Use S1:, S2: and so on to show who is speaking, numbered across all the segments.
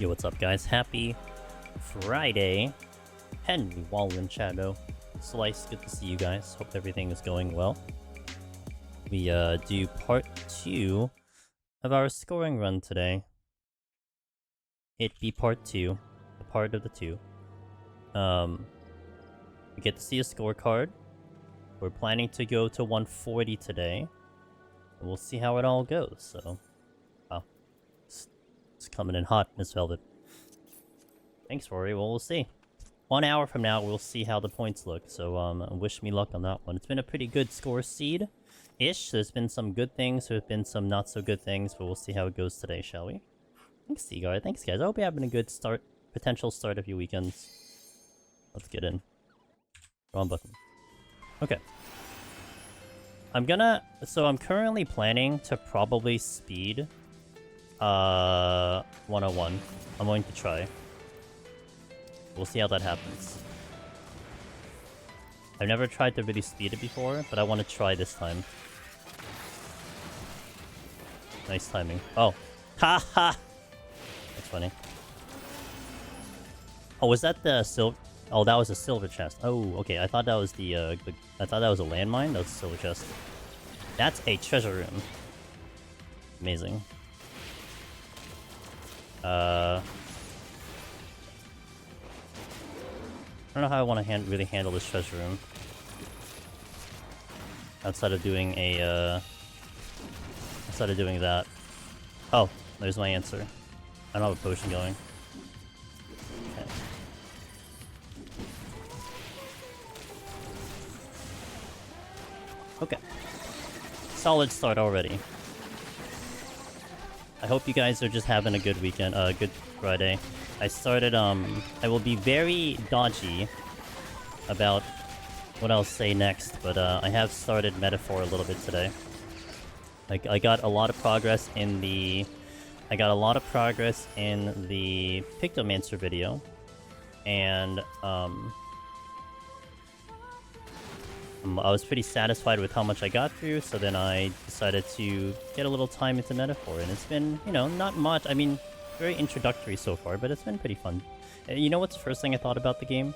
S1: Yo, what's up, guys? Happy Friday. Henry Wallen Shadow. Slice, good to see you guys. Hope everything is going well. We do part 2 of our scoring run today. It be part 2. The part of the 2. We get to see a scorecard. We're planning to go to 140 today. And we'll see how it all goes, so... Wow. It's coming in hot, Miss Velvet. Thanks, Rory. Well, we'll see. 1 hour from now, we'll see how the points look. So, wish me luck on that one. It's been a pretty good score seed-ish. There's been some good things. There's been some not-so-good things. But we'll see how it goes today, shall we? Thanks, Seaguar. Thanks, guys. I hope you're having a good start. Potential start of your weekends. Let's get in. Wrong button. Okay. I'm currently planning to probably speed 101. I'm going to try. We'll see how that happens. I've never tried to really speed it before, but I want to try this time. Nice timing. Oh. Ha ha! That's funny. Oh, was that the silver? Oh, that was a silver chest. Oh, okay. I thought that was I thought that was a landmine. That was a silver chest. That's a treasure room. Amazing. I don't know how I want to really handle this treasure room. Outside of doing a, outside of doing that. Oh, there's my answer. I don't have a potion going. Okay. Okay. Solid start already. I hope you guys are just having a good weekend, good Friday. I started, I will be very dodgy about what I'll say next, but, I have started Metaphor a little bit today. I got a lot of progress in the... Pictomancer video, and, I was pretty satisfied with how much I got through, so then I decided to get a little time into Metaphor, and it's been, you know, not much. I mean, very introductory so far, but it's been pretty fun. You know what's the first thing I thought about the game?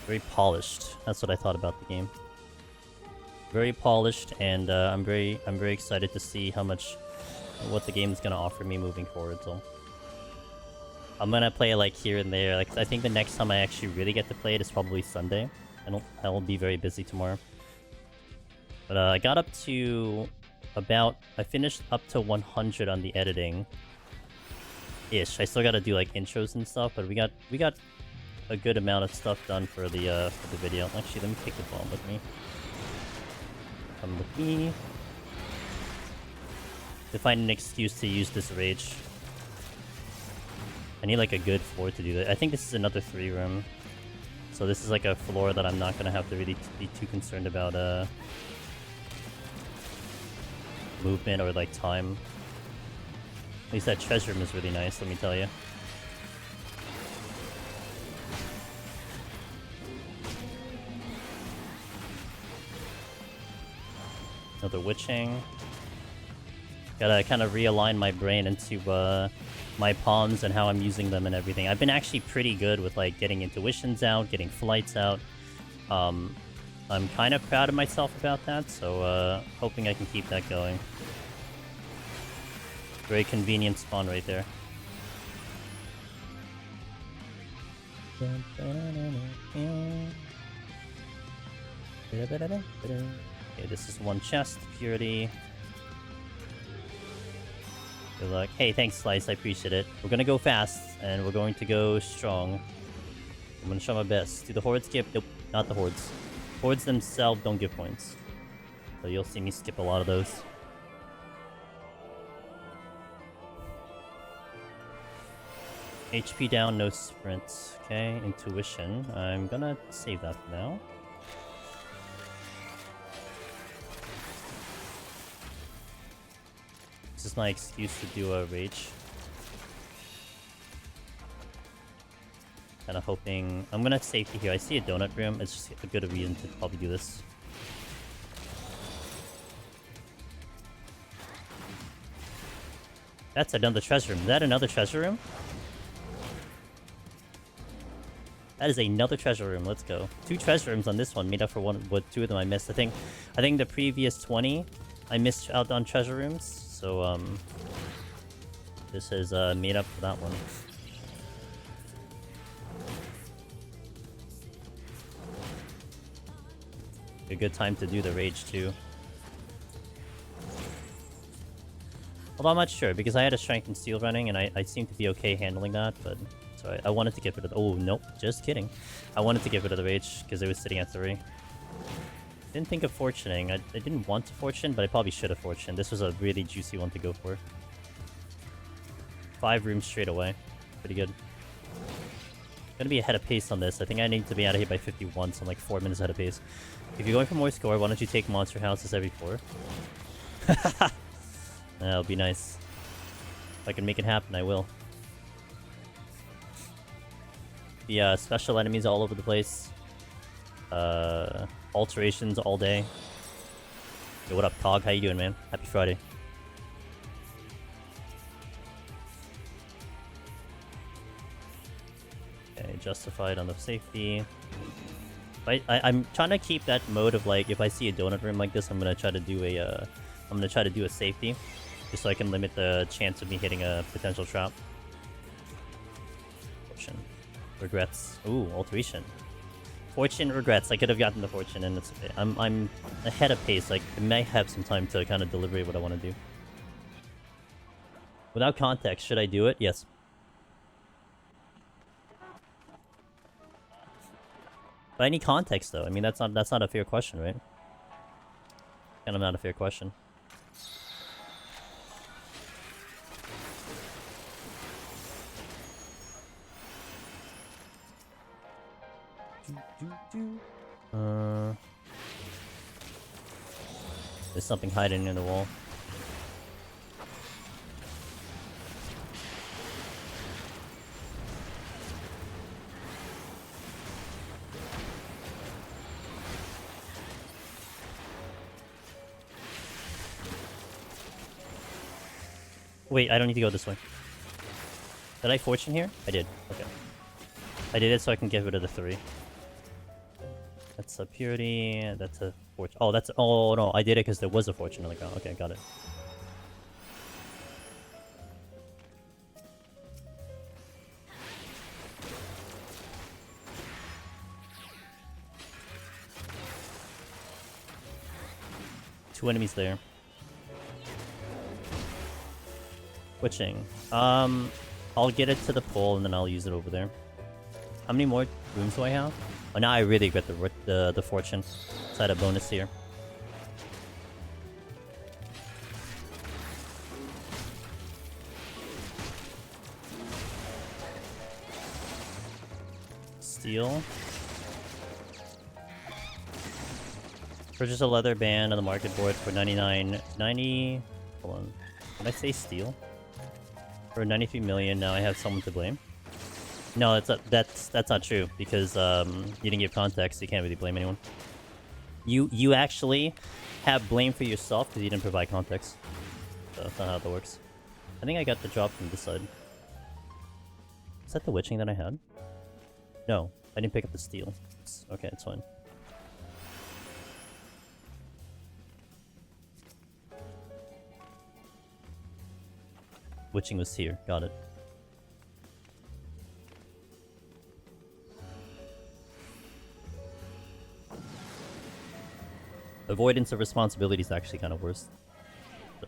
S1: Very polished. That's what I thought about the game. Very polished, and I'm very excited to see what the game is gonna offer me moving forward. So I'm gonna play it like here and there. Like I think the next time I actually really get to play it is probably Sunday. I will be very busy tomorrow. But I got up to I finished up to 100 on the editing. Ish. I still gotta do like intros and stuff, but we got a good amount of stuff done for the video. Actually, let me take the bomb with me. Come with me. To find an excuse to use this rage. I need like a good floor to do that. I think this is another 3 room. So this is like a floor that I'm not gonna have to really be too concerned about movement or like time. At least that treasure room is really nice, let me tell you. Another witching. Gotta kind of realign my brain into my palms and how I'm using them and everything. I've been actually pretty good with like getting intuitions out, getting flights out. I'm kind of proud of myself about that, so hoping I can keep that going. Very convenient spawn right there. Okay, this is one chest, purity. Good luck. Hey, thanks, Slice. I appreciate it. We're gonna go fast, and we're going to go strong. I'm gonna show my best. Do the hordes skip? Nope, not the hordes. Hordes themselves don't give points. So you'll see me skip a lot of those. HP down, no sprints. Okay, intuition. I'm gonna save that for now. This is my excuse to do a rage. Kinda hoping... I'm gonna safety here. I see a donut room. It's just a good reason to probably do this. That's another treasure room. Is that another treasure room? That is another treasure room. Let's go. 2 treasure rooms on this one. Made up for one. What 2 of them I missed. I think the previous 20 I missed out on treasure rooms. So this has made up for that one. A good time to do the rage too. Although I'm not sure because I had a strength and steel running and I seem to be okay handling that, but. So I wanted to get rid of the... Oh, nope. Just kidding. I wanted to get rid of the rage because it was sitting at 3. Didn't think of fortuning. I didn't want to fortune, but I probably should have fortuned. This was a really juicy one to go for. 5 rooms straight away. Pretty good. Gonna be ahead of pace on this. I think I need to be out of here by 51, so I'm like 4 minutes ahead of pace. If you're going for more score, why don't you take monster houses every 4? That'll be nice. If I can make it happen, I will. The special enemies all over the place. Alterations all day. Yo, what up, Cog? How you doing, man? Happy Friday. Okay, justified on the safety. I'm trying to keep that mode of like, if I see a donut room like this, I'm gonna try to do a safety, just so I can limit the chance of me hitting a potential trap. Fortune. Regrets. Ooh, alteration. Fortune, regrets. I could have gotten the fortune, and it's okay. I'm ahead of pace. Like, I may have some time to kind of deliberate what I want to do. Without context, should I do it? Yes. But I need context, though. I mean, that's not a fair question, right? Kind of not a fair question. There's something hiding in the wall. Wait, I don't need to go this way. Did I fortune here? I did. Okay. I did it so I can get rid of the 3. That's a purity, that's a fortune. Oh, that's... Oh, no, I did it because there was a fortune on the ground. Okay, got it. Two enemies there. Switching. I'll get it to the pole and then I'll use it over there. How many more rooms do I have? Oh, now I really get the fortune. So I had a bonus here. Steel. Purchase a leather band on the market board for 99.90. Hold on. Did I say steel? For 93 million. Now I have someone to blame. No, that's not true because you didn't give context. So you can't really blame anyone. You actually have blame for yourself because you didn't provide context. So that's not how that works. I think I got the drop from this side. Is that the witching that I had? No, I didn't pick up the steel. Okay, it's fine. Witching was here. Got it. Avoidance of responsibility is actually kind of worse. So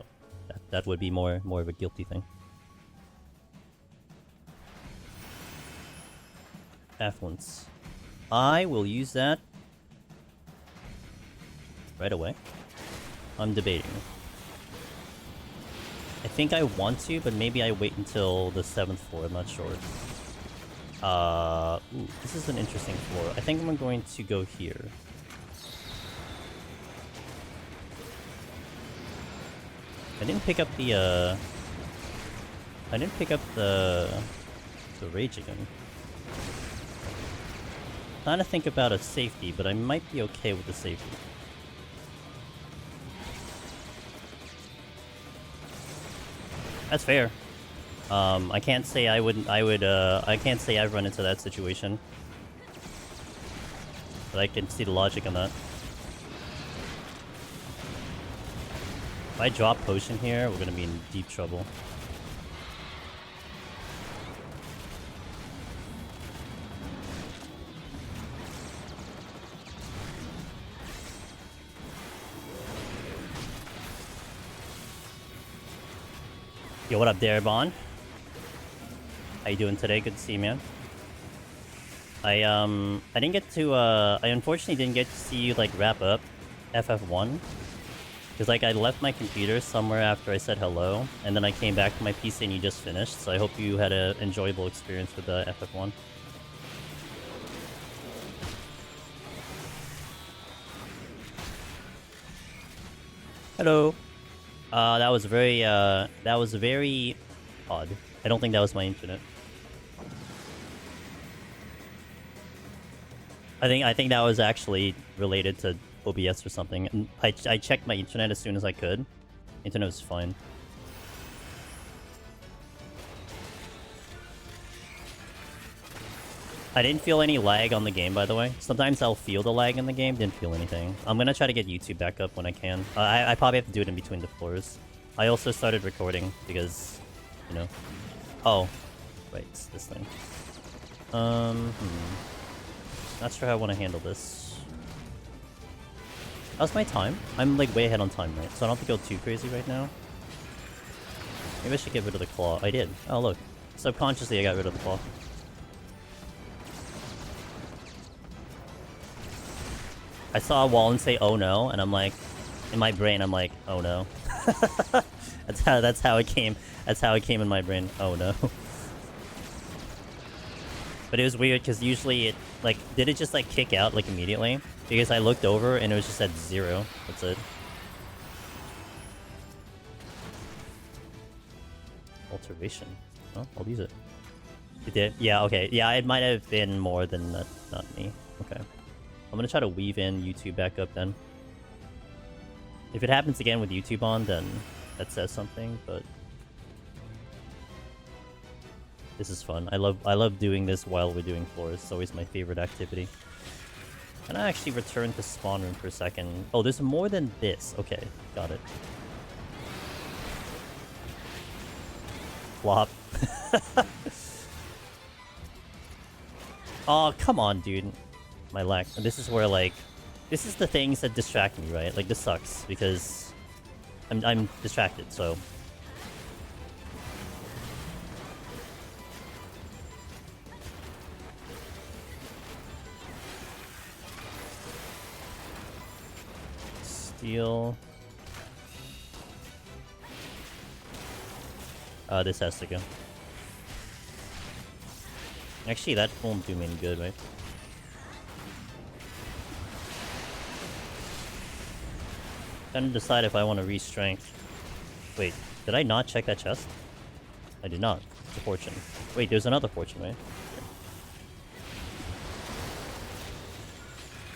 S1: that would be more of a guilty thing. Affluence. I will use that right away. I'm debating. I think I want to, but maybe I wait until the 7th floor. I'm not sure. Ooh, this is an interesting floor. I think I'm going to go here. I didn't pick up the rage again. Trying to think about a safety, but I might be okay with the safety. That's fair. I can't say I can't say I've run into that situation. But I can see the logic on that. If I drop potion here, we're gonna be in deep trouble. Yo, what up there, Bon? How you doing today? Good to see you, man. I didn't get to I unfortunately didn't get to see you like wrap up FF1 because like I left my computer somewhere after I said hello, and then I came back to my PC and you just finished. So I hope you had an enjoyable experience with the FF1. Hello. That was very odd. I don't think that was my internet. I think that was actually related to OBS or something. And I checked my internet as soon as I could. Internet was fine. I didn't feel any lag on the game, by the way. Sometimes I'll feel the lag in the game, didn't feel anything. I'm gonna try to get YouTube back up when I can. I probably have to do it in between the floors. I also started recording because, you know... Oh. Wait, it's this thing. Not sure how I want to handle this. How's my time? I'm like way ahead on time, right? So I don't have to go too crazy right now. Maybe I should get rid of the claw. I did. Oh, look. Subconsciously, I got rid of the claw. I saw a wall and say, "Oh no," and I'm like, in my brain, I'm like, "Oh no." That's how it came. That's how it came in my brain. Oh no. But it was weird because usually it like did it just like kick out like immediately? Because I looked over and it was just at 0. That's it. Alteration. Oh, I'll use it. It did? Yeah, okay. Yeah, it might have been more than that. Not me. Okay. I'm gonna try to weave in YouTube back up then. If it happens again with YouTube on, then that says something, but... This is fun. I love doing this while we're doing floors. It's always my favorite activity. Can I actually return to spawn room for a second? Oh, there's more than this. Okay, got it. Flop. Oh, come on, dude. My lag. And this is where, like... This is the things that distract me, right? Like, this sucks, because... I'm distracted, so... Steal... this has to go. Actually, that won't do me any good, right? Trying to decide if I want to re-strength. Wait, did I not check that chest? I did not. It's a fortune. Wait, there's another fortune, right?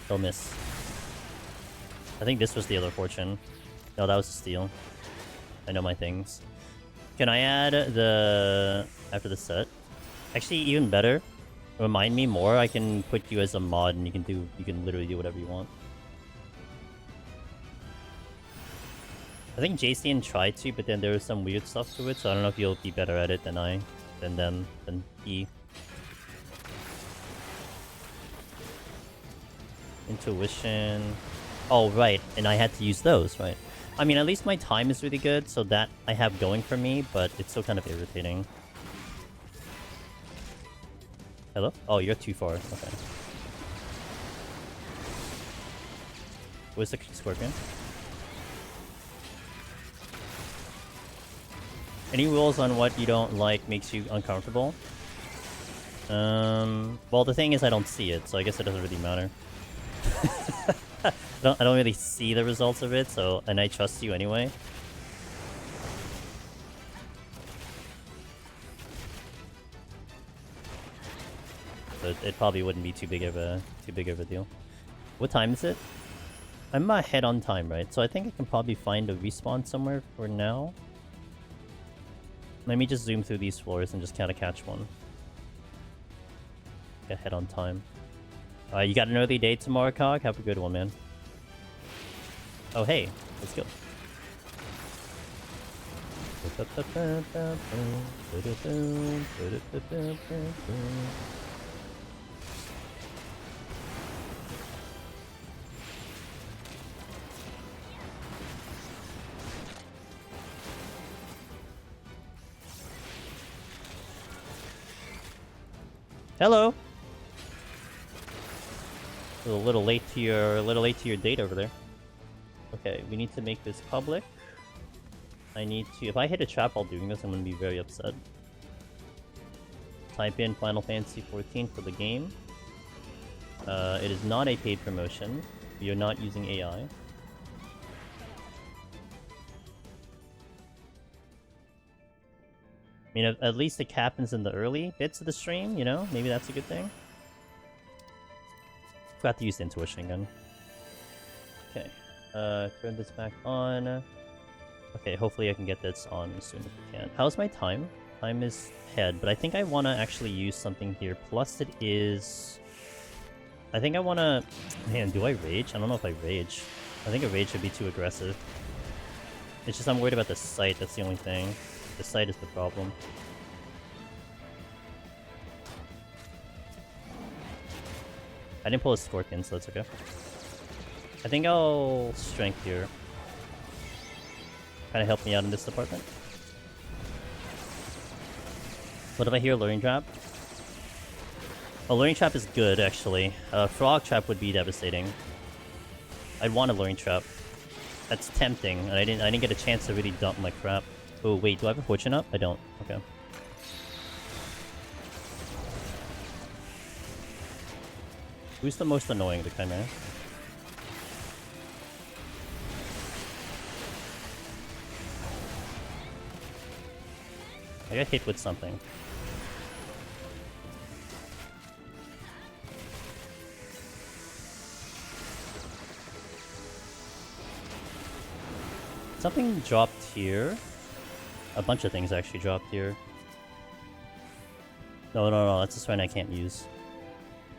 S1: Don't miss. I think this was the other fortune. No, that was a steal. I know my things. Can I add the... after the set? Actually, even better. Remind me more. I can put you as a mod and you can literally do whatever you want. I think JCN tried to, but then there was some weird stuff to it, so I don't know if you'll be better at it than them, than he. Intuition. Oh, right, and I had to use those, right? I mean, at least my time is really good, so that I have going for me, but it's still kind of irritating. Hello? Oh, you're too far. Okay. Where's the scorpion? Any rules on what you don't like makes you uncomfortable? Well, the thing is I don't see it, so I guess it doesn't really matter. I don't really see the results of it, so... And I trust you anyway. So it probably wouldn't be too big of a deal. What time is it? I'm ahead on time, right? So I think I can probably find a respawn somewhere for now. Let me just zoom through these floors and just kind of catch one. Ahead on time. You got an early day tomorrow, Cog? Have a good one, man. Oh, hey. Let's go. Hello. A little late to your date over there. Okay, we need to make this public. I need to. If I hit a trap while doing this, I'm gonna be very upset. Type in Final Fantasy 14 for the game. It is not a paid promotion. We are not using AI. I mean, at least it happens in the early bits of the stream, you know? Maybe that's a good thing. Forgot to use the intuition gun. Okay. Turn this back on. Okay, hopefully I can get this on as soon as we can. How's my time? Time is head, but I think I want to actually use something here. Plus it is... I think I want to... Man, do I rage? I don't know if I rage. I think a rage would be too aggressive. It's just I'm worried about the sight, that's the only thing. The sight is the problem. I didn't pull a scorpion, so that's okay. I think I'll strength here. Kind of help me out in this department. What if I hear luring trap? A luring trap is good, actually. Frog trap would be devastating. I'd want a luring trap. That's tempting, and I didn't get a chance to really dump my crap. Oh wait, do I have a fortune up? I don't. Okay. Who's the most annoying, the Chimera? I got hit with something. Something dropped here. A bunch of things actually dropped here. No, that's a shrine I can't use.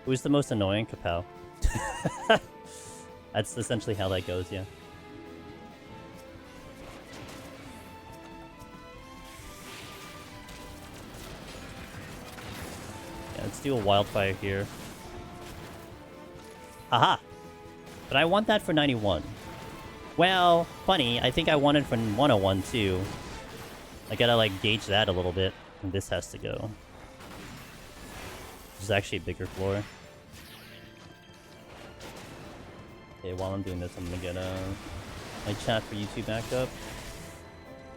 S1: Who's the most annoying? Kapow. That's essentially how that goes, yeah. Yeah, let's do a wildfire here. Aha! But I want that for 91. Well, funny, I think I want it for 101 too. I gotta like gauge that a little bit. And this has to go. This is actually a bigger floor. Okay, while I'm doing this, I'm gonna get my chat for YouTube back up.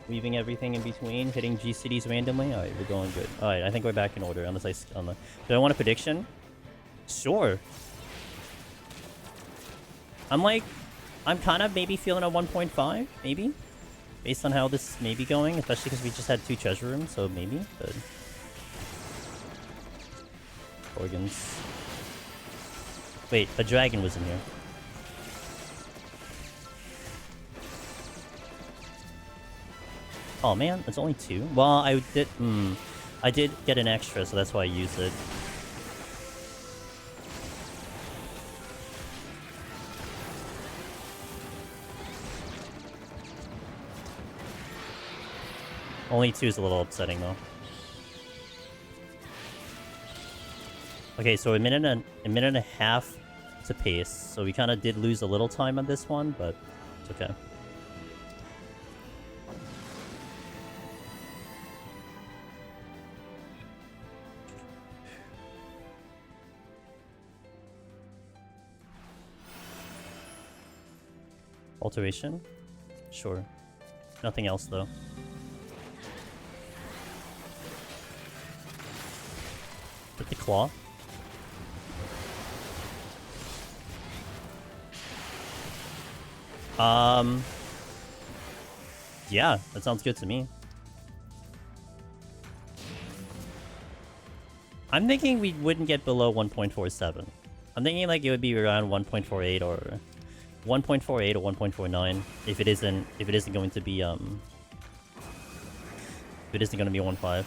S1: Weaving everything in between, hitting GCDs randomly. Alright, we're going good. Alright, I think we're back in order. Unless I do I want a prediction? Sure. I'm kind of maybe feeling a 1.5, maybe? Based on how this may be going, especially because we just had 2 treasure rooms, so maybe, but... Organs. Wait, a dragon was in here. Oh man, it's only 2? Well, I did get an extra, so that's why I used it. Only 2 is a little upsetting, though. Okay, so a minute and a half to pace. So we kind of did lose a little time on this one, but it's okay. Alteration? Sure. Nothing else, though. With the claw? Yeah, that sounds good to me. I'm thinking we wouldn't get below 1.47. I'm thinking like it would be around 1.48 or 1.48 or 1.49 if it isn't going to be 1.5.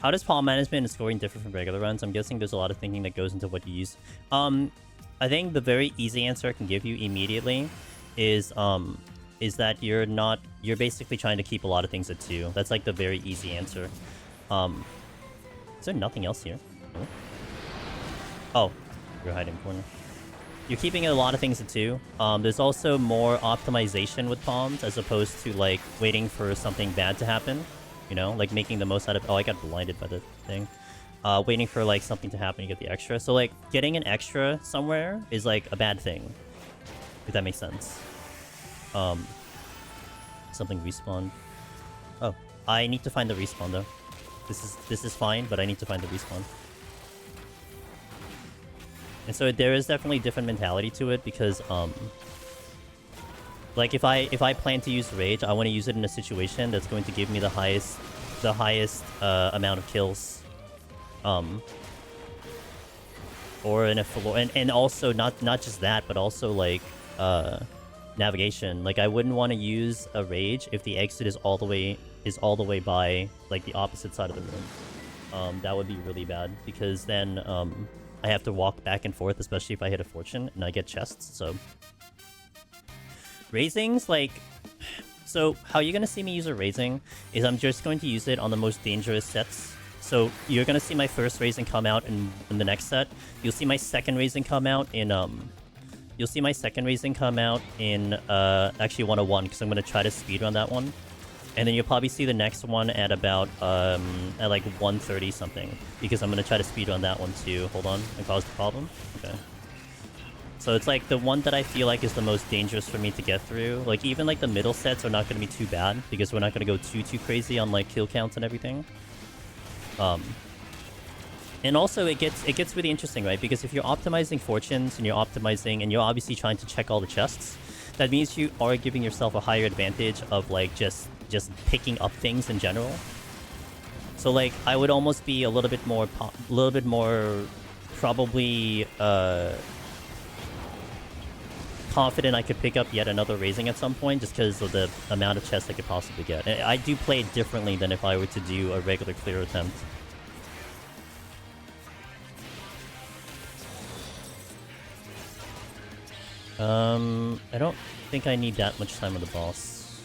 S1: How does palm management and scoring differ from regular runs? I'm guessing there's a lot of thinking that goes into what you use. I think the very easy answer I can give you immediately is that you're basically trying to keep a lot of things at 2. That's like the very easy answer. Is there nothing else here? Oh, you're hiding in the corner. You're keeping a lot of things at 2. There's also more optimization with palms as opposed to like waiting for something bad to happen. You know, like making the most out of... Oh, I got blinded by the thing. Waiting for like something to happen to get the extra. So like getting an extra somewhere is like a bad thing. If that makes sense. Something respawned. Oh, I need to find the respawn though. This is fine, but I need to find the respawn. And so there is definitely different mentality to it because like if I plan to use rage, I want to use it in a situation that's going to give me the highest amount of kills. Or in a and also not just that, but also like navigation. Like I wouldn't want to use a rage if the exit is all the way by like the opposite side of the room. That would be really bad because then I have to walk back and forth, especially if I hit a fortune and I get chests. So raisings, like, so how you're gonna see me use a raising is I'm just going to use it on the most dangerous sets. So you're gonna see my first raising come out in the next set. You'll see my second raising come out in actually 101 because I'm gonna try to speedrun that one. And then you'll probably see the next one at about at like 130 something because I'm gonna try to speedrun that one too. Hold on, I caused a problem. Okay. So it's like the one that I feel like is the most dangerous for me to get through. Like even like the middle sets are not gonna be too bad because we're not gonna go too crazy on like kill counts and everything. And also it gets really interesting, right? Because if you're optimizing fortunes and you're obviously trying to check all the chests, that means you are giving yourself a higher advantage of like just picking up things in general. So like I would almost be a little bit more probably confident I could pick up yet another raising at some point just because of the amount of chests I could possibly get. I do play it differently than if I were to do a regular clear attempt. I don't think I need that much time with the boss.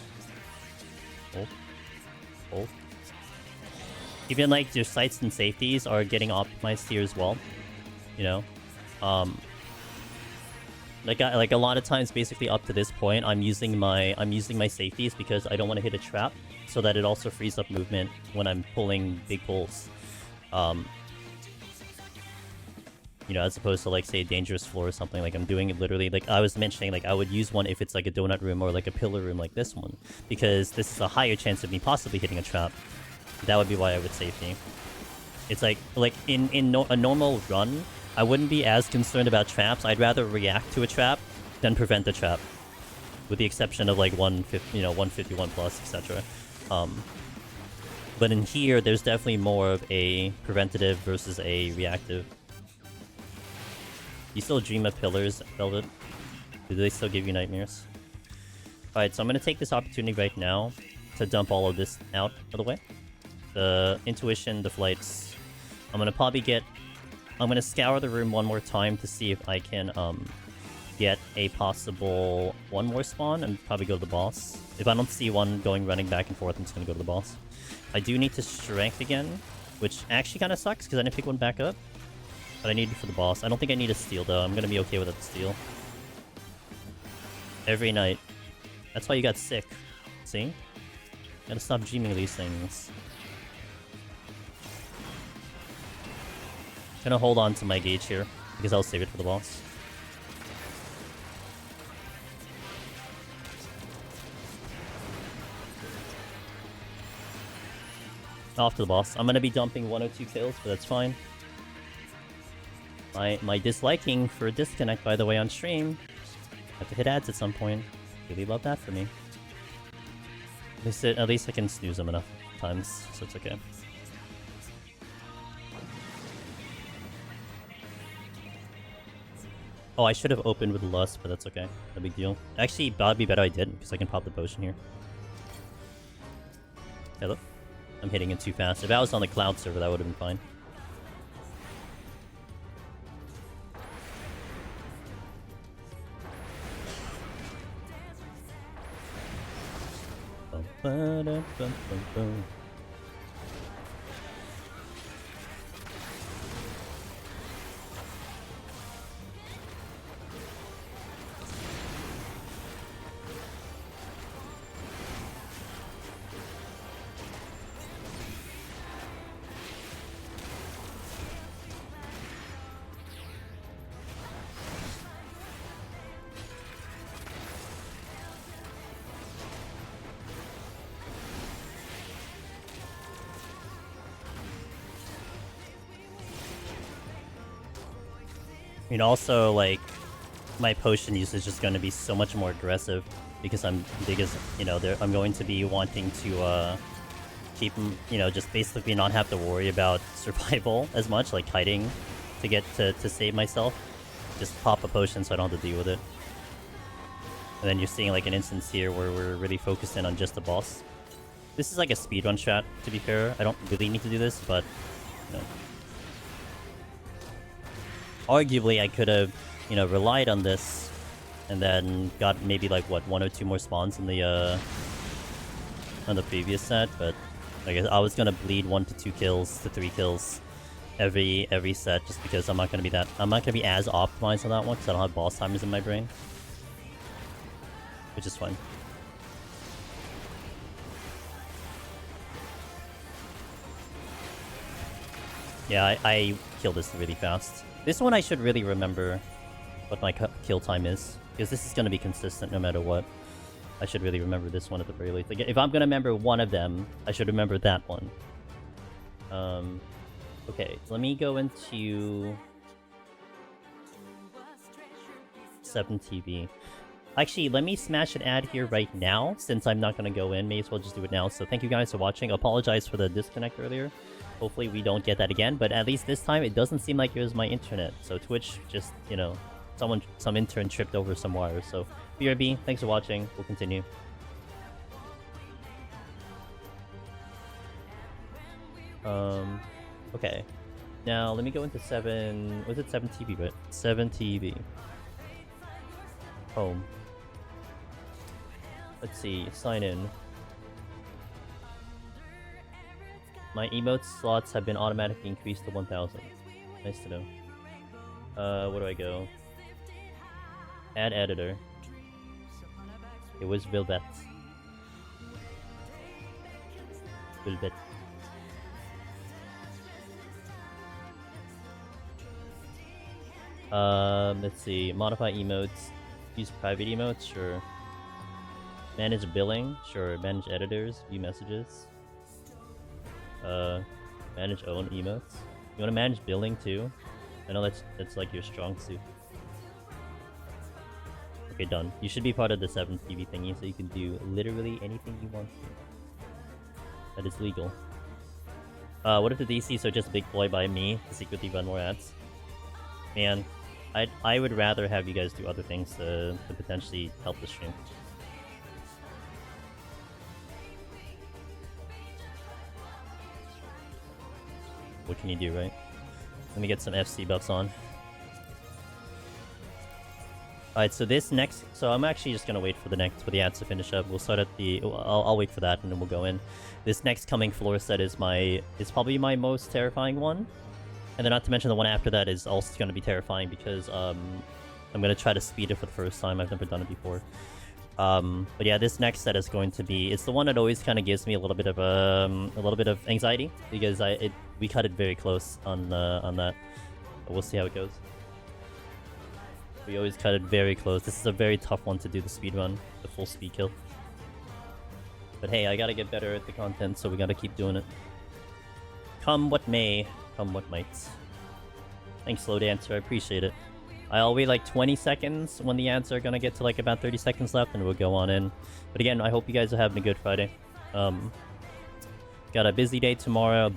S1: Oh. Even like your sights and safeties are getting optimized here as well. You know? Like a lot of times basically up to this point I'm using my safeties because I don't want to hit a trap so that it also frees up movement when I'm pulling big pulls. You know, as opposed to like say a dangerous floor or something. Like I'm doing it literally, like I was mentioning, like I would use one if it's like a donut room or like a pillar room like this one, because this is a higher chance of me possibly hitting a trap. That would be why I would safety. It's like in a normal run, I wouldn't be as concerned about traps. I'd rather react to a trap than prevent the trap, with the exception of like 150, 151 plus, etc. But in here, there's definitely more of a preventative versus a reactive. You still dream of pillars, Velvet? Do they still give you nightmares? Alright, so I'm going to take this opportunity right now to dump all of this out of the way. The intuition, the flights. I'm going to scour the room one more time to see if I can get a possible one more spawn and probably go to the boss. If I don't see one running back and forth, I'm just going to go to the boss. I do need to strength again, which actually kind of sucks because I didn't pick one back up. But I need it for the boss. I don't think I need a steal though. I'm going to be okay without the steal. Every night. That's why you got sick. See? Gotta stop dreaming of these things. Gonna hold on to my gauge here because I'll save it for the boss. Off to the boss. I'm gonna be dumping 102 kills, but that's fine. My disliking for disconnect, by the way, on stream. Have to hit ads at some point. Really love that for me. At least I can snooze them enough times, so it's okay. Oh, I should have opened with Lust, but that's okay. No big deal. Actually, that'd be better I didn't, because I can pop the potion here. Hello? I'm hitting it too fast. If I was on the cloud server, that would have been fine. I mean, also, like, my potion usage is going to be so much more aggressive because I'm I'm going to be wanting to keep, just basically not have to worry about survival as much, like hiding to get to save myself. Just pop a potion so I don't have to deal with it. And then you're seeing like an instance here where we're really focused in on just the boss. This is like a speedrun strat, to be fair. I don't really need to do this, but arguably I could have, relied on this and then got maybe like what, 1 or 2 more spawns in the on the previous set, but I guess I was gonna bleed 1 to 2 kills to 3 kills every set just because I'm not gonna be as optimized on that one because I don't have boss timers in my brain. Which is fine. Yeah, I killed this really fast. This one I should really remember what my kill time is, because this is going to be consistent no matter what. I should really remember this one at the very least. Like, if I'm going to remember one of them, I should remember that one. Okay, so let me go into 7TV. Actually, let me smash an ad here right now, since I'm not going to go in. May as well just do it now. So thank you guys for watching. I apologize for the disconnect earlier. Hopefully we don't get that again, but at least this time it doesn't seem like it was my internet. So Twitch just, some intern tripped over some wires. So BRB, thanks for watching. We'll continue. Okay. Now let me go into 7... Was it 7TV, but 7TV. Home. Let's see. Sign in. My emote slots have been automatically increased to 1,000. Nice to know. Where do I go? Add editor. It was Vilvet. Vilvet. Let's see. Modify emotes. Use private emotes? Sure. Manage billing? Sure. Manage editors. View messages. Manage own emotes. You want to manage billing too? I know that's like your strong suit. Okay, done. You should be part of the 7TV thingy, so you can do literally anything you want to. That is legal. What if the DCs are just big ploy by me to secretly run more ads? Man, I would rather have you guys do other things to potentially help the stream. What can you do, right? Let me get some FC buffs on. Alright, so this next... So I'm actually just gonna wait for the ads to finish up. We'll start at the... I'll wait for that and then we'll go in. This next coming floor set is probably my most terrifying one. And then not to mention the one after that is also gonna be terrifying because I'm gonna try to speed it for the first time. I've never done it before. But yeah, this next set is going to be... It's the one that always kind of gives me a little bit of anxiety because we cut it very close on that. But we'll see how it goes. We always cut it very close. This is a very tough one to do the speed run, the full speed kill. But hey, I gotta get better at the content, so we gotta keep doing it. Come what may, come what might. Thanks, Slow Dancer. I appreciate it. I'll wait like 20 seconds when the ads are gonna get to like about 30 seconds left, and we'll go on in. But again, I hope you guys are having a good Friday. Got a busy day tomorrow.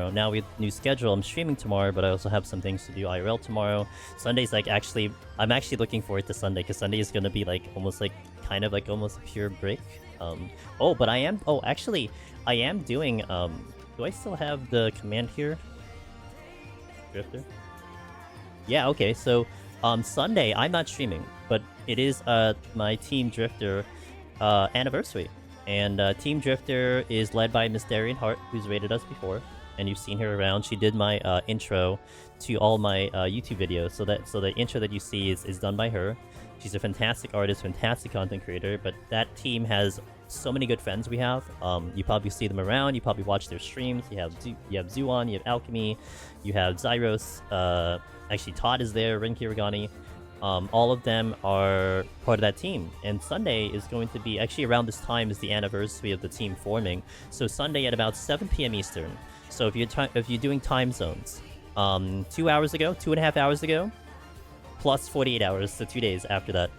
S1: Now with new schedule, I'm streaming tomorrow, but I also have some things to do IRL tomorrow. Sunday's like I'm actually looking forward to Sunday because Sunday is gonna be like almost like kind of like almost a pure break Oh, but I am... Oh, actually, I am doing... Do I still have the command here? Drifter? Yeah, okay, so... Sunday, I'm not streaming, but it is, my Team Drifter, anniversary. And, Team Drifter is led by Miss Darian Hart, who's rated us before. And you've seen her around. She did my, intro to all my, YouTube videos. So the intro that you see is done by her. She's a fantastic artist, fantastic content creator, but that team has so many good friends we have. You probably see them around, you probably watch their streams. You have Zuon, you have Alchemy, you have Zyros, actually Todd is there, Rin Kirigani. All of them are part of that team. And Sunday is going to be, actually around this time is the anniversary of the team forming. So Sunday at about 7 p.m. Eastern. So if you're doing time zones, 2 hours ago, 2.5 hours ago, plus 48 hours, so 2 days after that,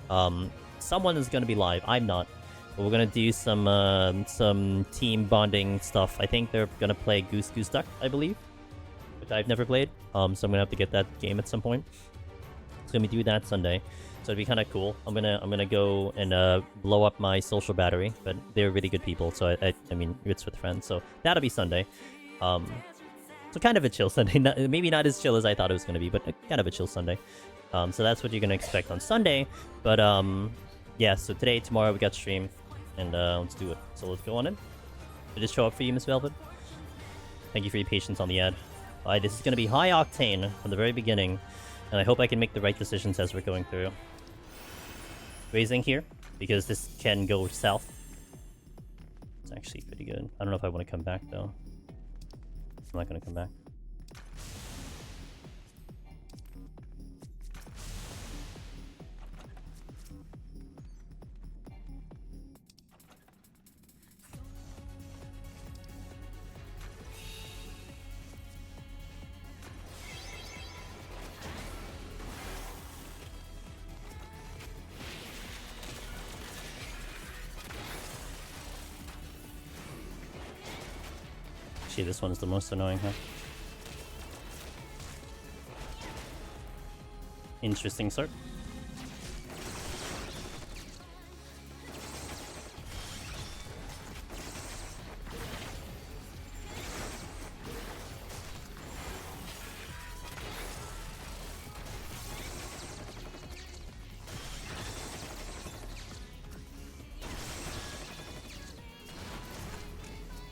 S1: someone is going to be live. I'm not. But we're going to do some team bonding stuff. I think they're going to play Goose Goose Duck, I believe, which I've never played. So I'm going to have to get that game at some point. It's going to be do that Sunday. So it'd be kind of cool. I'm gonna go and blow up my social battery, but they're really good people, so I mean, it's with friends, so that'll be Sunday. So kind of a chill Sunday. Maybe not as chill as I thought it was going to be, but kind of a chill Sunday. So that's what you're going to expect on Sunday. But, yeah, so today, tomorrow, we got stream. And let's do it. So let's go on in. Did it show up for you, Miss Velvet? Thank you for your patience on the ad. Alright, this is going to be high octane from the very beginning. And I hope I can make the right decisions as we're going through. Raising here, because this can go south. It's actually pretty good. I don't know if I want to come back, though. I'm not going to come back. This one is the most annoying, huh? Interesting start.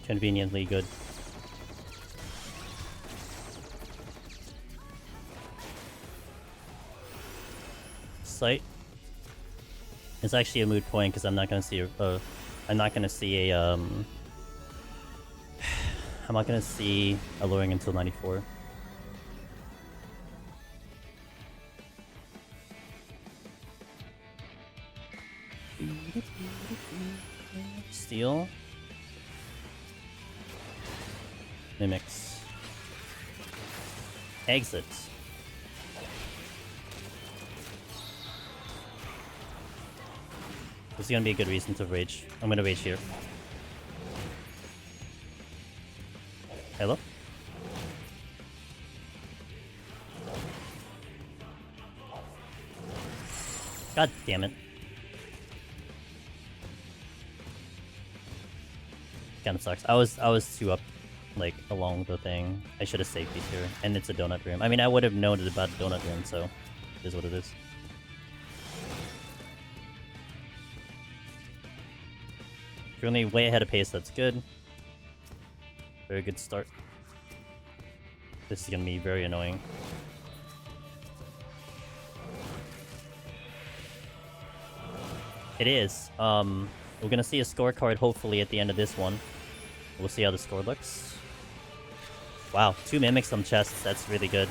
S1: Conveniently good. Sight. It's actually a moot point because I'm not gonna see I'm not gonna see a I'm not gonna see alluring until 94. Steal. Mimics. Exit. This is gonna be a good reason to rage. I'm gonna rage here. Hello? God damn it. Kinda sucks. I was too up, like, along the thing. I should have saved these here. And it's a donut room. I mean, I would have known about the donut room, so it is what it is. Currently way ahead of pace, that's good. Very good start. This is gonna be very annoying. It is. We're gonna see a scorecard hopefully at the end of this one. We'll see how the score looks. Wow, 2 mimics on chests, that's really good.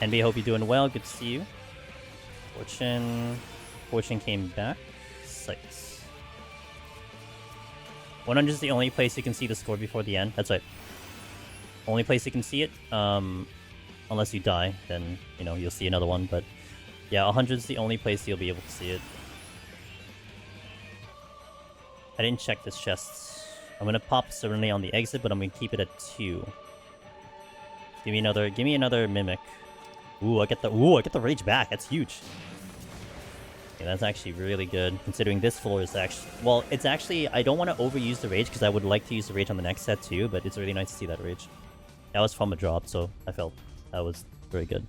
S1: NB, hope you're doing well. Good to see you. Fortune came back. Sights. 100 is the only place you can see the score before the end. That's right. Only place you can see it. Unless you die, then, you know, you'll see another one. But yeah, 100 is the only place you'll be able to see it. I didn't check this chest. I'm going to pop Serenity on the exit, but I'm going to keep it at 2. Give me another mimic. Ooh, I get the rage back. That's huge. Okay, that's actually really good, considering this floor is actually... Well, it's actually... I don't want to overuse the rage, because I would like to use the rage on the next set too, but it's really nice to see that rage. That was from a drop, so I felt that was very good.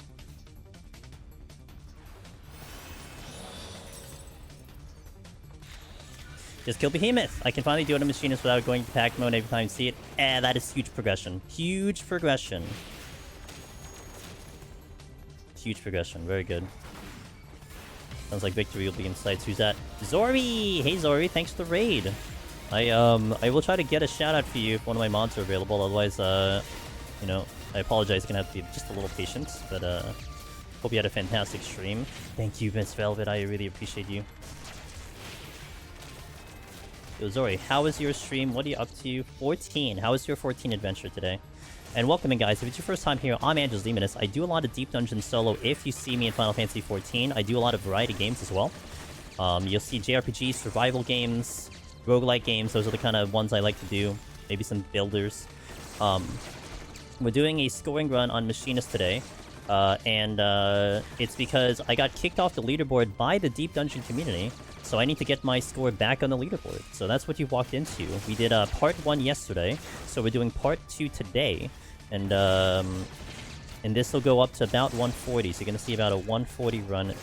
S1: Just kill Behemoth! I can finally do it on Machinist without going to pack mode every time you see it. That is huge progression. Huge progression. Huge progression. Very good. Sounds like victory will be in sight. Who's that? Zori! Hey Zori, thanks for the raid. I will try to get a shout out for you if one of my mods are available. Otherwise, you know, I apologize. You're gonna have to be just a little patient. But hope you had a fantastic stream. Thank you, Miss Velvet. I really appreciate you. Yo, Zori, how was your stream? What are you up to? 14. How was your 14 adventure today? And welcome in, guys. If it's your first time here, I'm Angel's Demonist. I do a lot of Deep Dungeon solo if you see me in Final Fantasy XIV. I do a lot of variety games as well. You'll see JRPGs, survival games, roguelike games. Those are the kind of ones I like to do. Maybe some builders. We're doing a scoring run on Machinist today. It's because I got kicked off the leaderboard by the Deep Dungeon community. So I need to get my score back on the leaderboard. So that's what you walked into. We did part 1 yesterday. So we're doing part 2 today. And this will go up to about 140. So you're going to see about a 140 run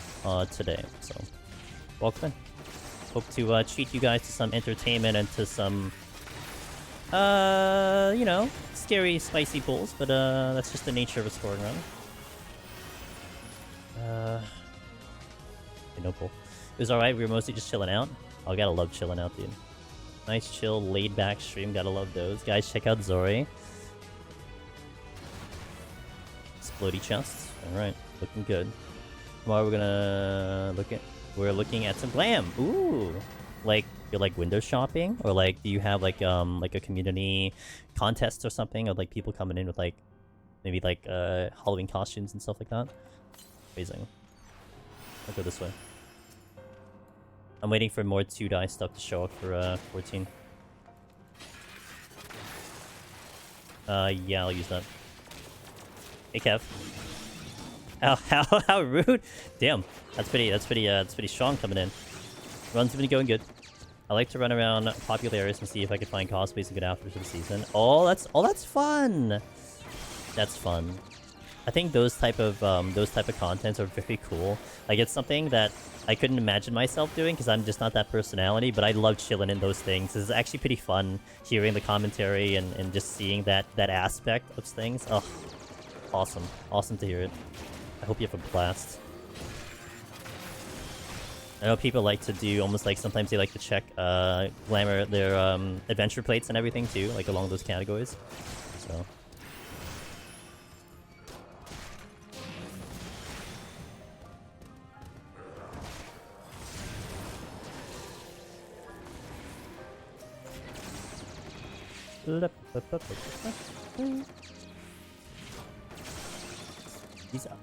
S1: today. So, welcome in. Hope to treat you guys to some entertainment and to some, you know, scary, spicy pulls. But that's just the nature of a scoring run. No pull. It was alright. We were mostly just chilling out. Oh, gotta love chilling out, dude. Nice, chill, laid-back stream. Gotta love those. Guys, check out Zori. Explodey chests. Alright, looking good. Tomorrow we're gonna look at... We're looking at some glam. Ooh! Like, you're like window shopping? Or like, do you have like a community contest or something? Or like people coming in with like, maybe like Halloween costumes and stuff like that? Amazing. I'll go this way. I'm waiting for more 2-die stuff to show up for 14. Yeah, I'll use that. Hey, Kev. How rude! Damn, that's pretty strong coming in. Run's been going good. I like to run around popular areas and see if I can find cosplays and good outfits for the season. Oh, that's fun. That's fun. I think those type of contents are very cool. Like, it's something that I couldn't imagine myself doing because I'm just not that personality, but I love chilling in those things. It's actually pretty fun hearing the commentary and just seeing that aspect of things. Oh, awesome. Awesome to hear it. I hope you have a blast. I know people like to do almost like sometimes they like to check glamour their adventure plates and everything too, like along those categories. So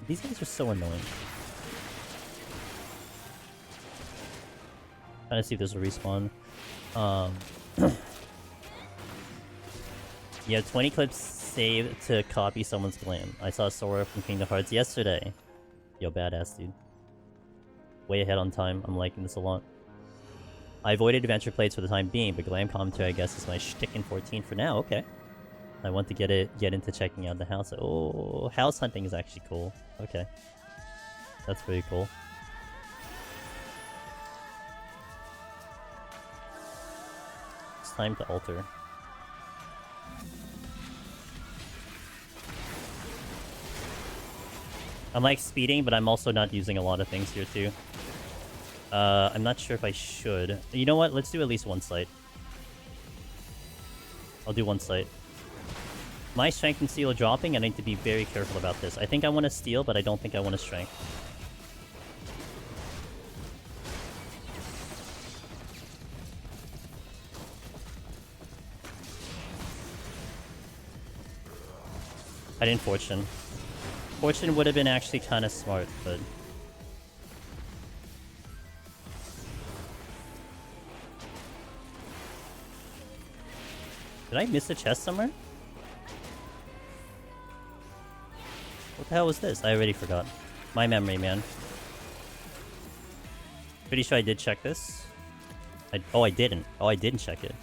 S1: these guys are so annoying. Trying to see if there's a respawn. You have 20 clips saved to copy someone's glam. I saw Sora from Kingdom Hearts yesterday. Yo, badass, dude. Way ahead on time. I'm liking this a lot. I avoided adventure plates for the time being, but glam commentary, I guess, is my shtick in 14 for now. Okay. I want to get into checking out the house. Oh, house hunting is actually cool. Okay. That's very cool. It's time to alter. I'm like speeding, but I'm also not using a lot of things here too. I'm not sure if I should. You know what? Let's do at least one site. I'll do one site. My strength and steel are dropping. I need to be very careful about this. I think I want to steal, but I don't think I want to strength. I didn't fortune. Fortune would have been actually kind of smart, but... Did I miss a chest somewhere? What the hell was this? I already forgot. My memory, man. Pretty sure I did check this. Oh, I didn't. Oh, I didn't check it.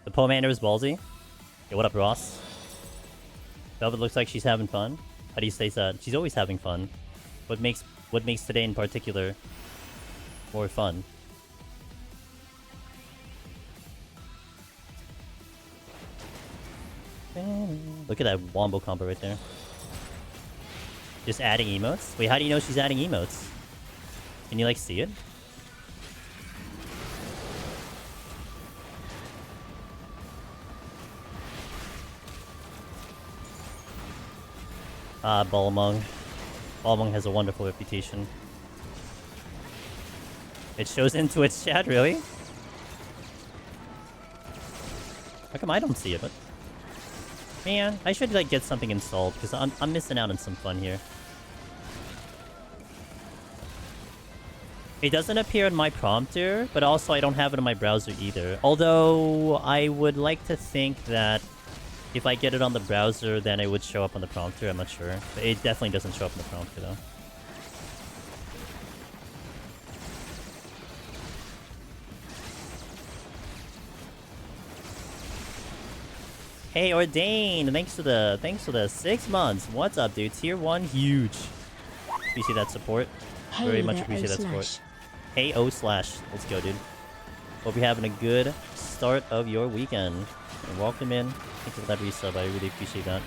S1: The Pomander is ballsy. Hey, what up, Ross? Velvet looks like she's having fun. How do you say that? She's always having fun. What makes today in particular more fun? Look at that wombo combo right there. Just adding emotes? Wait, how do you know she's adding emotes? Can you, like, see it? Ah, Balmung. Balmung has a wonderful reputation. It shows in Twitch chat, really? How come I don't see it? But man, I should, like, get something installed because I'm missing out on some fun here. It doesn't appear in my prompter, but also I don't have it in my browser either. Although I would like to think that if I get it on the browser, then it would show up on the prompter. I'm not sure. But it definitely doesn't show up in the prompter, though. Hey, Ordain! Thanks for the 6 months. What's up, dude? Tier 1, huge. Appreciate that support.
S2: Hey,
S1: very much appreciate that support. Hey, O slash. Let's go, dude. Hope you're having a good start of your weekend. And welcome in. Thank you for that resub. I really appreciate that.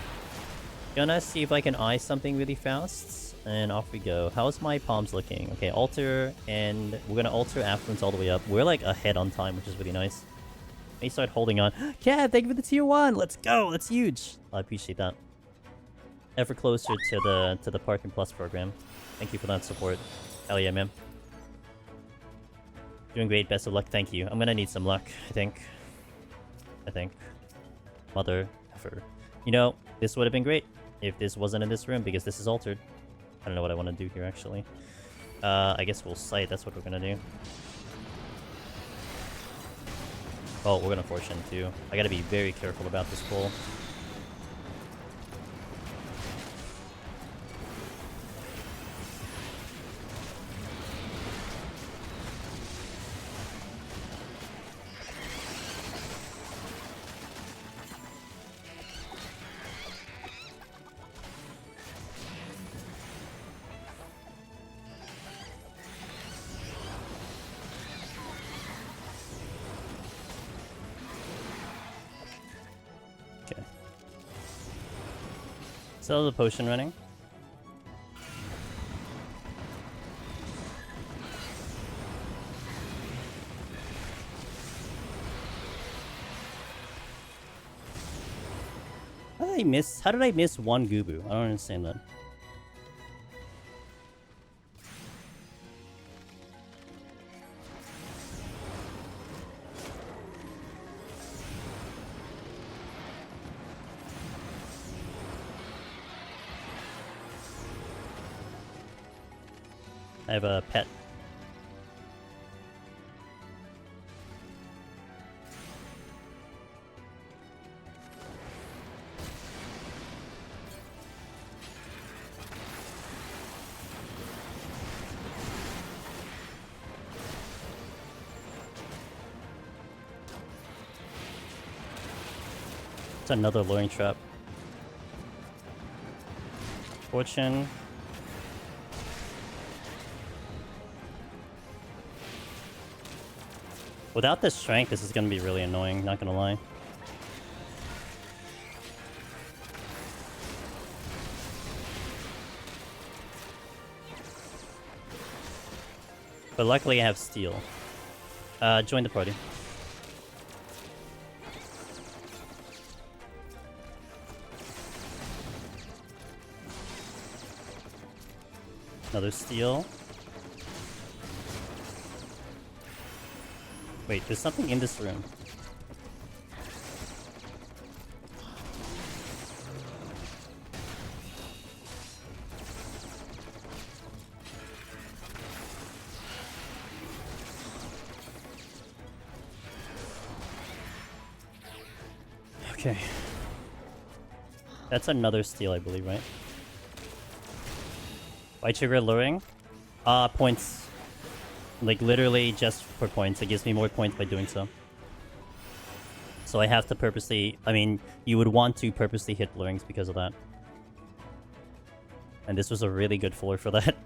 S1: Gonna see if I can eye something really fast. And off we go. How's my palms looking? Okay, alter. And we're gonna alter affluence all the way up. We're like ahead on time, which is really nice. May start holding on. Cat, thank you for the tier 1. Let's go. That's huge. I appreciate that. Ever closer to the Parking Plus program. Thank you for that support. Hell yeah, man. Doing great. Best of luck. Thank you. I'm gonna need some luck, I think. Mother effer. You know, this would have been great if this wasn't in this room because this is altered. I don't know what I want to do here, actually. I guess we'll sight. That's what we're gonna do. Oh, we're gonna fortune too. I gotta be very careful about this pull. Still the potion running. How did I miss one Gubu? I don't understand that. I have a pet. It's another luring trap. Fortune. Without this strength, this is going to be really annoying, not going to lie. But luckily I have steel. Join the party. Another steel. Wait, there's something in this room. Okay. That's another steal, I believe, right? Why trigger luring? Points. Like, literally just for points. It gives me more points by doing so. So I have to purposely... I mean, you would want to purposely hit lurings because of that. And this was a really good floor for that.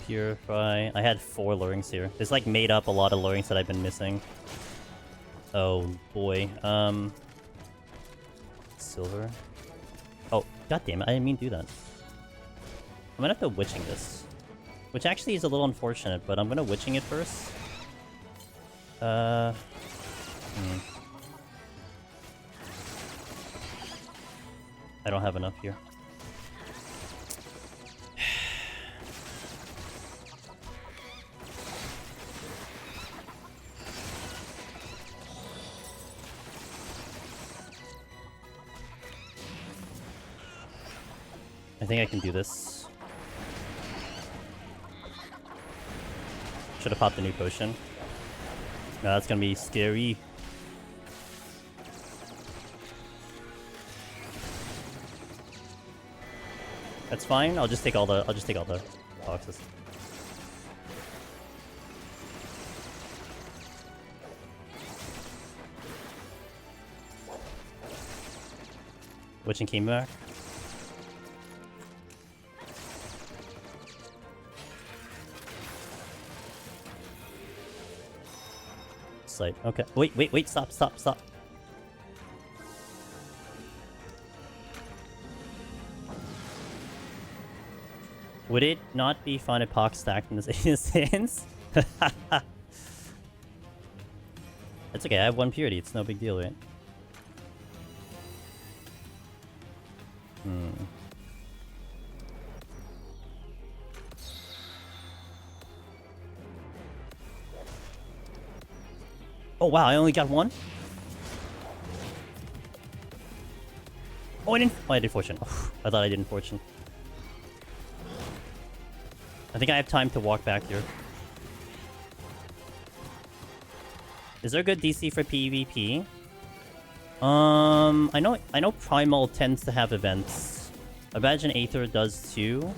S1: Purify... I had 4 lurings here. This, like, made up a lot of lurings that I've been missing. Oh, boy. Silver. Oh, goddammit. I didn't mean to do that. I'm gonna have to witching this. Which actually is a little unfortunate, but I'm gonna witching it first. I don't have enough here. I think I can do this. Should have popped a new potion. No, that's gonna be scary. That's fine. I'll just take all the boxes. Witching came back. Sight. Okay. Wait, stop. Would it not be fun if Poch stacked in this instance? It's okay, I have 1 purity, it's no big deal, right? Oh wow, I only got 1? Oh, I didn't... Oh, I did fortune. Oh, I thought I didn't fortune. I think I have time to walk back here. Is there a good DC for PvP? I know Primal tends to have events. I imagine Aether does too.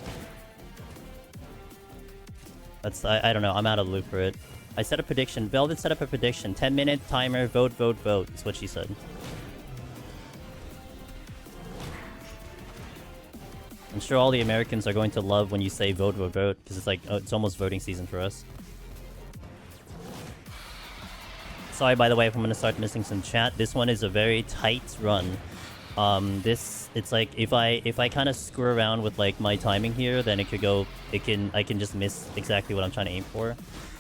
S1: That's... I don't know, I'm out of the loop for it. I set a prediction. Velvet set up a prediction. 10-minute timer. Vote, vote, vote. Is what she said. I'm sure all the Americans are going to love when you say vote, vote, vote. Because it's like, oh, it's almost voting season for us. Sorry, by the way, if I'm going to start missing some chat. This one is a very tight run. It's like, if I kind of screw around with like my timing here, then it could go... I can just miss exactly what I'm trying to aim for.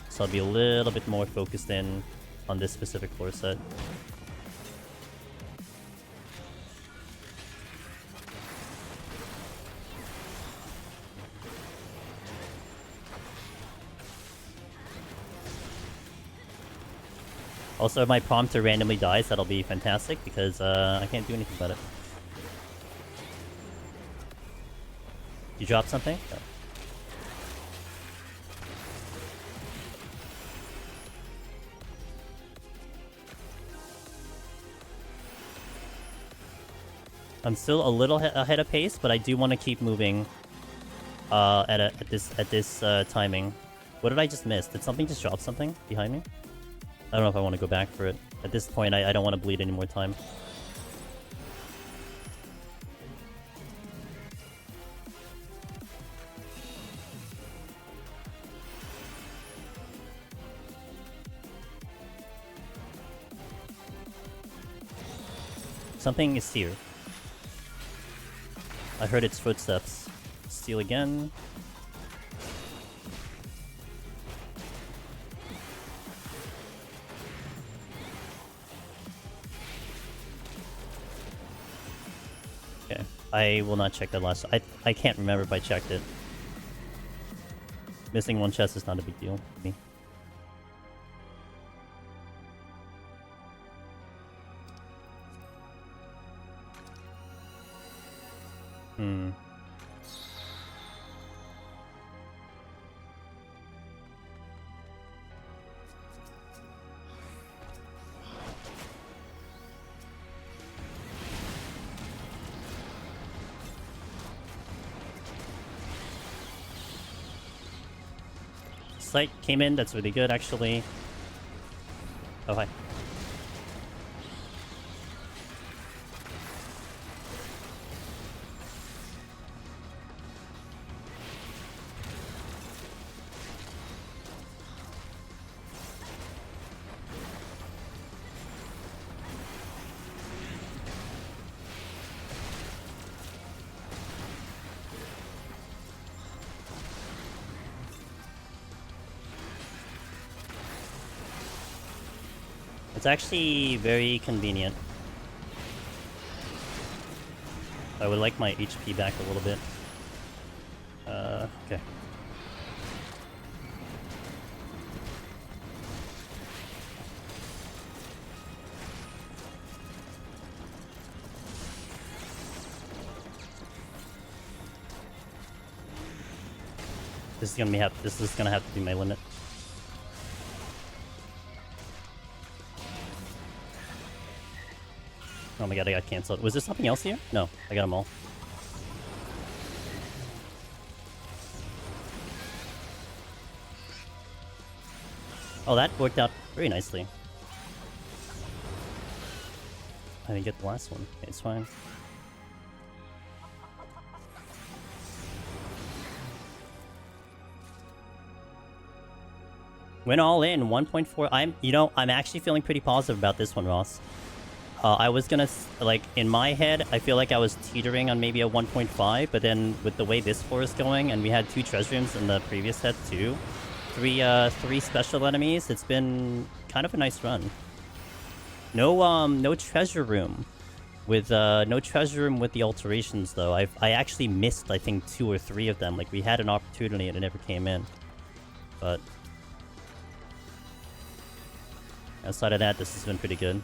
S1: So I'll be a little bit more focused in on this specific floor set. Also, if my prompter randomly dies, that'll be fantastic because I can't do anything about it. You dropped something? Oh. I'm still a little ahead of pace, but I do want to keep moving at this timing. What did I just miss? Did something just drop something behind me? I don't know if I want to go back for it. At this point, I don't want to bleed any more time. Something is here. I heard its footsteps. Steal again. Okay. I will not check that last... I can't remember if I checked it. Missing 1 chest is not a big deal for me. Sight came in. That's really good, actually. Oh, hi. It's actually very convenient. I would like my HP back a little bit. Okay. This is gonna have to be my limit. Oh my god, I got cancelled. Was there something else here? No, I got them all. Oh, that worked out very nicely. I didn't get the last one. Okay, it's fine. Went all in, 1.4. I'm actually feeling pretty positive about this one, Ross. I was gonna, like, in my head, I feel like I was teetering on maybe a 1.5, but then with the way this floor is going, and we had 2 treasure rooms in the previous set too, 3 special enemies, it's been kind of a nice run. No treasure room with the alterations though. I actually missed, I think, 2 or 3 of them. Like, we had an opportunity and it never came in. But outside of that, this has been pretty good.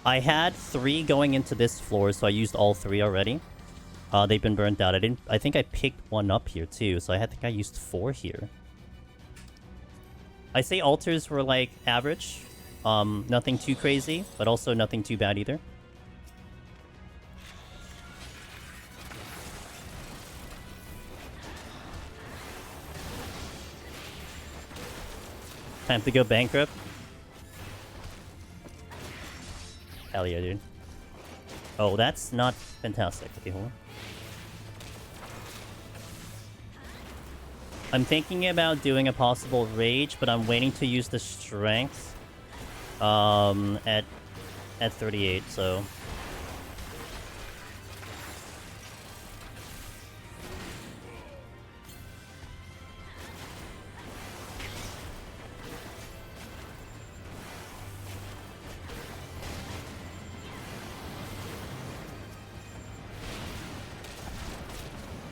S1: I had 3 going into this floor, so I used all 3 already. They've been burnt out. I think I picked 1 up here too, so I think I used 4 here. I say altars were like average. Nothing too crazy, but also nothing too bad either. Time to go bankrupt. Hell yeah, dude. Oh, that's not fantastic. Okay, hold on. I'm thinking about doing a possible rage, but I'm waiting to use the strength at 38, so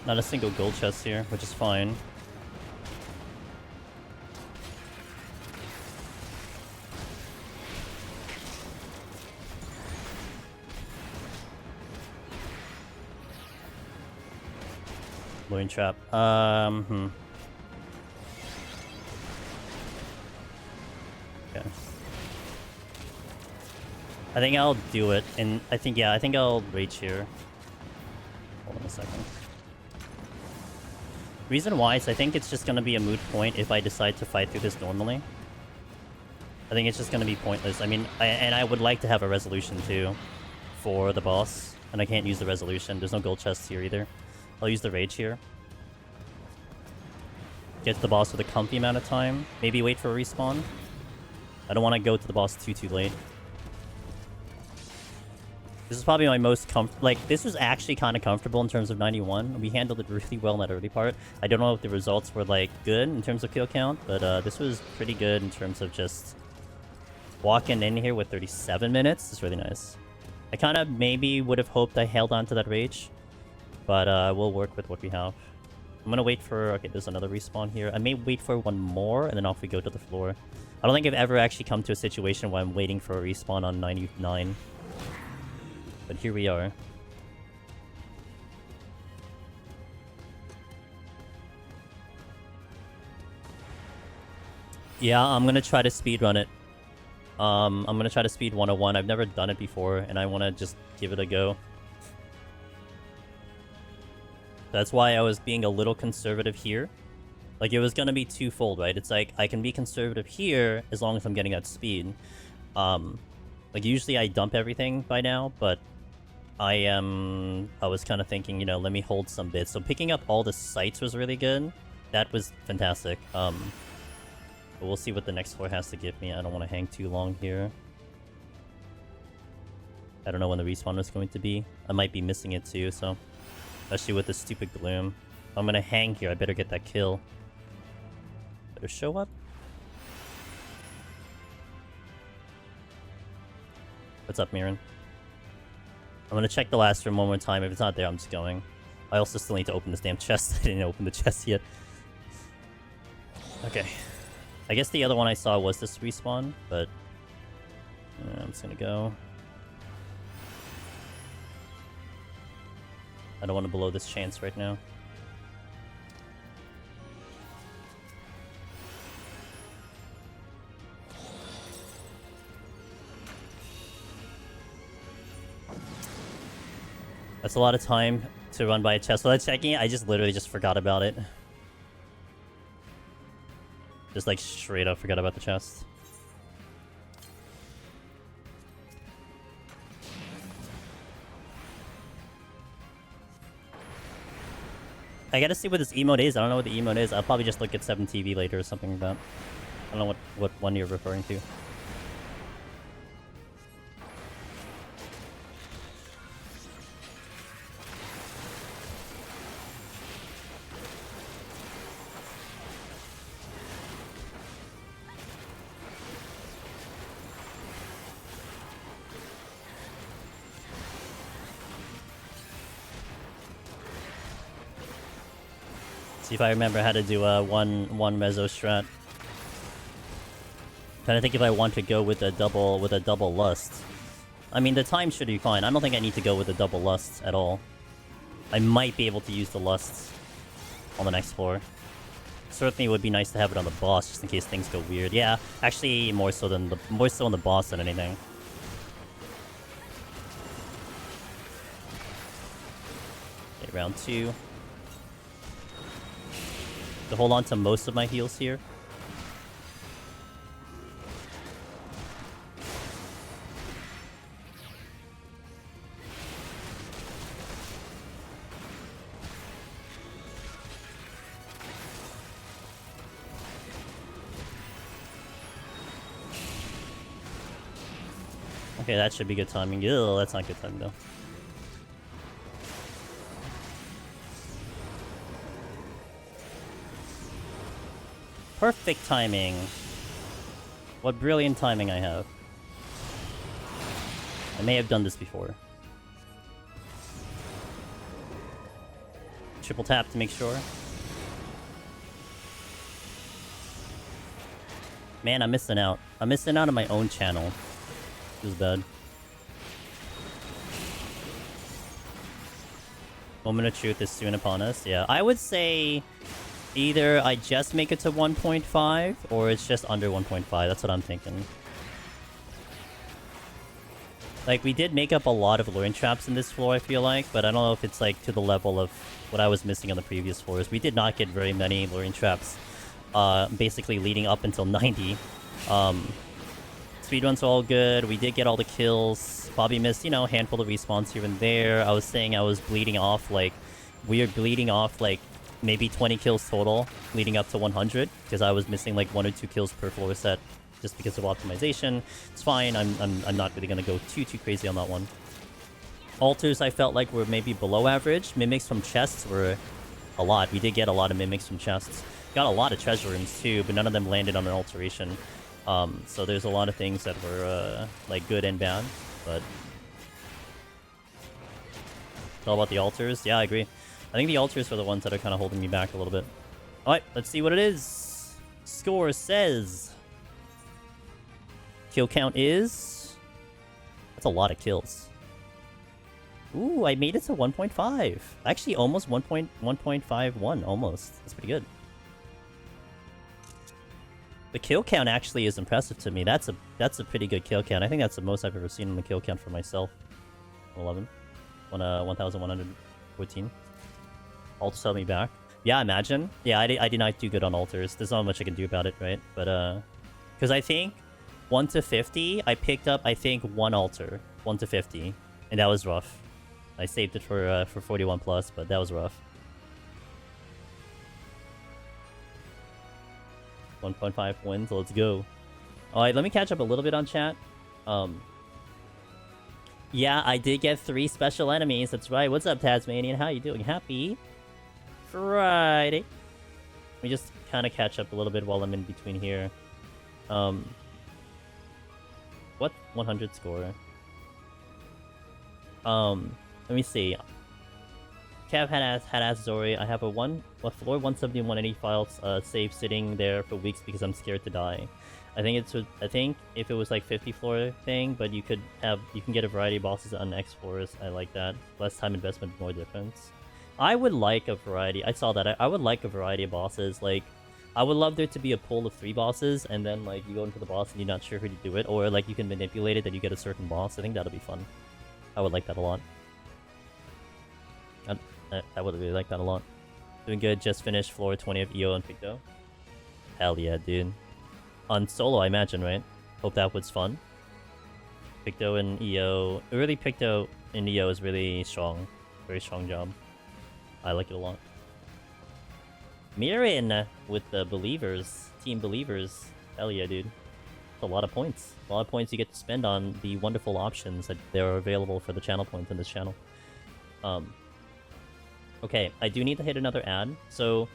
S1: not a single gold chest here, which is fine. Loin trap. Okay. I think I'll do it, and I think I'll rage here. Hold on a second. Reason why is I think it's just gonna be a moot point if I decide to fight through this normally. I think it's just gonna be pointless. I mean, I would like to have a resolution too for the boss, and I can't use the resolution. There's no gold chests here either. I'll use the rage here. Get to the boss with a comfy amount of time. Maybe wait for a respawn. I don't want to go to the boss too late. This is probably my most this was actually kind of comfortable in terms of 91. We handled it really well in that early part. I don't know if the results were, like, good in terms of kill count, but this was pretty good in terms of just walking in here with 37 minutes. It's really nice. I kind of maybe would have hoped I held on to that rage, but we'll work with what we have. I'm gonna wait for... Okay, there's another respawn here. I may wait for one more, and then off we go to the floor. I don't think I've ever actually come to a situation where I'm waiting for a respawn on 99. But here we are. Yeah, I'm gonna try to speedrun it. I'm gonna try to speed 101. I've never done it before, and I want to just give it a go. That's why I was being a little conservative here. Like, it was gonna be twofold, right? It's like, I can be conservative here as long as I'm getting that speed. Like, usually I dump everything by now, but I was kind of thinking, you know, let me hold some bits. So picking up all the sites was really good. That was fantastic. But we'll see what the next floor has to give me. I don't want to hang too long here. I don't know when the respawn was going to be. I might be missing it too, so... Especially with the stupid gloom. If I'm gonna hang here, I better get that kill. Better show up. What's up, Mirren? I'm gonna check the last room one more time. If it's not there, I'm just going. I also still need to open this damn chest. I didn't open the chest yet. Okay. I guess the other one I saw was this respawn, but... I'm just gonna go. I don't want to blow this chance right now. That's a lot of time to run by a chest without checking it. I just literally just forgot about it. Just like straight up forgot about the chest. I gotta see what this emote is. I don't know what the emote is. I'll probably just look at 7TV later or something like that. I don't know what one you're referring to. See if I remember how to do a one Mezzo strat. Trying to think if I want to go with a double lust. I mean, the time should be fine. I don't think I need to go with a double lust at all. I might be able to use the lust on the next floor. Certainly it would be nice to have it on the boss just in case things go weird. Yeah, actually more so on the boss than anything. Okay, round 2. To hold on to most of my heals here. Okay, that should be good timing. Ew, that's not good timing though. Perfect timing. What brilliant timing I have. I may have done this before. Triple tap to make sure. Man, I'm missing out. I'm missing out on my own channel. This is bad. Moment of truth is soon upon us. Yeah, I would say... either I just make it to 1.5, or it's just under 1.5. That's what I'm thinking. Like, we did make up a lot of luring traps in this floor, I feel like, but I don't know if it's, like, to the level of what I was missing on the previous floors. We did not get very many luring traps, basically leading up until 90. Speedruns are all good. We did get all the kills. Bobby missed, you know, a handful of respawns here and there. I was saying I was bleeding off, like, weird bleeding off, like, maybe 20 kills total leading up to 100 because I was missing like 1 or 2 kills per floor set just because of optimization. It's fine. I'm not really gonna go too crazy on that one. Altars I felt like were maybe below average. Mimics from chests were a lot. We did get a lot of mimics from chests. Got a lot of treasure rooms too, but none of them landed on an alteration. So there's a lot of things that were like good and bad, but it's all about the altars. Yeah, I agree. I think the altars are the ones that are kind of holding me back a little bit. Alright, let's see what it is. Score says... kill count is... that's a lot of kills. Ooh, I made it to 1.5. Actually, almost 1.51, almost. That's pretty good. The kill count actually is impressive to me. That's a pretty good kill count. I think that's the most I've ever seen on the kill count for myself. 11. 1,114. Altars held me back. Yeah, imagine. Yeah, I did not do good on altars. There's not much I can do about it, right? But, because I think 1 to 50, I picked up, I think, 1 altar. 1 to 50. And that was rough. I saved it for 41 plus, but that was rough. 1.5 wins, let's go. Alright, let me catch up a little bit on chat. Yeah, I did get 3 special enemies. That's right. What's up, Tasmanian? How you doing? Happy Friday. Let me just kind of catch up a little bit while I'm in between here. What 100 score? Let me see. Cav had asked Zori. I have a floor 170 and 180 files save sitting there for weeks because I'm scared to die. I think if it was like 50 floor thing, but you can get a variety of bosses on X floors. I like that. Less time investment, more difference. I would like a variety. I saw that. I would like a variety of bosses. Like, I would love there to be a pool of 3 bosses, and then like you go into the boss and you're not sure who to do it, or like you can manipulate it that you get a certain boss. I think that'll be fun. I would like that a lot. I would really like that a lot. Doing good. Just finished floor 20 of EO and Picto. Hell yeah, dude. On solo, I imagine, right? Hope that was fun. Picto and EO. Early Picto in EO is really strong. Very strong job. I like it a lot. Mirin with the Believers. Team Believers. Hell yeah, dude. That's a lot of points. A lot of points you get to spend on the wonderful options that are available for the channel points in this channel. Okay, I do need to hit another ad. So,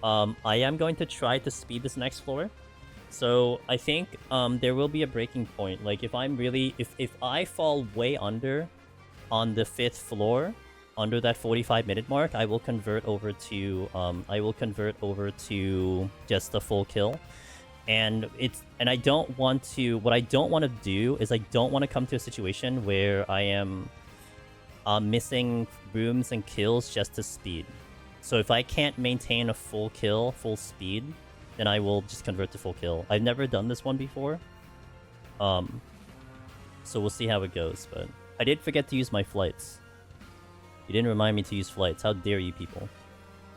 S1: I am going to try to speed this next floor. So, I think there will be a breaking point. Like, if I'm really... If I fall way under on the 5th floor, under that 45-minute mark, I will convert over to... just the full kill. And I don't want to... What I don't want to do is I don't want to come to a situation where I am... missing rooms and kills just to speed. So if I can't maintain a full kill, full speed, then I will just convert to full kill. I've never done this one before. So we'll see how it goes, but I did forget to use my flights. You didn't remind me to use flights. How dare you people?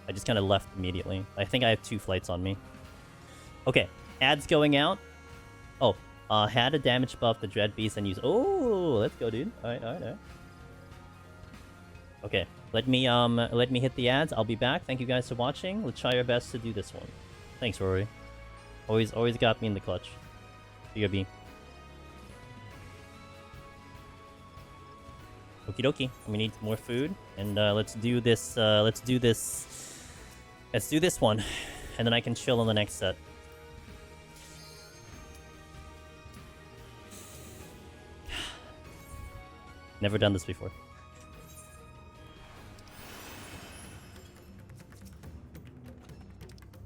S1: I just kind of left immediately. I think I have 2 flights on me. Okay, ads going out. Oh, had a damage buff, the Dread Beast, and use... Oh, let's go, dude. Alright. Okay, let me hit the ads. I'll be back. Thank you guys for watching. Let's try our best to do this one. Thanks, Rory. Always got me in the clutch. BRB. Okie dokie. We need more food, and let's do this. Let's do this one, and then I can chill on the next set. Never done this before.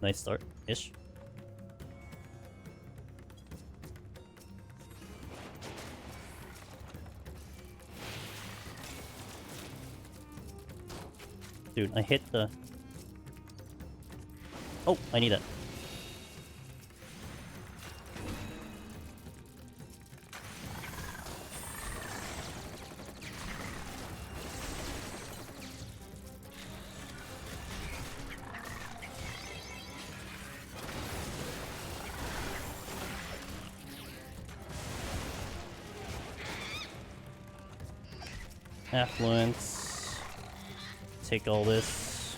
S1: Nice start-ish. Dude, I hit the... Oh, I need it. Affluence. Take all this.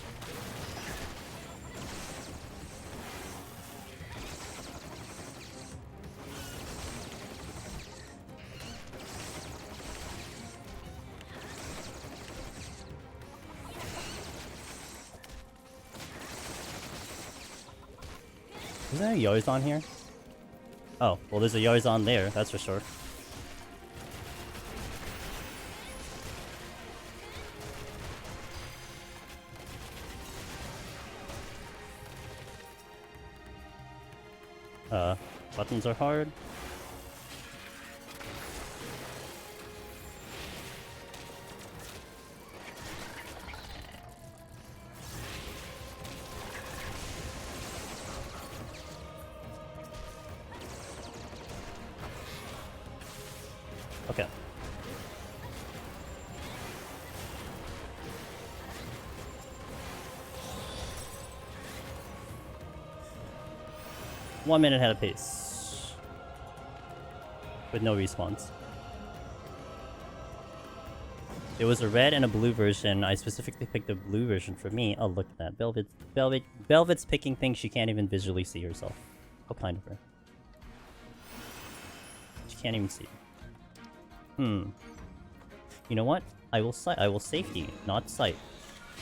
S1: Is there a Yarzon here? Oh, well there's a Yarzon there, that's for sure. Buttons are hard. Okay. 1 minute ahead of pace. With no respawns. There was a red and a blue version. I specifically picked the blue version for me. Oh, look at that. Velvet's picking things she can't even visually see herself. How kind of her. She can't even see. You know what? I will safety, not sight.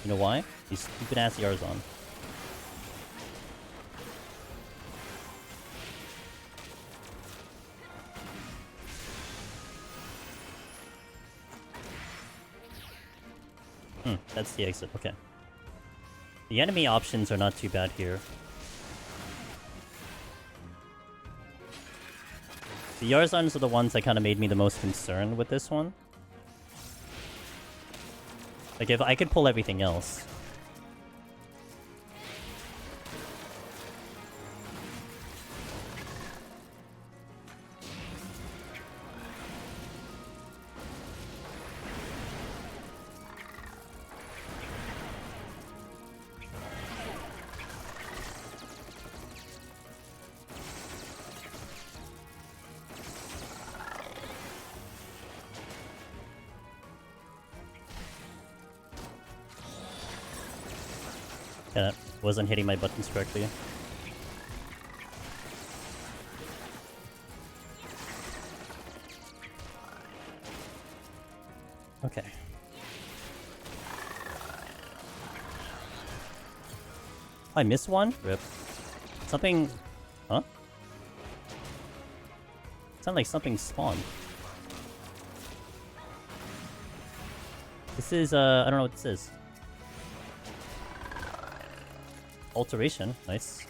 S1: You know why? These stupid ass Yarzon. That's the exit, okay. The enemy options are not too bad here. The Yarzons are the ones that kind of made me the most concerned with this one. Like, if I could pull everything else. Yeah, wasn't hitting my buttons correctly. Okay. I missed one? Rip. Something... Huh? Sounded like something spawned. This is, I don't know what this is. Alteration, nice.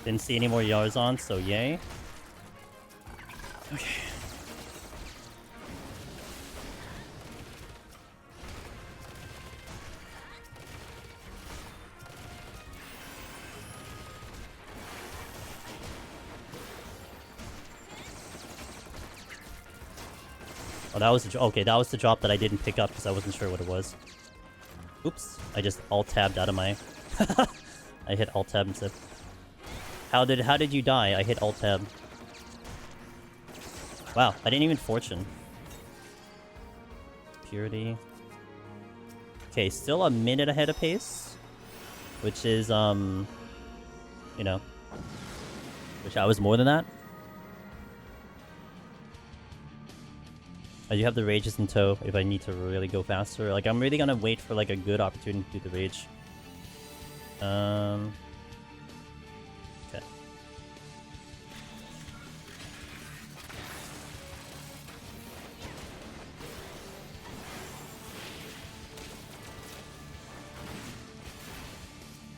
S1: Didn't see any more Yarzons, so yay. Okay. Oh, that was the okay. That was the drop that I didn't pick up because I wasn't sure what it was. Oops! I just alt-tabbed out of my. I hit alt-tab instead. How did you die? I hit alt-tab. Wow! I didn't even fortune. Purity. Okay, still a minute ahead of pace, which is you know, wish I was more than that. I do have the rages in tow if I need to really go faster. Like, I'm really gonna wait for like a good opportunity to do the rage. Okay.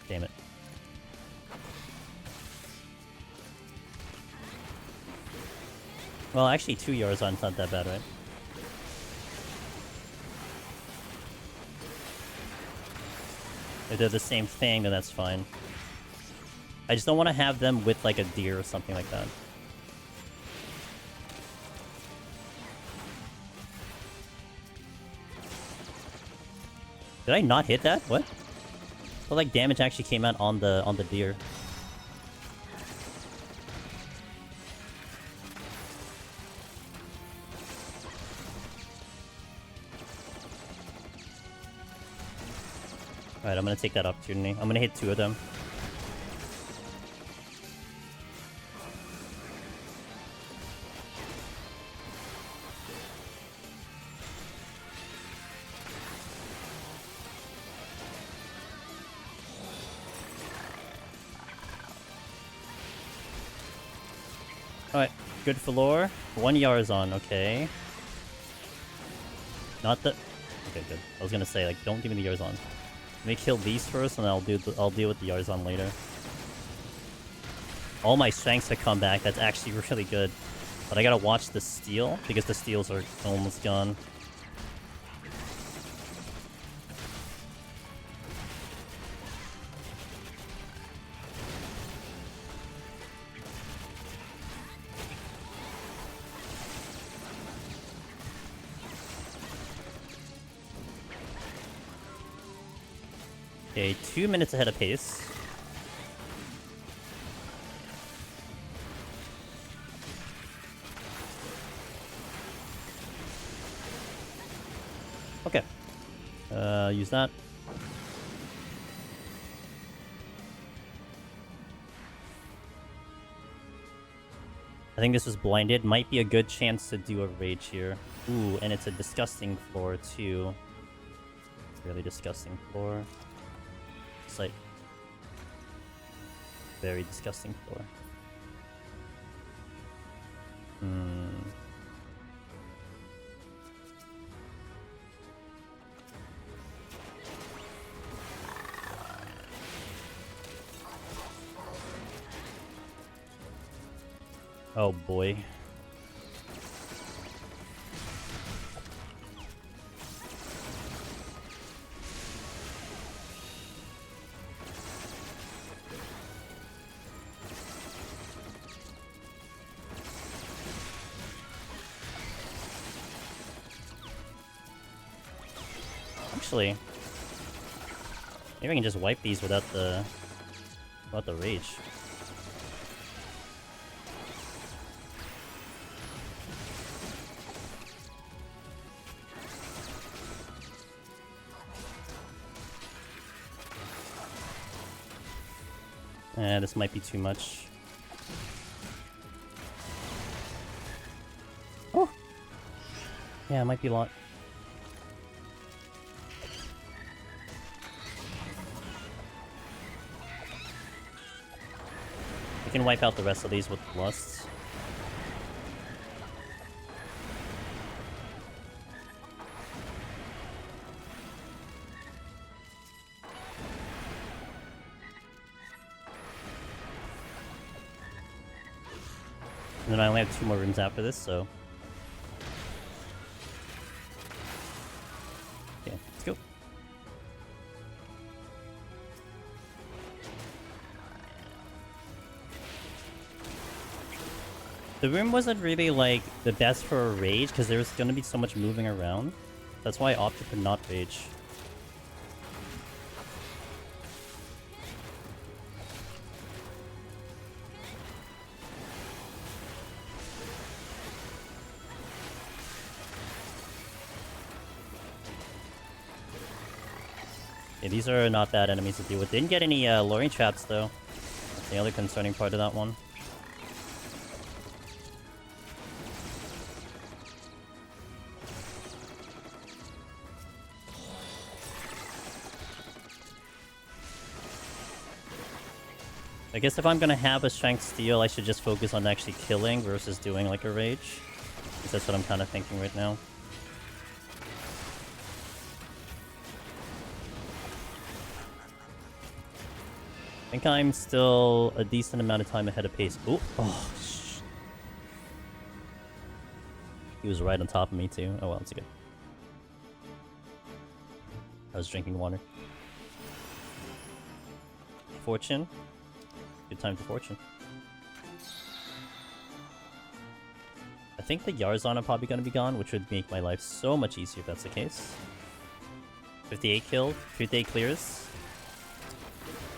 S1: Damn it. Well, actually 2 Yarzon's not that bad, right? If they're the same thing, then that's fine. I just don't want to have them with like a deer or something like that. Did I not hit that? What? I felt like damage actually came out on the deer. Alright, I'm gonna take that opportunity. I'm gonna hit 2 of them. Alright, good for lore. 1 Yarzon, okay. Not the... Okay, good. I was gonna say, like, don't give me the Yarzon. Let me kill these first, and I'll deal with the Yarzon later. All my strengths have come back. That's actually really good. But I gotta watch the steal, because the steals are almost gone. Okay, 2 minutes ahead of pace. Okay. Use that. I think this was blinded. Might be a good chance to do a rage here. Ooh, and it's a disgusting floor too. Really disgusting floor. It's like very disgusting floor. Oh boy. Actually, maybe I can just wipe these without the rage. This might be too much. Oh! Yeah, it might be a lot. We can wipe out the rest of these with lusts. And then I only have 2 more rooms after this, so... Okay, let's go. The room wasn't really, like, the best for a rage, because there was gonna be so much moving around. That's why I opted for not rage. Yeah, these are not bad enemies to deal with. Didn't get any luring traps though. That's the other concerning part of that one. I guess if I'm gonna have a strength steal, I should just focus on actually killing versus doing like a rage. That's what I'm kind of thinking right now. I think I'm still a decent amount of time ahead of pace. Ooh. Oh, shh. He was right on top of me too. Oh well, it's okay. I was drinking water. Fortune. Good time for fortune. I think the Yarzan are probably going to be gone, which would make my life so much easier if that's the case. 58 killed, 58 clears.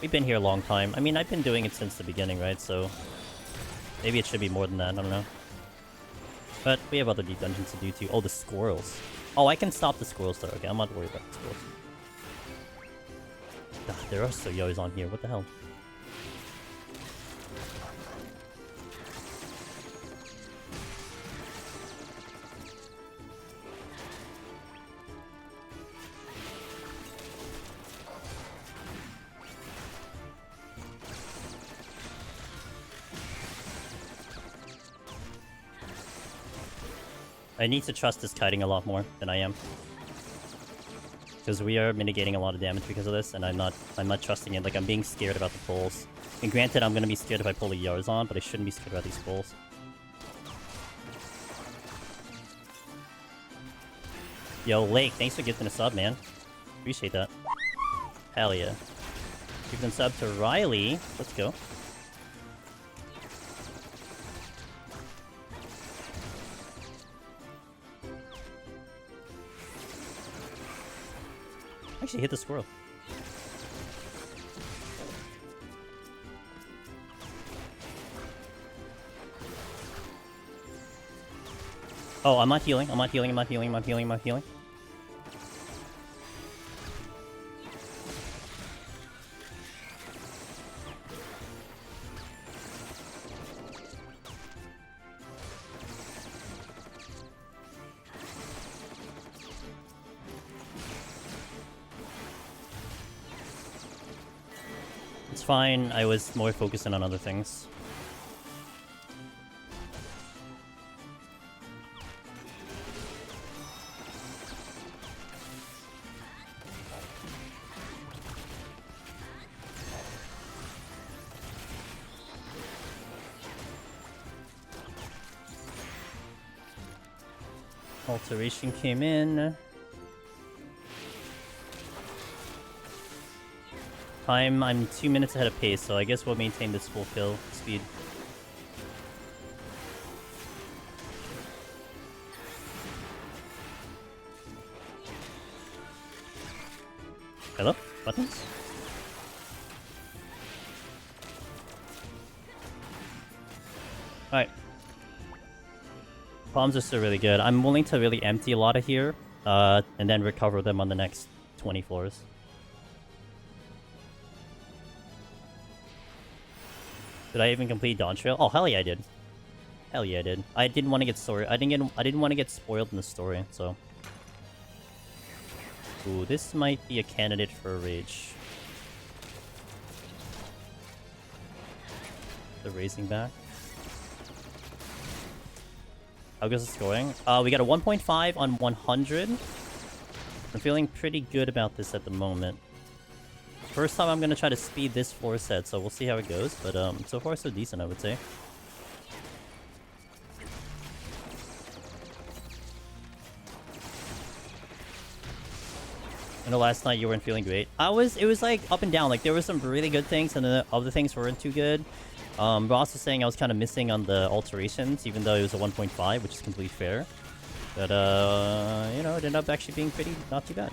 S1: We've been here a long time. I mean, I've been doing it since the beginning, right? So maybe it should be more than that. I don't know. But we have other deep dungeons to do too. Oh, the squirrels. Oh, I can stop the squirrels though. Okay, I'm not worried about the squirrels. God, there are so Yo's on here. What the hell? I need to trust this kiting a lot more than I am. Because we are mitigating a lot of damage because of this, and I'm not trusting it. Like, I'm being scared about the pulls. And granted, I'm gonna be scared if I pull a Yarzan, but I shouldn't be scared about these pulls. Yo, Lake, thanks for gifting a sub, man. Appreciate that. Hell yeah. Gifting a sub to Riley. Let's go. Actually hit the squirrel. Oh, I'm not healing. I'm not healing. I'm not healing. I'm not healing. I'm not healing. It's fine. I was more focusing on other things. Alteration came in. Time, I'm 2 minutes ahead of pace, so I guess we'll maintain this full kill speed. Hello? Buttons? Alright. Bombs are still really good. I'm willing to really empty a lot of here, and then recover them on the next 20 floors. Did I even complete Dawntrail? Oh, hell yeah, I did. Hell yeah, I did. I didn't want to get story. I didn't want to get spoiled in the story, so. Ooh, this might be a candidate for a rage. The raising back. How goes the scoring? We got a 1.5 on 100. I'm feeling pretty good about this at the moment. First time I'm gonna try to speed this floor set, so we'll see how it goes. But so far so decent, I would say. I know last night you weren't feeling great. It was like up and down. Like there were some really good things, and then the other things weren't too good. Ross was saying I was kind of missing on the alterations, even though it was a 1.5, which is completely fair. But you know, it ended up actually being pretty not too bad.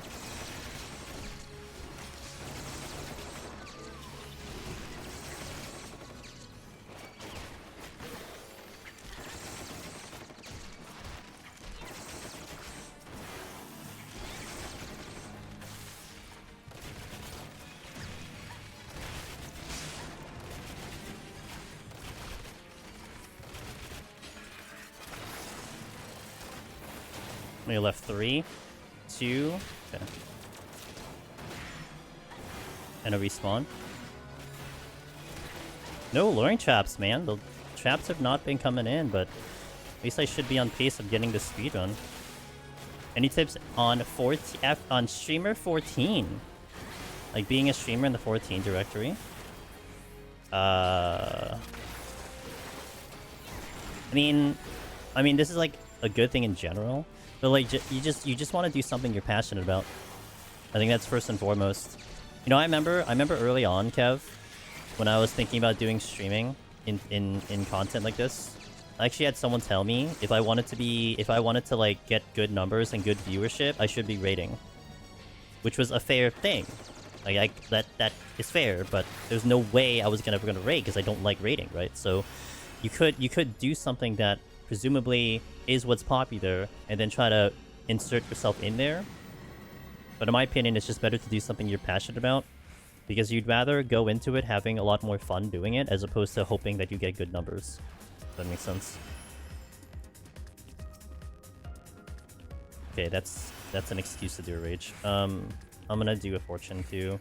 S1: We left 3, 2, okay. And a respawn. No luring traps, man. The traps have not been coming in, but at least I should be on pace of getting the speedrun. Any tips on on streamer 14? Like being a streamer in the 14 directory? I mean, this is like a good thing in general. But like, you just want to do something you're passionate about. I think that's first and foremost. You know, I remember early on, Kev, when I was thinking about doing streaming in content like this. I actually had someone tell me if I wanted to like get good numbers and good viewership, I should be rating, which was a fair thing. Like that is fair, but there's no way I was ever gonna rate because I don't like rating, right? So you could do something that presumably is what's popular, and then try to insert yourself in there. But in my opinion, it's just better to do something you're passionate about, because you'd rather go into it having a lot more fun doing it, as opposed to hoping that you get good numbers. If that makes sense. Okay, that's an excuse to do a rage. I'm gonna do a fortune too.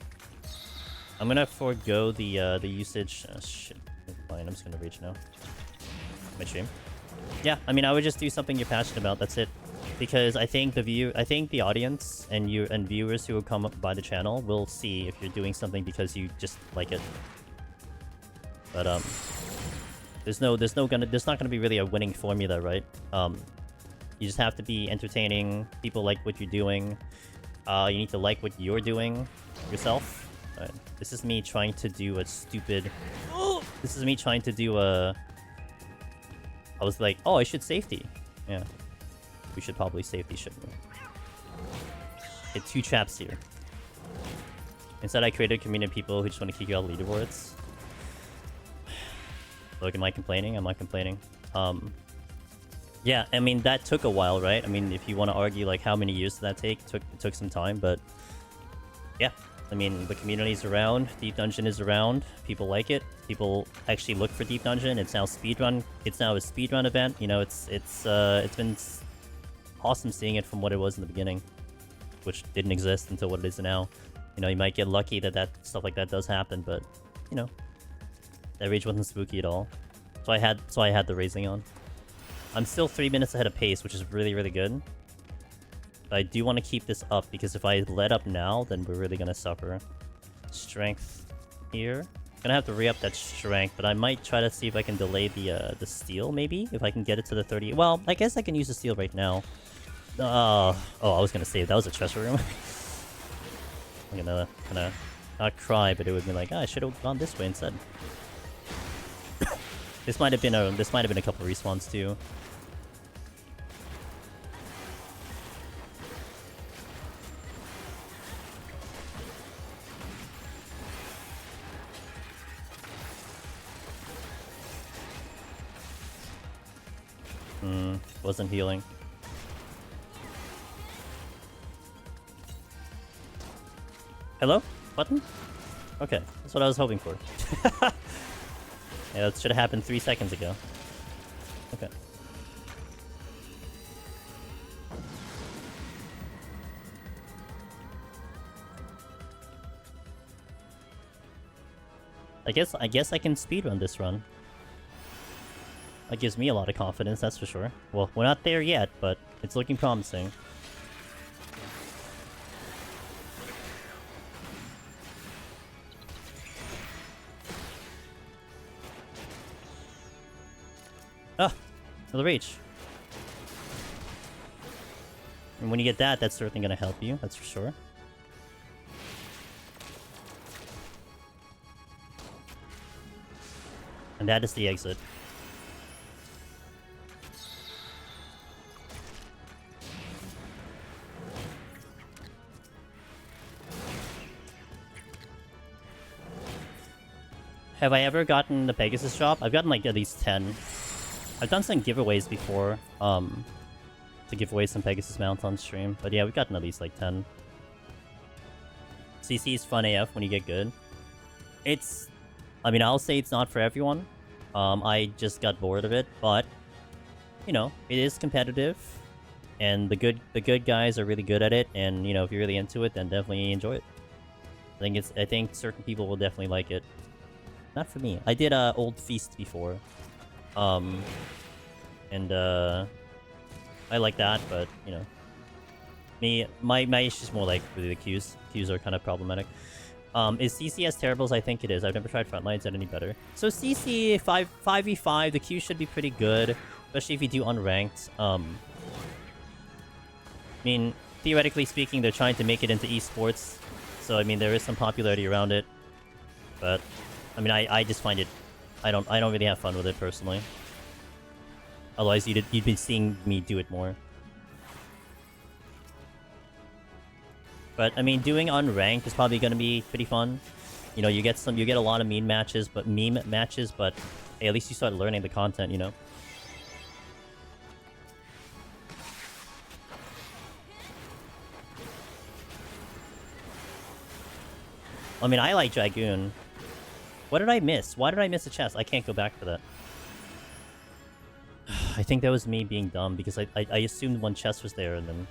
S1: I'm gonna forego the usage. Oh, shit, fine. I'm just gonna rage now. My stream. Yeah, I mean, I would just do something you're passionate about. That's it. Because I think the audience and viewers who will come up by the channel will see if you're doing something because you just like it. But there's not gonna be really a winning formula, right? You just have to be entertaining. People like what you're doing. You need to like what you're doing yourself. This is me trying to do a stupid. This is me trying to do a. I was like, oh, I should safety. Yeah. We should probably safety, shouldn't we? Hit 2 traps here. Instead, I created a community of people who just want to kick you out of leaderboards. Look, am I complaining? I'm not complaining. Yeah, I mean, that took a while, right? I mean, if you want to argue, like, how many years did that take? It took some time, but... Yeah. I mean, the community's around, Deep Dungeon is around, people like it, people actually look for Deep Dungeon, it's now speedrun, it's now a speedrun event, you know, it's been awesome seeing it from what it was in the beginning, which didn't exist until what it is now. You know, you might get lucky that stuff like that does happen, but, you know, that rage wasn't spooky at all. So I had the raising on. I'm still 3 minutes ahead of pace, which is really, really good. But I do want to keep this up, because if I let up now, then we're really going to suffer. Strength here. Gonna have to re-up that strength, but I might try to see if I can delay the steel, maybe? If I can get it to the 30... Well, I guess I can use the steel right now. Oh, I was gonna say, that was a treasure room. I'm gonna kinda not cry, but it would be like, I should have gone this way instead. This might have been a couple respawns too. Wasn't healing. Hello? Button? Okay, that's what I was hoping for. Yeah, that should have happened 3 seconds ago. Okay. I guess I can speedrun this run. That gives me a lot of confidence, that's for sure. Well, we're not there yet, but it's looking promising. Ah! Another reach. And when you get that, that's certainly going to help you, that's for sure. And that is the exit. Have I ever gotten the Pegasus drop? I've gotten like at least 10. I've done some giveaways before, to give away some Pegasus mounts on stream. But yeah, we've gotten at least like 10. CC is fun AF when you get good. I mean, I'll say it's not for everyone. I just got bored of it, but, you know, it is competitive. And the good guys are really good at it, and, you know, if you're really into it, then definitely enjoy it. I think certain people will definitely like it. Not for me. I did Old Feast before. I like that, but, you know. My issue is more like really the Qs. Qs are kind of problematic. Is CC as terrible as I think it is? I've never tried Frontlines at any better. So CC 5v5, the Q should be pretty good, especially if you do unranked. I mean, theoretically speaking, they're trying to make it into esports, so I mean there is some popularity around it. But I mean, I just find it, I don't really have fun with it personally. Otherwise, you'd be seeing me do it more. But I mean, doing unranked is probably going to be pretty fun. You know, you get a lot of meme matches, but hey, at least you start learning the content, you know. I mean, I like Dragoon. What did I miss? Why did I miss a chest? I can't go back for that. I think that was me being dumb, because I assumed one chest was there, and then...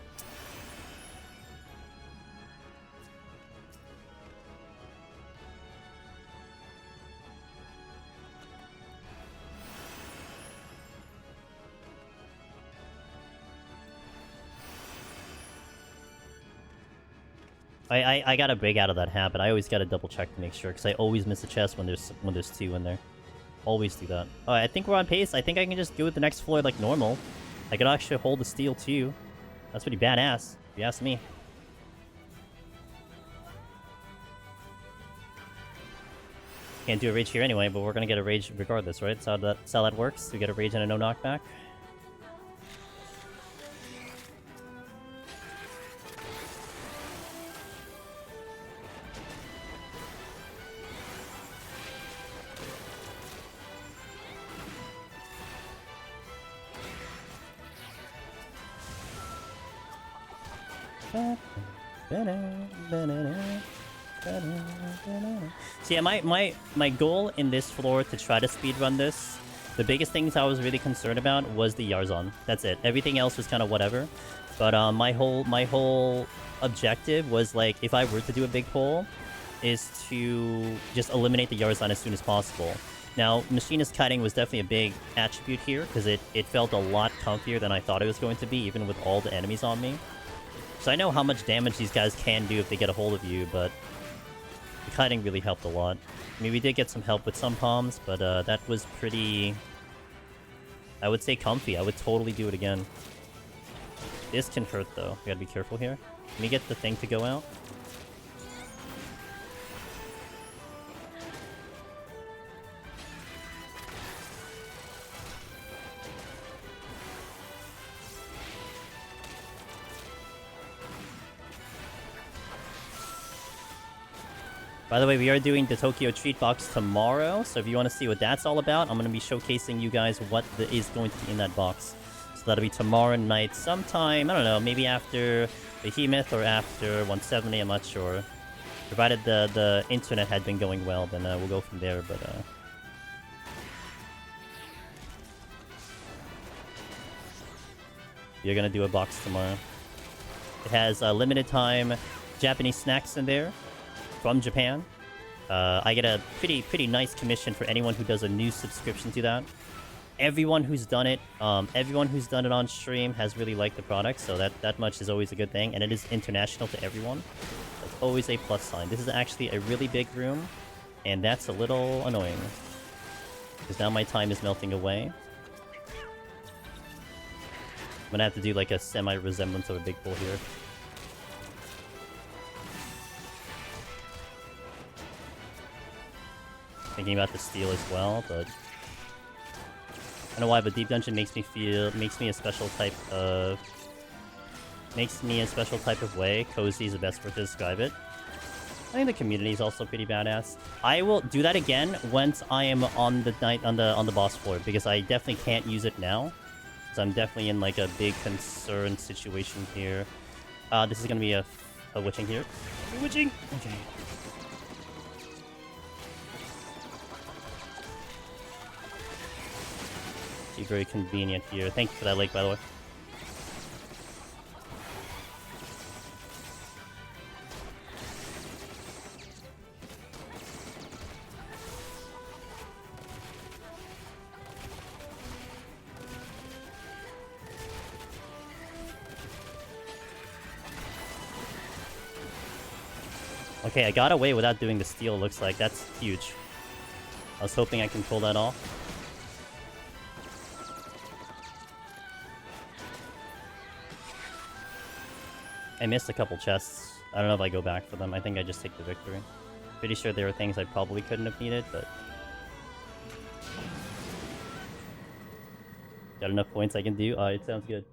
S1: I gotta break out of that habit. I always gotta double check to make sure, because I always miss a chest when there's two in there. Always do that. Alright, I think we're on pace. I think I can just go with the next floor like normal. I could actually hold the steel too. That's pretty badass, if you ask me. Can't do a rage here anyway, but we're gonna get a rage regardless, right? That's how that works. We get a rage and a no knockback. So yeah, my goal in this floor to try to speedrun this, the biggest things I was really concerned about was the Yarzon. That's it. Everything else was kind of whatever. But my whole objective was, like, if I were to do a big pull, is to just eliminate the Yarzon as soon as possible. Now, Machinist kiting was definitely a big attribute here, because it felt a lot comfier than I thought it was going to be, even with all the enemies on me. So I know how much damage these guys can do if they get a hold of you, but the kiting really helped a lot. I mean, we did get some help with some palms, but that was pretty, I would say, comfy. I would totally do it again. This can hurt, though. We gotta be careful here. Can we get the thing to go out? By the way, we are doing the Tokyo Treat Box tomorrow, so if you want to see what that's all about, I'm going to be showcasing you guys what is going to be in that box. So that'll be tomorrow night sometime, I don't know, maybe after Behemoth or after 170, I'm not sure. Provided the internet had been going well, then we'll go from there, but... You're going to do a box tomorrow. It has limited time Japanese snacks in there. From Japan. I get a pretty nice commission for anyone who does a new subscription to that. Everyone who's done it on stream has really liked the product, so that much is always a good thing, and it is international to everyone. That's always a plus sign. This is actually a really big room, and that's a little annoying. Because now my time is melting away. I'm gonna have to do like a semi-resemblance of a big pull here. Thinking about the steal as well, but I don't know why, but Deep Dungeon makes me a special type of way. Cozy is the best word to describe it. I think the community is also pretty badass. I will do that again once I am on the boss floor, because I definitely can't use it now. So I'm definitely in like a big concern situation here. This is gonna be a witching here. Witching. Okay. Very convenient here. Thank you for that lake, by the way. Okay, I got away without doing the steal, looks like. That's huge. I was hoping I can pull that off. I missed a couple chests. I don't know if I go back for them. I think I just take the victory. Pretty sure there were things I probably couldn't have needed, but... Got enough points I can do? It sounds good.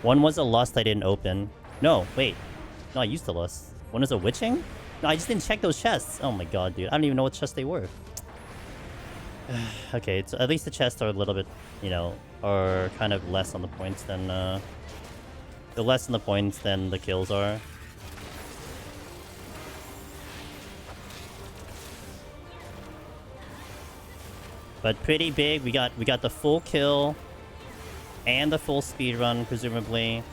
S1: One was a lust I didn't open. No, wait. No, I used the lust. One was a witching? No, I just didn't check those chests. Oh my god, dude. I don't even know what chests they were. Okay, so at least the chests are a little bit, you know, are kind of less on the points than, they're less on the points than the kills are. But pretty big. We got the full kill and the full speed run, presumably.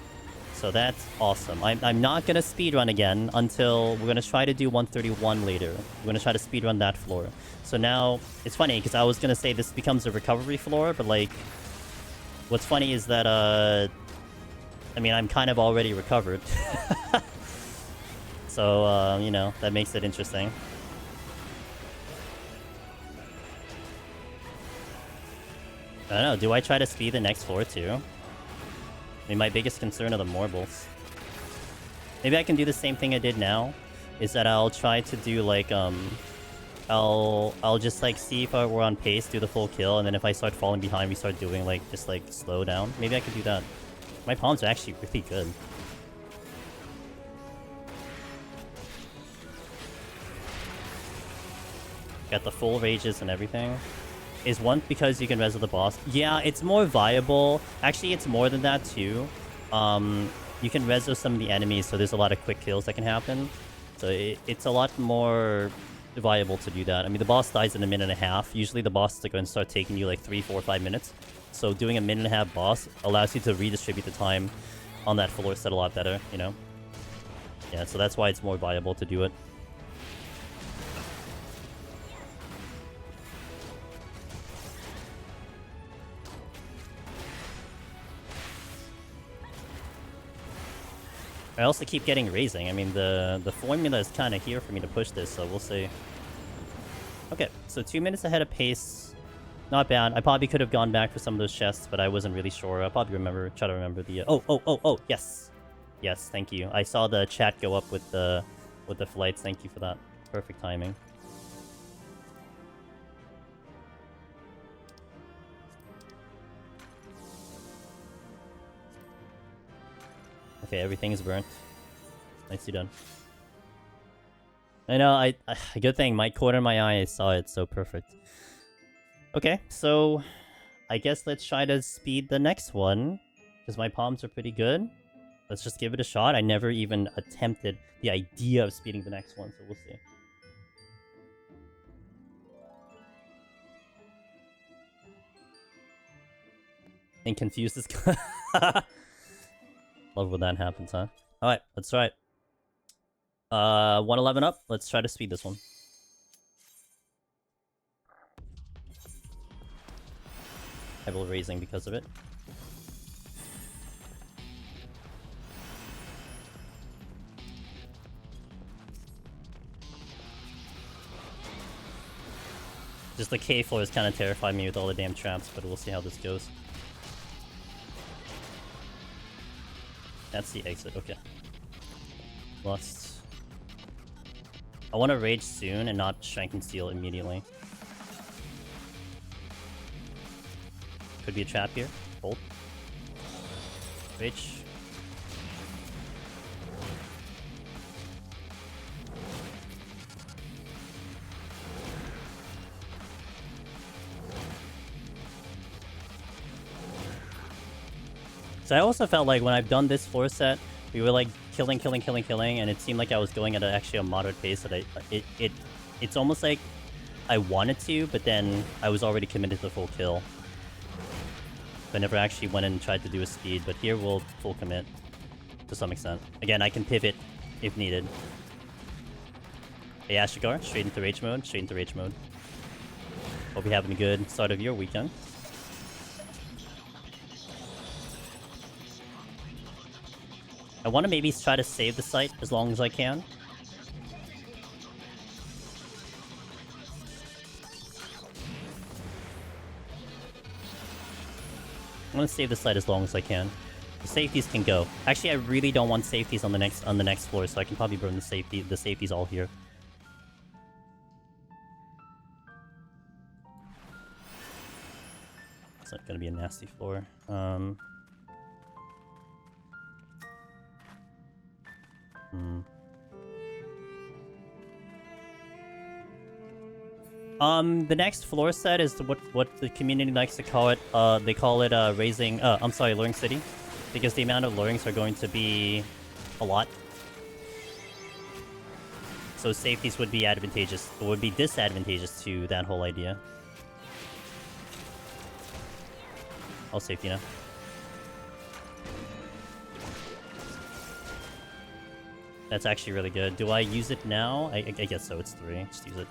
S1: So that's awesome. I'm not going to speedrun again until we're going to try to do 131 later. We're going to try to speedrun that floor. So now, it's funny, because I was going to say this becomes a recovery floor, but like, what's funny is that, I mean, I'm kind of already recovered. So, you know, that makes it interesting. I don't know, do I try to speed the next floor too? I mean, my biggest concern are the marbles. Maybe I can do the same thing I did now. Is that I'll try to do like, I'll just like see if we're on pace, do the full kill, and then if I start falling behind, we start doing like, just like slow down. Maybe I could do that. My palms are actually really good. got the full rages and everything. Is one, because you can reso the boss. Yeah, it's more viable. Actually, it's more than that too. You can reso some of the enemies, so there's a lot of quick kills that can happen. So it's a lot more viable to do that. I mean, the boss dies in a minute and a half. Usually the bosses are going to start taking you like 3, 4, 5 minutes. So doing a minute and a half boss allows you to redistribute the time on that floor set a lot better, you know? Yeah, so that's why it's more viable to do it. I also keep getting raising. I mean, the formula is kind of here for me to push this, so we'll see. Okay, so 2 minutes ahead of pace. Not bad. I probably could have gone back for some of those chests, but I wasn't really sure. I'll probably try to remember the... Oh, yes. Yes, thank you. I saw the chat go up with the flights. Thank you for that. Perfect timing. Okay, everything is burnt. Nicely done. I know, good thing. My corner of my eye, I saw it, so perfect. Okay, so... I guess let's try to speed the next one. Because my palms are pretty good. Let's just give it a shot. I never even attempted the idea of speeding the next one, so we'll see. And confused as... Love when that happens, huh? Alright, let's try it. 111 up. Let's try to speed this one. Heavily raising because of it. Just the K floor is kind of terrifying me with all the damn traps, but we'll see how this goes. That's the exit, okay. Lust. I want to rage soon and not Strength and Steel immediately. Could be a trap here. Hold. Rage. So I also felt like when I've done this floor set, we were like killing, and it seemed like I was going at actually a moderate pace. That it's almost like I wanted to, but then I was already committed to full kill. I never actually went in and tried to do a speed, but here we'll full commit to some extent. Again, I can pivot if needed. Hey Ashigar, straight into rage mode, Hope you're having a good start of your weekend. I want to maybe try to save the site as long as I can. I want to save the site as long as I can. The safeties can go. Actually, I really don't want safeties on the next floor, so I can probably burn the safeties all here. It's not gonna be a nasty floor. The next floor set is what the community likes to call it. They call it raising. I'm sorry, Luring City, because the amount of lurings are going to be a lot. So safeties would be advantageous, or would be disadvantageous to that whole idea. I'll safety now. That's actually really good. Do I use it now? I guess so. It's 3. Just use it.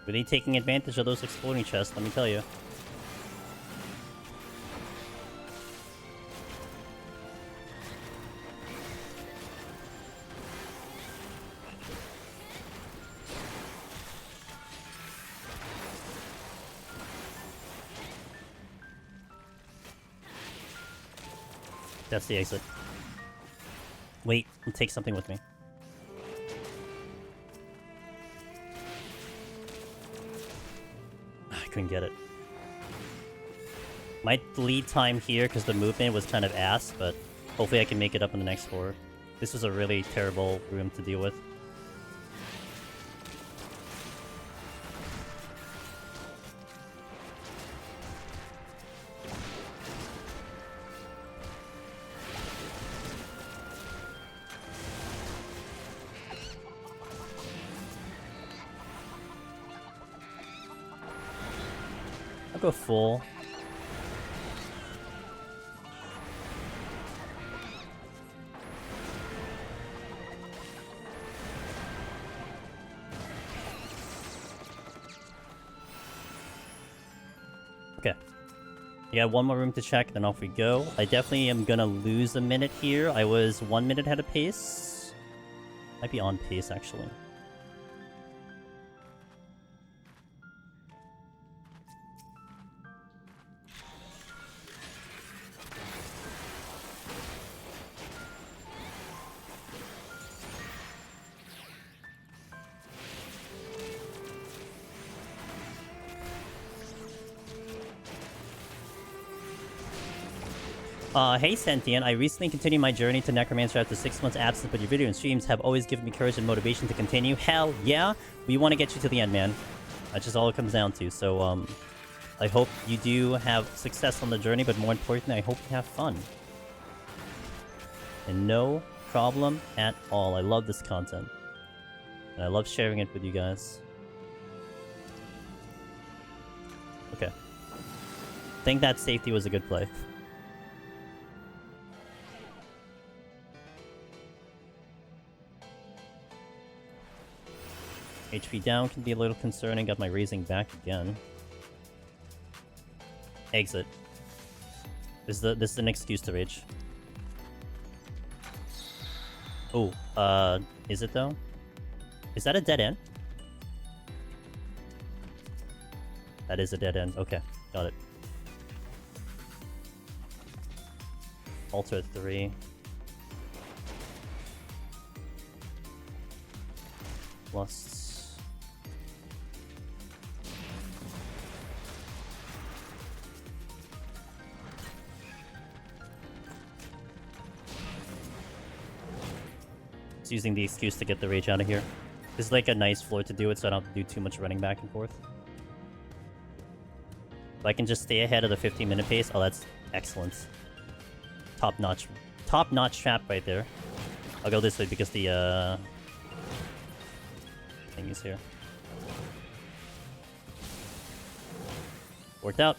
S1: Really taking advantage of those exploding chests, let me tell you. That's the exit. Wait, I'll take something with me. couldn't get it. Might lead time here because the movement was kind of ass, but hopefully I can make it up in the next floor. This was a really terrible room to deal with. I'll go full. Okay. We got one more room to check, then off we go. I definitely am gonna lose a minute here. I was 1 minute ahead of pace. Might be on pace, actually. Hey Sentient, I recently continued my journey to Necromancer after 6 months absence, but your video and streams have always given me courage and motivation to continue. Hell yeah! We want to get you to the end, man. That's just all it comes down to. So, I hope you do have success on the journey, but more importantly, I hope you have fun. And no problem at all. I love this content. And I love sharing it with you guys. Okay. I think that safety was a good play. HP down can be a little concerning. Got my raising back again. Exit. This is an excuse to rage. Oh, is it though? Is that a dead end? That is a dead end. Okay, got it. Alter at 3. Plus. Using the excuse to get the rage out of here. This is like a nice floor to do it, so I don't have to do too much running back and forth. If I can just stay ahead of the 15-minute pace, oh, that's excellent. Top-notch trap right there. I'll go this way because the thing is here. Worked out.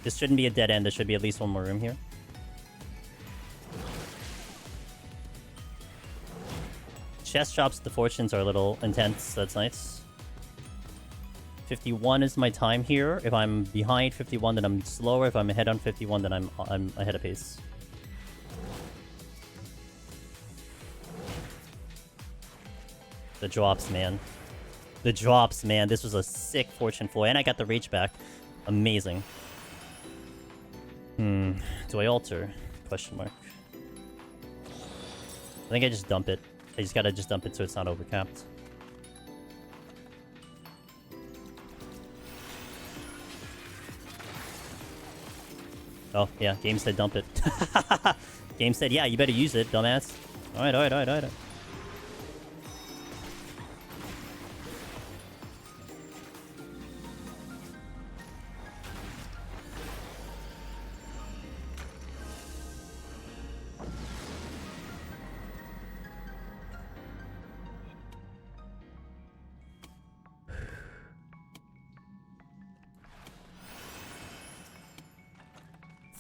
S1: This shouldn't be a dead end. There should be at least one more room here. Chest drops, the fortunes are a little intense. That's nice. 51 is my time here. If I'm behind 51, then I'm slower. If I'm ahead on 51, then I'm ahead of pace. The drops, man. The drops, man. This was a sick fortune floor, and I got the rage back. Amazing. Do I alter? Question mark. I think I just dump it. I just gotta dump it so it's not overcapped. Oh, yeah, game said dump it. Game said, yeah, you better use it, dumbass. Alright, alright, alright, alright.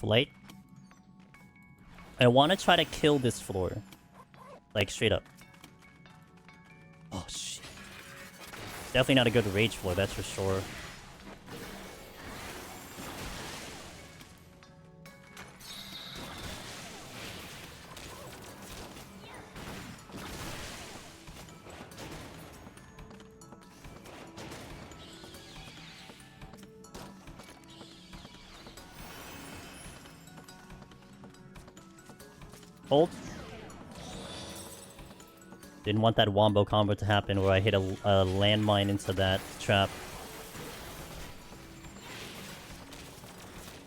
S1: Light. I want to try to kill this floor. Like, straight up. Oh, shit. Definitely not a good rage floor, that's for sure. Hold. Didn't want that wombo combo to happen where I hit a landmine into that trap.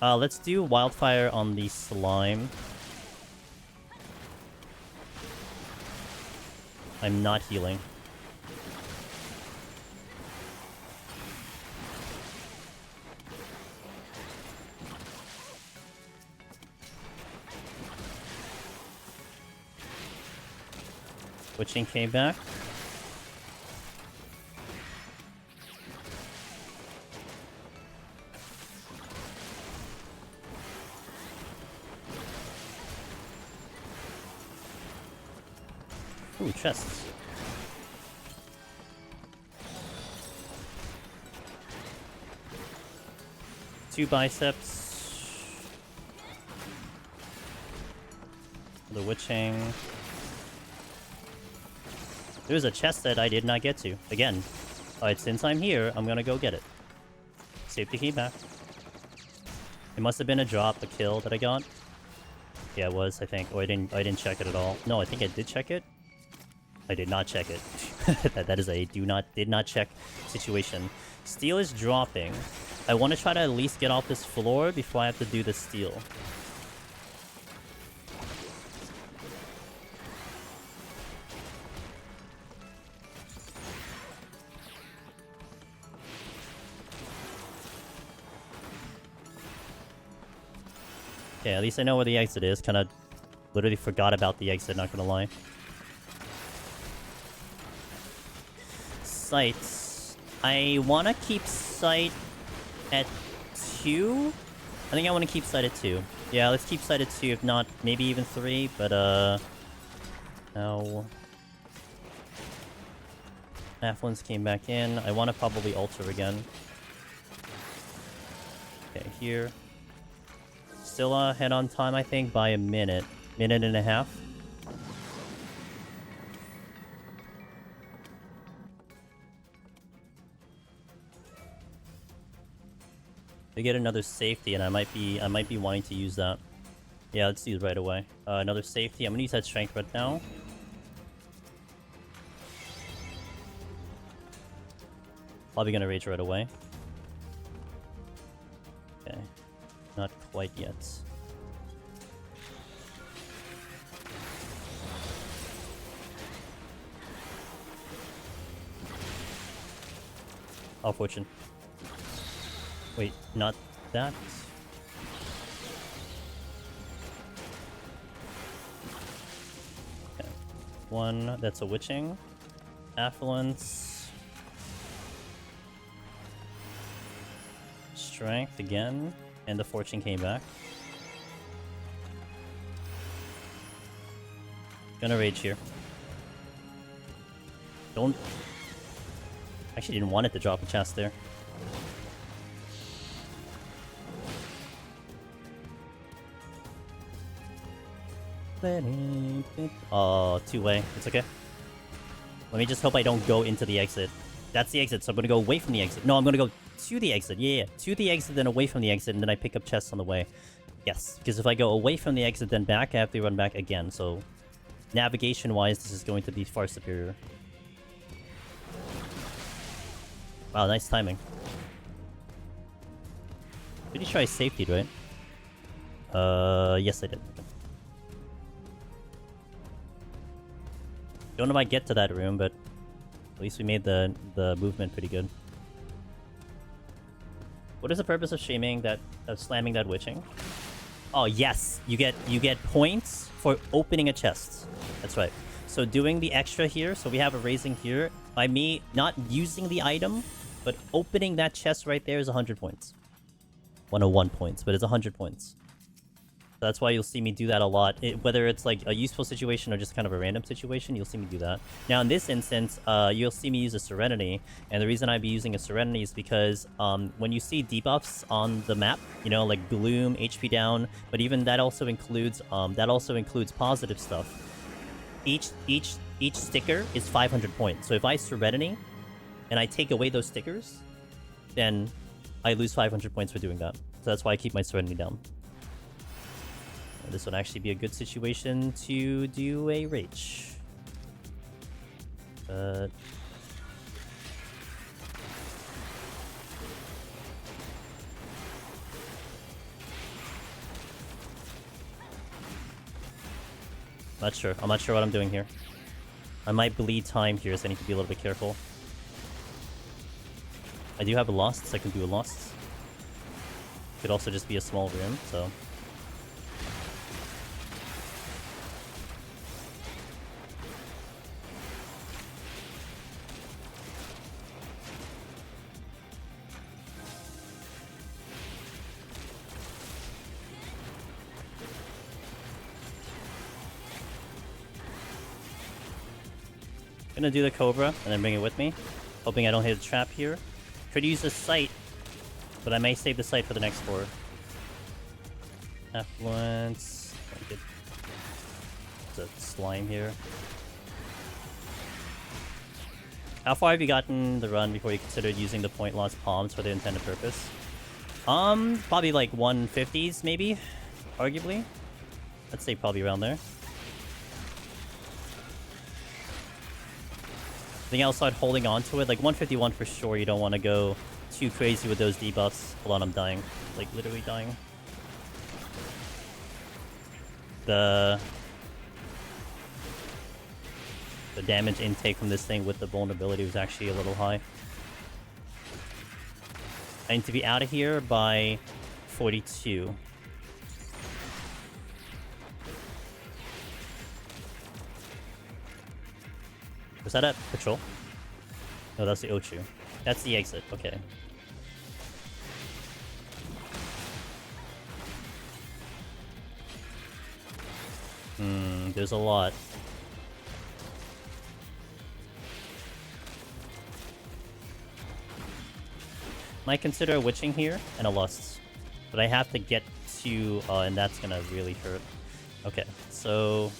S1: Let's do Wildfire on the slime. I'm not healing. Witching came back. Ooh, chests. Two biceps. The witching. There's a chest that I did not get to. Again. Alright, since I'm here, I'm gonna go get it. Safety key back. It must have been a drop, a kill that I got. Yeah, it was, I think. Oh, I didn't check it at all. No, I think I did check it. I did not check it. that is a did not check situation. Steel is dropping. I want to try to at least get off this floor before I have to do the steel. Okay, at least I know where the exit is. Kind of literally forgot about the exit, not gonna lie. Sights. I want to keep sight at 2. I think I want to keep sight at 2. Yeah, let's keep sight at 2, if not, maybe even 3, but, no. Affluence came back in. I want to probably alter again. Okay, here. Still ahead on time, I think, by a minute. Minute and a half. To get another safety, and I might be wanting to use that. Yeah, let's use it right away. Another safety. I'm gonna use that strength right now. Probably gonna rage right away. Okay, not quite yet. Oh, fortune. Wait, not that. Okay. One, that's a witching. Affluence. Strength again. And the fortune came back. Gonna rage here. Don't... Actually didn't want it to drop a chest there. Oh, two-way. It's okay. Let me just hope I don't go into the exit. That's the exit, so I'm gonna go away from the exit. No, I'm gonna go to the exit. Yeah. To the exit, then away from the exit, and then I pick up chests on the way. Yes, because if I go away from the exit, then back, I have to run back again. So, navigation-wise, this is going to be far superior. Wow, nice timing. Did you try safety, right? Yes, I did. Don't know if I get to that room, but at least we made the movement pretty good. What is the purpose of shaming that slamming that witching? Oh yes, you get points for opening a chest. That's right. So doing the extra here, so we have a raising here. By me not using the item, but opening that chest right there is 100 points. 101 points, but it's 100 points. That's why you'll see me do that a lot. Whether it's like a useful situation or just kind of a random situation, you'll see me do that. Now in this instance, you'll see me use a Serenity. And the reason I'd be using a Serenity is because when you see debuffs on the map, you know, like Bloom, HP down, but even that also includes positive stuff. Each sticker is 500 points. So if I Serenity and I take away those stickers, then I lose 500 points for doing that. So that's why I keep my Serenity down. This would actually be a good situation to do a rage. Not sure. I'm not sure what I'm doing here. I might bleed time here, so I need to be a little bit careful. I do have a Lost, so I can do a Lost. Could also just be a small room, so... Gonna do the Cobra, and then bring it with me. Hoping I don't hit a trap here. Could use the Sight, but I may save the Sight for the next 4. Affluence... Get the slime here. How far have you gotten the run before you considered using the point loss palms for the intended purpose? Probably like 150s, maybe? Arguably? I'd say probably around there. I think I'll start holding on to it. Like 151 for sure, you don't want to go too crazy with those debuffs. Hold on, I'm dying. Like literally dying. The damage intake from this thing with the vulnerability was actually a little high. I need to be out of here by 42. Was that at patrol? No, that's the Ochu. That's the exit. Okay. There's a lot. Might consider a witching here and a lust. But I have to get to... and that's gonna really hurt. Okay, so...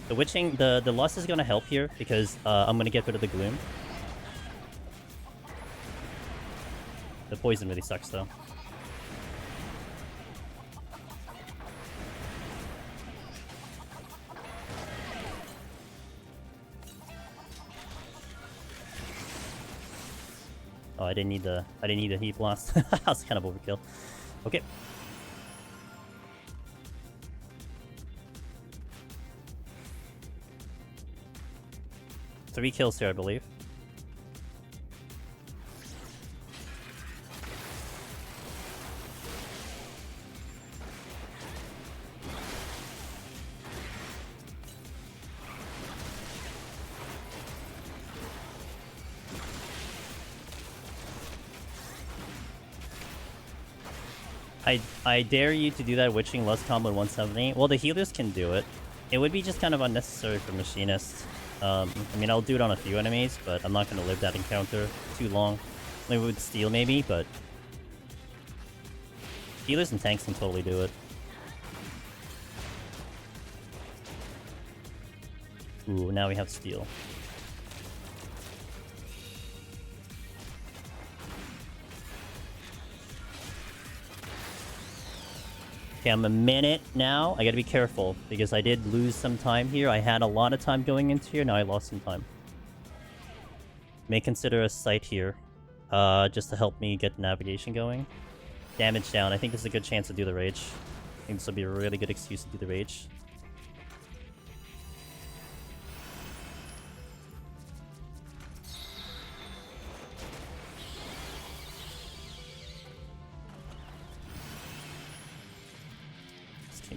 S1: The witching, the lust is gonna help here because I'm gonna get rid of the gloom. The poison really sucks though. Oh, I didn't need the heat blast. That's kind of overkill. Okay. Three kills here, I believe. I dare you to do that witching lust combo at 170. Well, the healers can do it. It would be just kind of unnecessary for Machinist. I mean, I'll do it on a few enemies, but I'm not going to live that encounter too long. Maybe with Steel, maybe, but... Healers and tanks can totally do it. Ooh, now we have Steel. Okay, I'm a minute now. I gotta be careful, because I did lose some time here. I had a lot of time going into here, now I lost some time. May consider a sight here, just to help me get navigation going. Damage down. I think this is a good chance to do the rage. I think this will be a really good excuse to do the rage.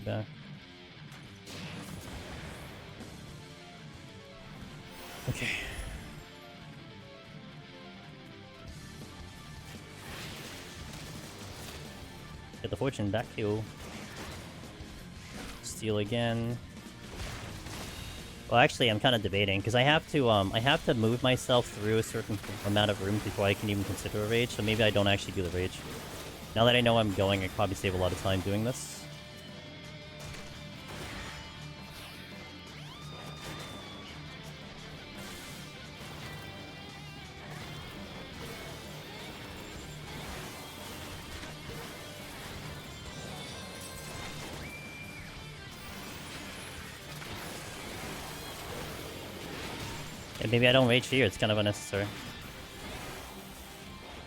S1: Back. Okay. Get the fortune back heal. Steal again. Well, actually, I'm kind of debating because I have to move myself through a certain amount of room before I can even consider a rage. So maybe I don't actually do the rage. Now that I know I'm going, I probably save a lot of time doing this. Maybe I don't rage here, it's kind of unnecessary.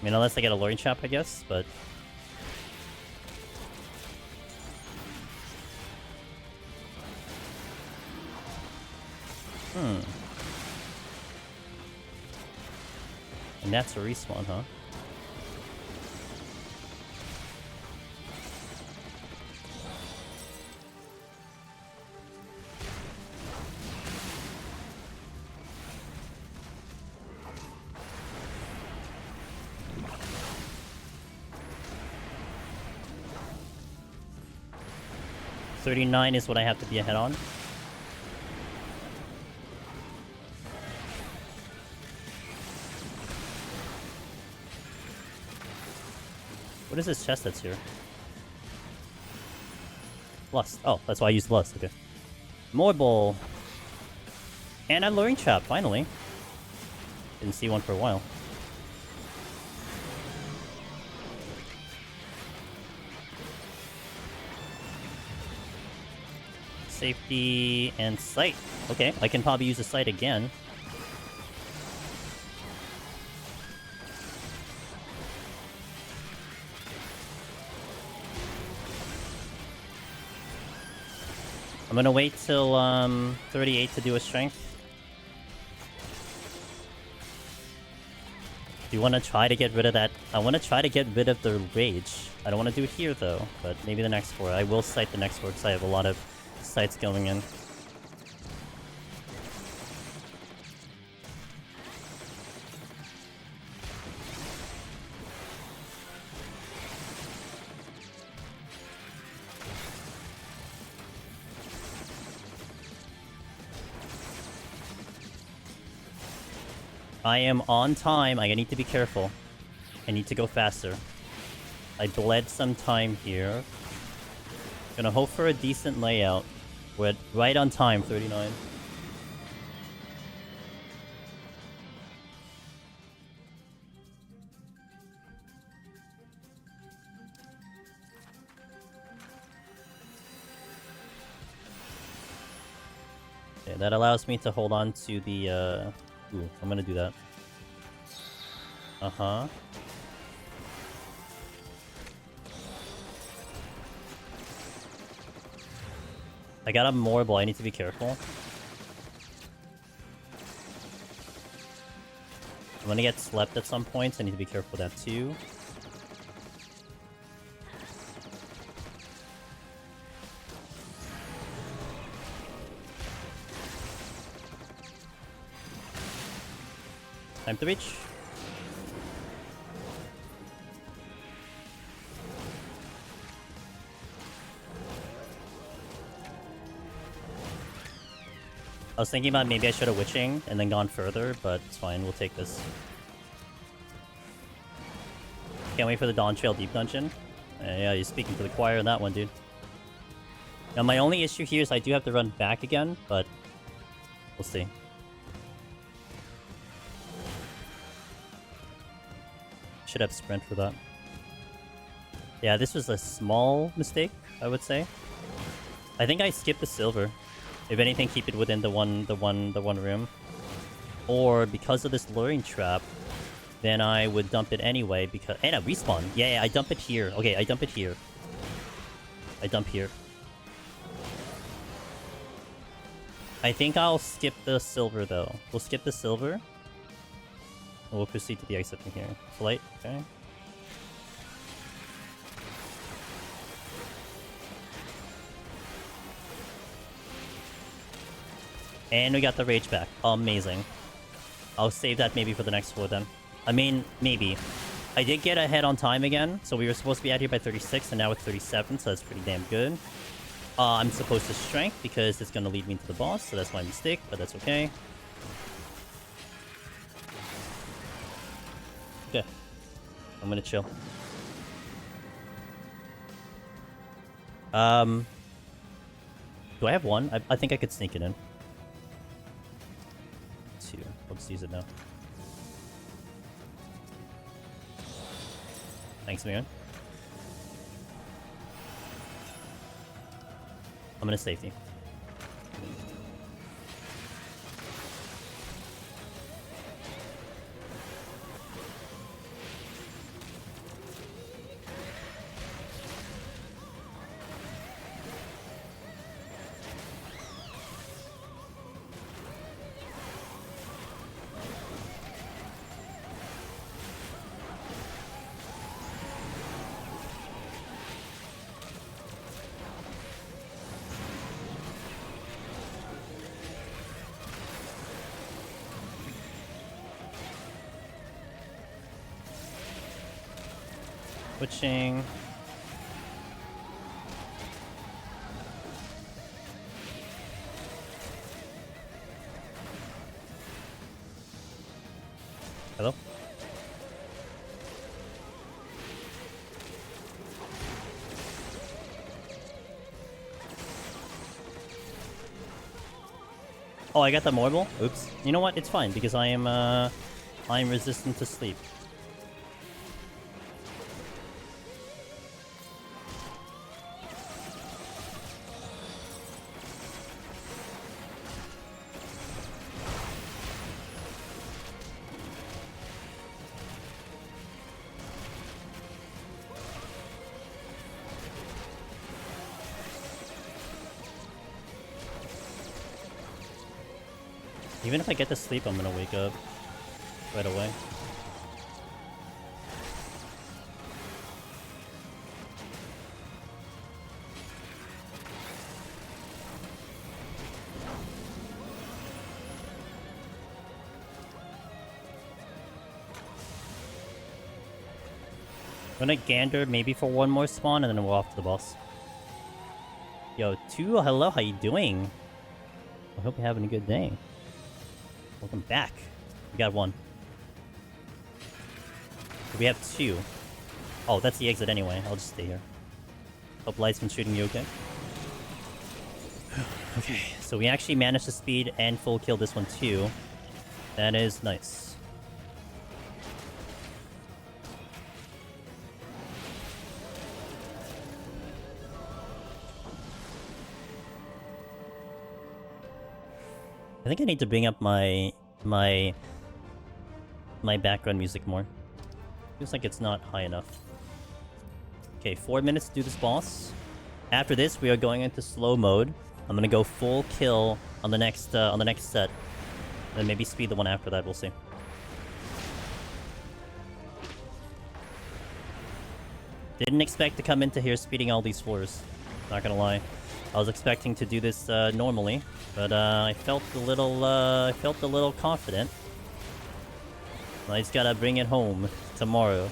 S1: I mean, unless I get a luring trap, I guess, but... And that's a respawn, huh? $39 is what I have to be ahead on. What is this chest that's here? Lust. Oh, that's why I used Lust. Okay. More bowl. And a luring trap, finally. Didn't see one for a while. Safety and sight. Okay, I can probably use the sight again. I'm gonna wait till 38 to do a strength. Do you want to try to get rid of that? I want to try to get rid of the rage. I don't want to do it here though, but maybe the next 4. I will sight the next 4 because I have a lot of sights going in. I am on time. I need to be careful. I need to go faster. I bled some time here. Gonna hope for a decent layout. We're right on time, 39. Okay, that allows me to hold on to the, Ooh, I'm gonna do that. Uh-huh. I got a Morble, I need to be careful. I'm gonna get slept at some points, I need to be careful with that too. Time to reach. I was thinking about maybe I should have witching and then gone further, but it's fine, we'll take this. Can't wait for the Dawntrail Deep Dungeon. Yeah, you're speaking to the choir on that one, dude. Now my only issue here is I do have to run back again, but we'll see. Should have sprint for that. Yeah, this was a small mistake, I would say. I think I skipped the silver. If anything, keep it within the one room. Or because of this luring trap, then I would dump it anyway because and a respawn. Yeah, I dump it here. Okay, I dump it here. I dump here. I think I'll skip the silver though. We'll skip the silver. And we'll proceed to the exit from here. Flight, okay. And we got the rage back. Amazing. I'll save that maybe for the next 4 then. I mean, maybe. I did get ahead on time again, so we were supposed to be out here by 36, and now it's 37, so that's pretty damn good. I'm supposed to strength because it's going to lead me into the boss, so that's my mistake, but that's okay. Okay. I'm going to chill. Do I have 1? I think I could sneak it in. 2. I'll just use it now. Thanks, man. I'm gonna safety. Switching. Hello? Oh, I got the marble? Oops. You know what? It's fine because I am resistant to sleep. Even if I get to sleep, I'm gonna wake up right away. I'm gonna gander maybe for one more spawn and then we're off to the boss. Yo, hello, how you doing? I hope you're having a good day. Welcome back. We got one. We have two. Oh, that's the exit anyway. I'll just stay here. Hope Light's been shooting you okay. Okay, so we actually managed to speed and full kill this one too. That is nice. I think I need to bring up my background music more. Feels like it's not high enough. Okay, 4 minutes to do this boss. After this, we are going into slow mode. I'm gonna go full kill on the next set, and maybe speed the one after that. We'll see. Didn't expect to come into here speeding all these floors. Not gonna lie. I was expecting to do this normally, but I felt a little confident. I just gotta bring it home tomorrow.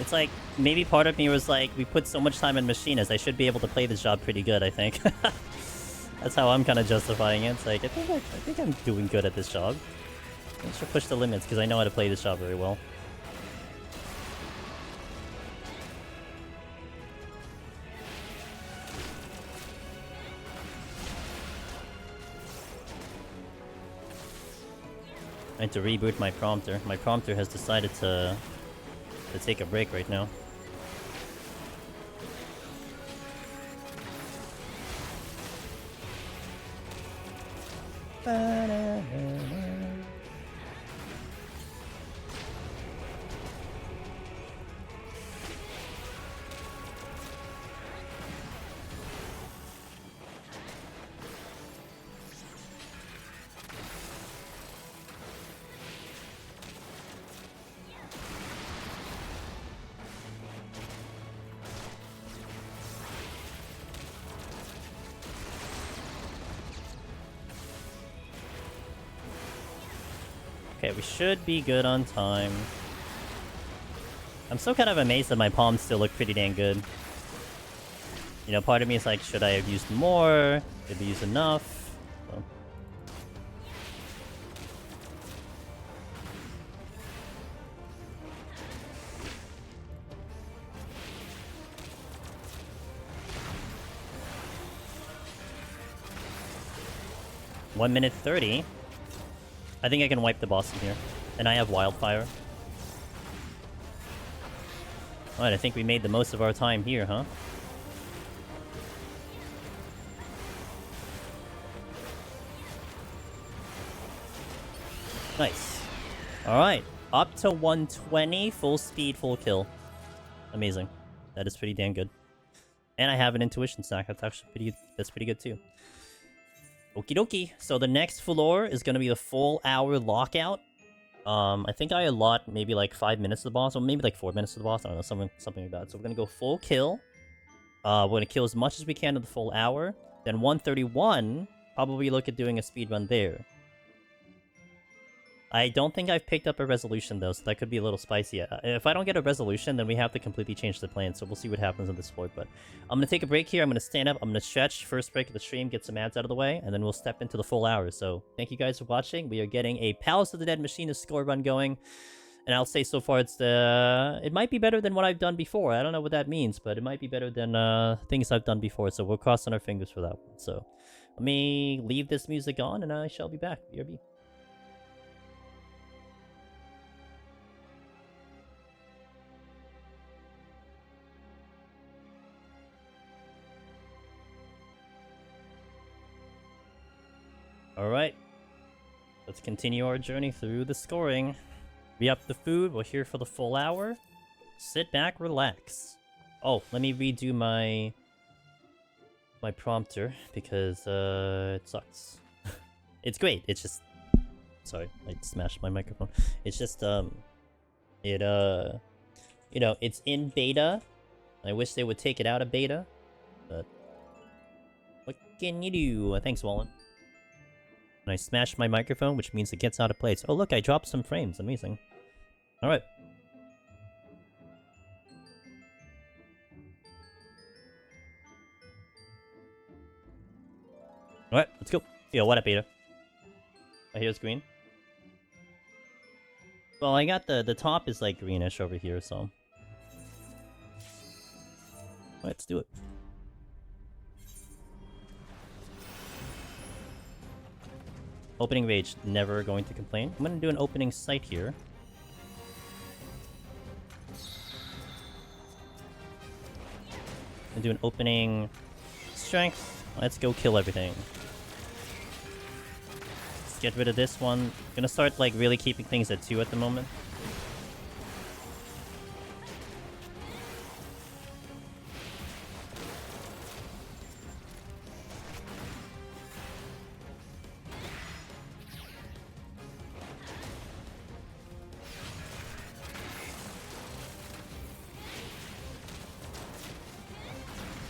S1: It's like, maybe part of me was like, we put so much time in Machinist, I should be able to play this job pretty good, I think. That's how I'm kind of justifying it. It's like, I think I'm doing good at this job. I should push the limits, because I know how to play this job very well. I need to reboot my prompter. My prompter has decided to take a break right now. Okay, we should be good on time. I'm still kind of amazed that my palms still look pretty dang good. You know, part of me is like, should I have used more? Did we use enough? So. One minute 30. I think I can wipe the boss in here. And I have Wildfire. Alright, I think we made the most of our time here, huh? Nice. Alright. Up to 120, full speed, full kill. Amazing. That is pretty damn good. And I have an intuition stack. That's actually pretty good too. Okie dokie. So the next floor is going to be the full hour lockout. I think I allot maybe like 5 minutes to the boss, or maybe like 4 minutes to the boss. I don't know, something like that. So we're gonna go full kill. We're gonna kill as much as we can in the full hour. Then 131, probably look at doing a speed run there. I don't think I've picked up a resolution though, so that could be a little spicy. If I don't get a resolution, then we have to completely change the plan, so we'll see what happens in this floor. But I'm gonna take a break here, I'm gonna stand up, I'm gonna stretch, first break of the stream, get some ads out of the way, and then we'll step into the full hour. So thank you guys for watching. We are getting a Palace of the Dead Machinist score run going. And I'll say so far it might be better than what I've done before. I don't know what that means, but it might be better than things I've done before, so we're crossing our fingers for that one. So let me leave this music on, and I shall be back. BRB. Alright, let's continue our journey through the scoring. We up the food, we're here for the full hour. Sit back, relax. Oh, let me redo my prompter, because it sucks. It's great, it's just... Sorry, I smashed my microphone. It's just, you know, it's in beta. I wish they would take it out of beta, but... What can you do? Thanks, Wallen. And I smashed my microphone, which means it gets out of place. Oh look, I dropped some frames. Amazing. Alright. Alright, let's go. Yo, what up, Aida? Oh, here's green. Well, I got the top is like greenish over here, so... Let's do it. Opening rage, never going to complain. I'm gonna do an opening sight here. And do an opening strength. Let's go kill everything. Let's get rid of this one. Gonna start like really keeping things at 2 at the moment.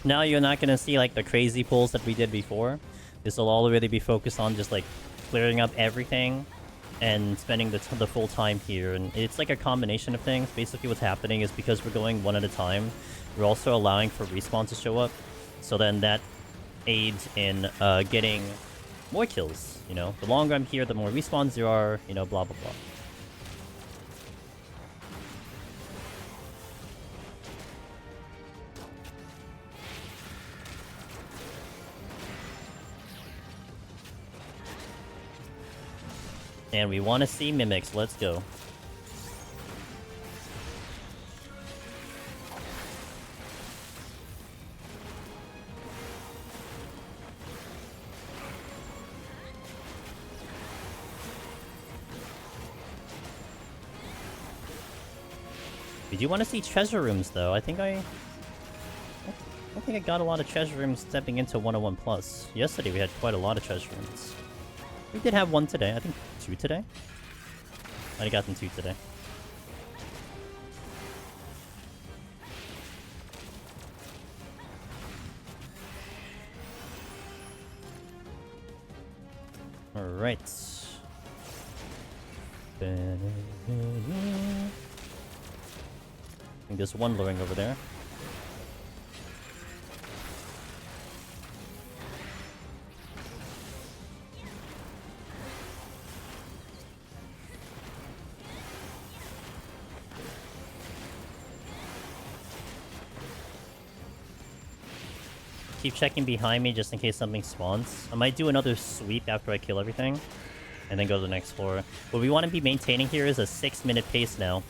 S1: Now you're not gonna see like the crazy pulls that we did before. This will all really be focused on just like clearing up everything and spending the full time here. And it's like a combination of things. Basically what's happening is because we're going one at a time, we're also allowing for respawns to show up. So then that aids in getting more kills, you know? The longer I'm here, the more respawns there are, you know, blah blah blah. And we want to see mimics. Let's go. We do want to see treasure rooms, though. I think I got a lot of treasure rooms stepping into 101 plus. Yesterday we had quite a lot of treasure rooms. We did have one today. I think 2 today. I got them 2 today. Alright. I think there's one luring over there. Keep checking behind me just in case something spawns. I might do another sweep after I kill everything, and then go to the next floor. What we want to be maintaining here is a 6-minute pace now.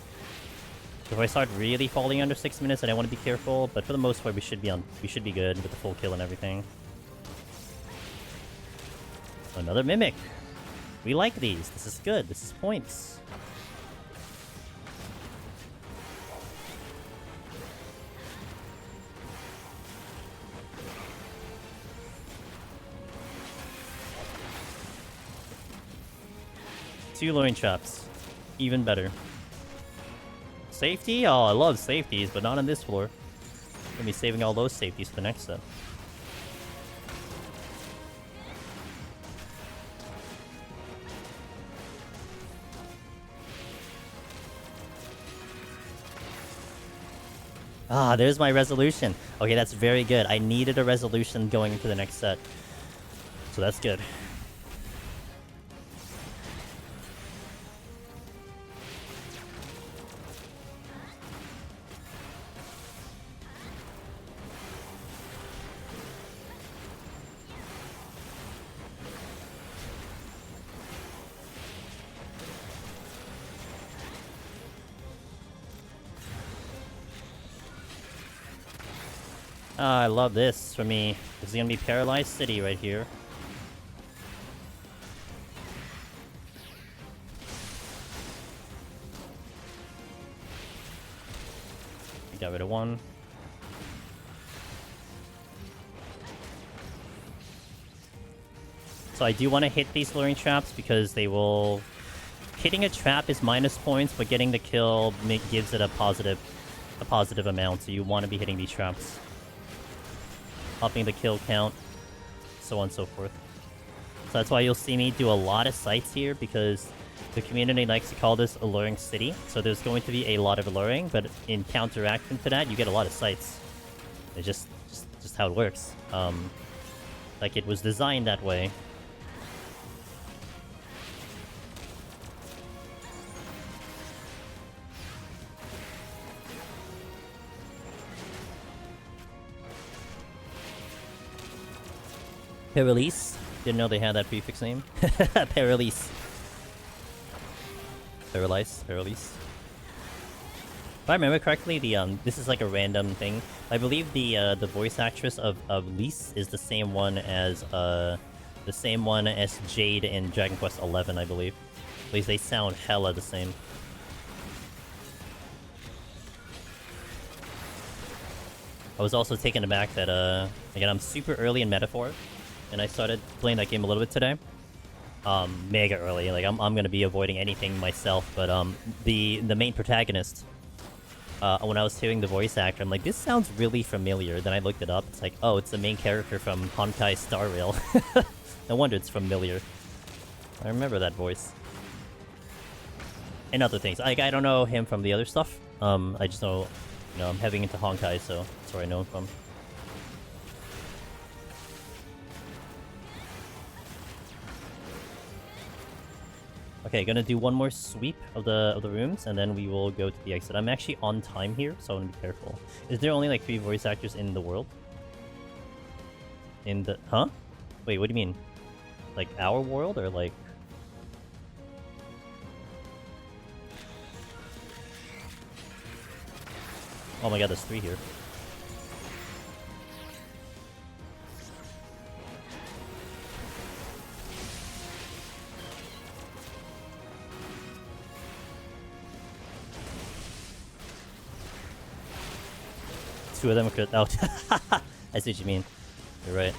S1: If I start really falling under 6 minutes, then I want to be careful. But for the most part, we should be good with the full kill and everything. Another mimic. We like these. This is good. This is points. Two luring traps. Even better. Safety? Oh, I love safeties, but not on this floor. I'm gonna be saving all those safeties for the next set. Ah, there's my resolution. Okay, that's very good. I needed a resolution going into the next set. So that's good. Ah, I love this for me. This is gonna be Paralyzed City right here. We got rid of one. So I do want to hit these luring traps because they will... Hitting a trap is minus points, but getting the kill gives it a positive amount, so you want to be hitting these traps. Upping the kill count, so on and so forth. So that's why you'll see me do a lot of sites here, because the community likes to call this Alluring City. So there's going to be a lot of alluring, but in counteraction to that, you get a lot of sites. It's just how it works. Like it was designed that way. Paralise. Didn't know they had that prefix name. Paralise. Paralise. If I remember correctly, this is like a random thing. I believe the voice actress of Lise is the same one as Jade in Dragon Quest XI, I believe. At least they sound hella the same. I was also taken aback that again, I'm super early in Metaphor. And I started playing that game a little bit today. Mega early. Like I'm gonna be avoiding anything myself, but the main protagonist, when I was hearing the voice actor, I'm like, this sounds really familiar. Then I looked it up. It's like, oh, it's the main character from Honkai Star Rail. No wonder it's familiar. I remember that voice. And other things. Like I don't know him from the other stuff. I just know, you know, I'm heading into Honkai, so that's where I know him from. Okay, gonna do one more sweep of the rooms, and then we will go to the exit. I'm actually on time here, so I want to be careful. Is there only like 3 voice actors in the world? In the... Huh? Wait, what do you mean? Like our world, or like... Oh my god, there's 3 here. Two of them are out. I see what you mean. You're right.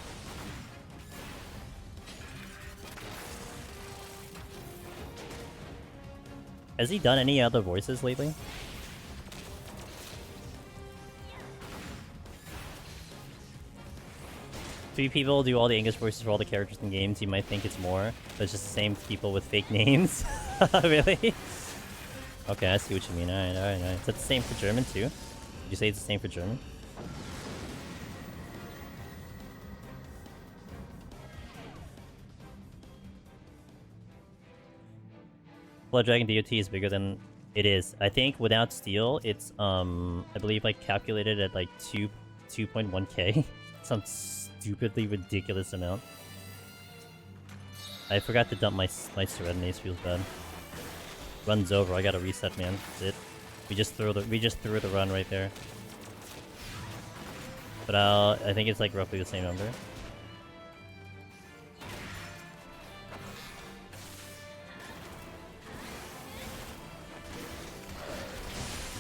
S1: Has he done any other voices lately? Three people do all the English voices for all the characters in games. You might think it's more, but it's just the same people with fake names. Really? Okay, I see what you mean. Alright. Is that the same for German too? Did you say it's the same for German? Blood Dragon DOT is bigger than it is. I think without steel, it's I believe like calculated at like 2.1k. Some stupidly ridiculous amount. I forgot to dump my Serenades, feels bad. Run's over, I gotta reset, man. That's it. We just threw the run right there. But I think it's like roughly the same number.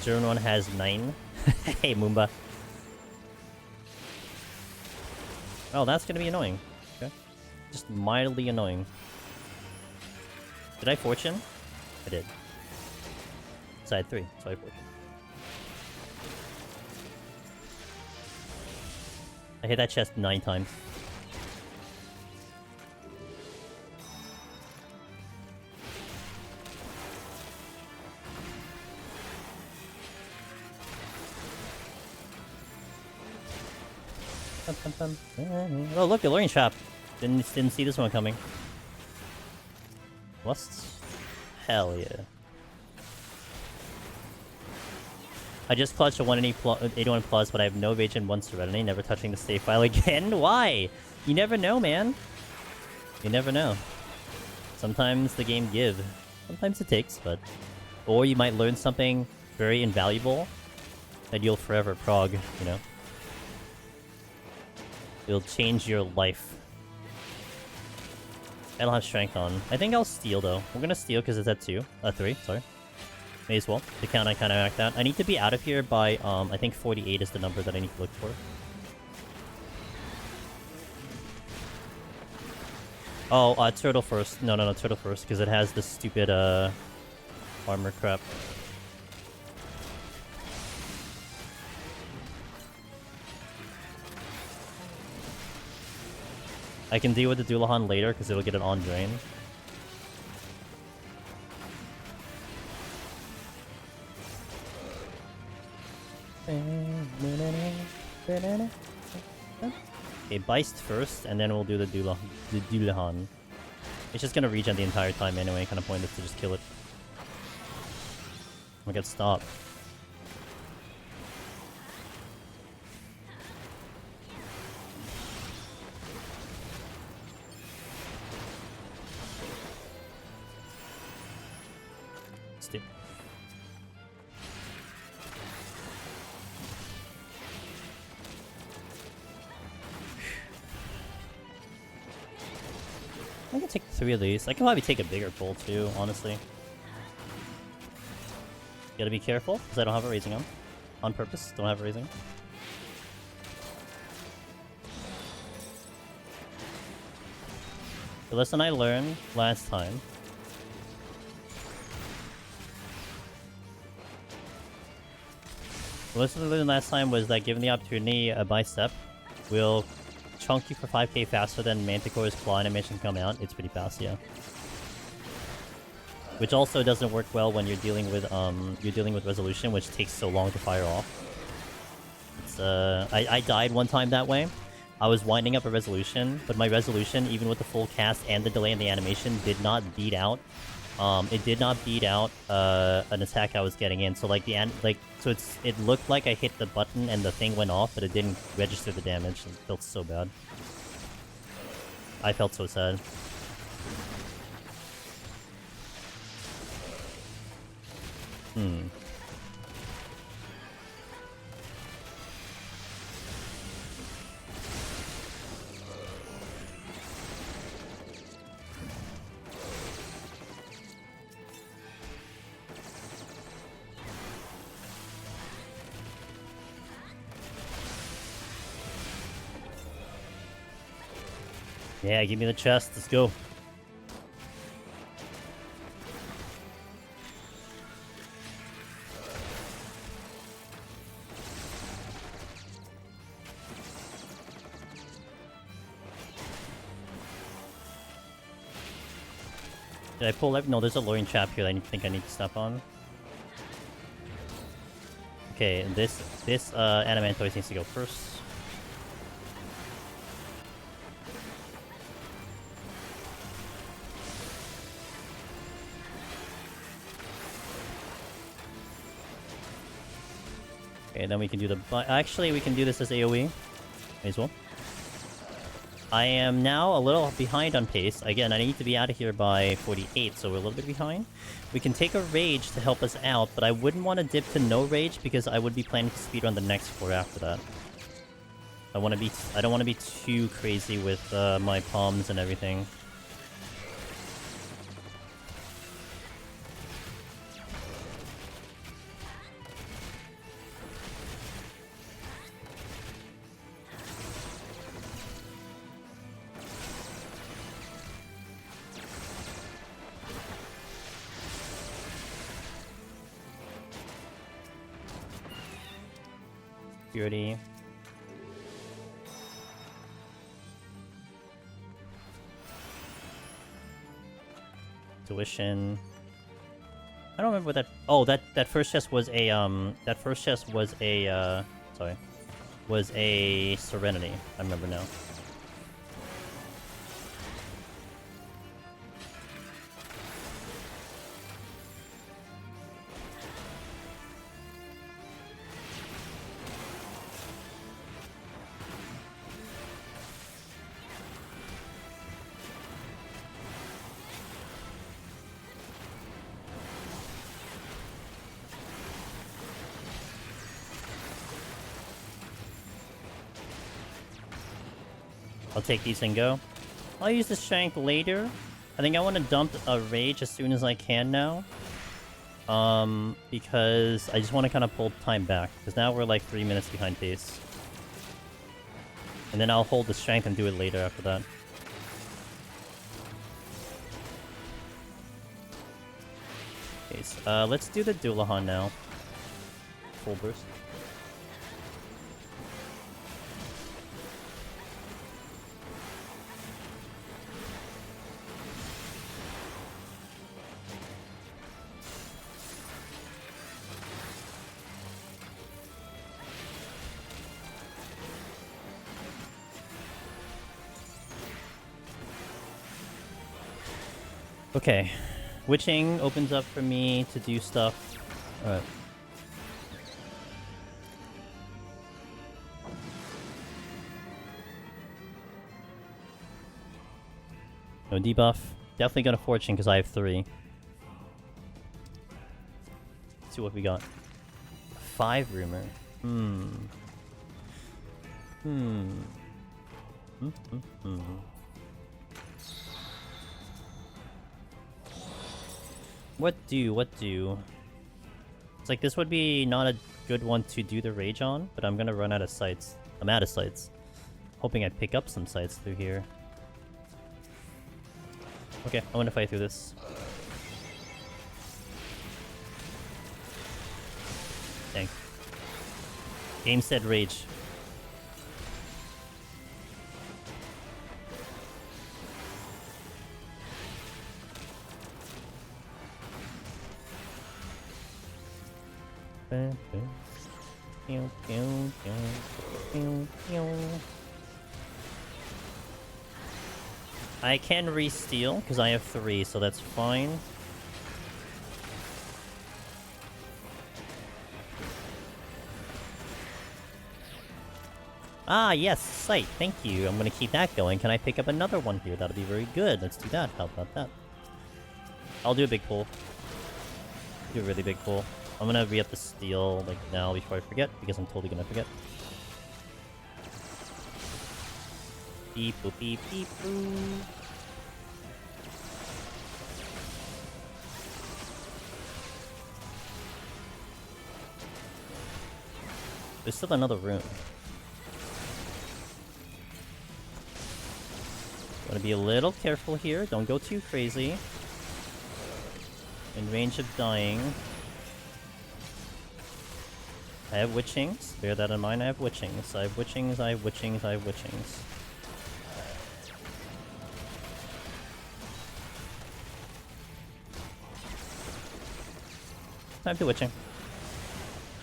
S1: German one has 9. Hey, Moomba. Oh, that's gonna be annoying. Okay. Just mildly annoying. Did I fortune? I did. Side 3. Side 4. I hit that chest 9 times. Oh look, a learning trap. Didn't see this one coming. Lust? Hell yeah. I just clutched a 181 plus, but I have no rage and 1 serenity, never touching the save file again. Why? You never know, man. You never know. Sometimes the game gives. Sometimes it takes, but... Or you might learn something very invaluable that you'll forever prog, you know? It'll change your life. I don't have strength on. I think I'll steal, though. We're gonna steal because it's at 3, sorry. May as well. To counteract that. I need to be out of here by, I think 48 is the number that I need to look for. Oh, turtle first. No, turtle first, because it has this stupid, armor crap. I can deal with the Dullahan later, because it'll get it on drain. Okay, Beist first, and then we'll do the Dullahan. It's just gonna regen the entire time anyway, kind of pointless to just kill it. Oh my god, stop. Stick. I can take 3 of these. I can probably take a bigger pull too, honestly. Gotta be careful, because I don't have a raising on. On purpose, don't have a raising. The lesson I learned last time. The lesson I learned last time was that given the opportunity, a bicep will chunk you for 5k faster than Manticore's claw animation come out. It's pretty fast, yeah. Which also doesn't work well when you're dealing with resolution, which takes so long to fire off. It's I died one time that way. I was winding up a resolution, but my resolution, even with the full cast and the delay in the animation, did not beat out. It did not beat out an attack I was getting in. So like it looked like I hit the button and the thing went off, but it didn't register the damage. It felt so bad. I felt so sad. Yeah, give me the chest. Let's go. Did I pull every? No, there's a luring trap here that I think I need to step on. Okay, this Animantoid needs to go first. Okay, then we can do the... Actually, we can do this as AoE. May as well. I am now a little behind on pace. Again, I need to be out of here by 48, so we're a little bit behind. We can take a Rage to help us out, but I wouldn't want to dip to no Rage because I would be planning to speedrun the next floor after that. I don't want to be too crazy with my palms and everything. Purity. Tuition. I don't remember what that. Oh, that first chest was a That first chest was a sorry, was a Serenity. I remember now. I'll take these and go. I'll use the Shank later. I think I want to dump a Rage as soon as I can now. Because I just want to kind of pull time back. Because now we're like 3 minutes behind pace. And then I'll hold the Strength and do it later after that. Okay, so, let's do the Dullahan now. Full burst. Okay, Witching opens up for me to do stuff. Alright. No debuff. Definitely gonna Fortune because I have 3. Let's see what we got. 5 Rumor. What do? It's like this would be not a good one to do the Rage on, but I'm gonna run out of sights. I'm out of sights. Hoping I pick up some sights through here. Okay, I'm gonna fight through this. Dang. Game said Rage. I can re-steal because I have 3, so that's fine. Ah, yes, sight. Thank you. I'm gonna keep that going. Can I pick up another one here? That'll be very good. Let's do that. How about that? I'll do a big pull. Do a really big pull. I'm gonna re-up the steal like now before I forget, because I'm totally gonna forget. Beep boop beep beep boo. There's still another room. Gotta be a little careful here. Don't go too crazy. In range of dying. I have Witchings. Bear that in mind, I have Witchings. I have Witchings, I have Witchings, I have Witchings. Time to Witching.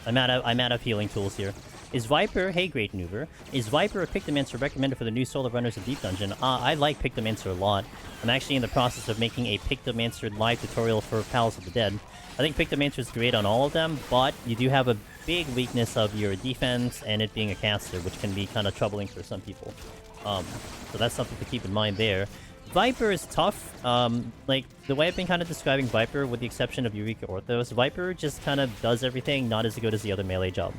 S1: I'm out of healing tools here. Is Viper, hey Great Noober, is Viper a Pictomancer recommended for the new solo runners of Deep Dungeon? I like Pictomancer a lot. I'm actually in the process of making a Pictomancer live tutorial for Palace of the Dead. I think Pictomancer is great on all of them, but you do have a big weakness of your defense and it being a caster, which can be kind of troubling for some people. So that's something to keep in mind there. Viper is tough. Like, the way I've been kind of describing Viper, with the exception of Eureka Orthos, Viper just kind of does everything, not as good as the other melee job.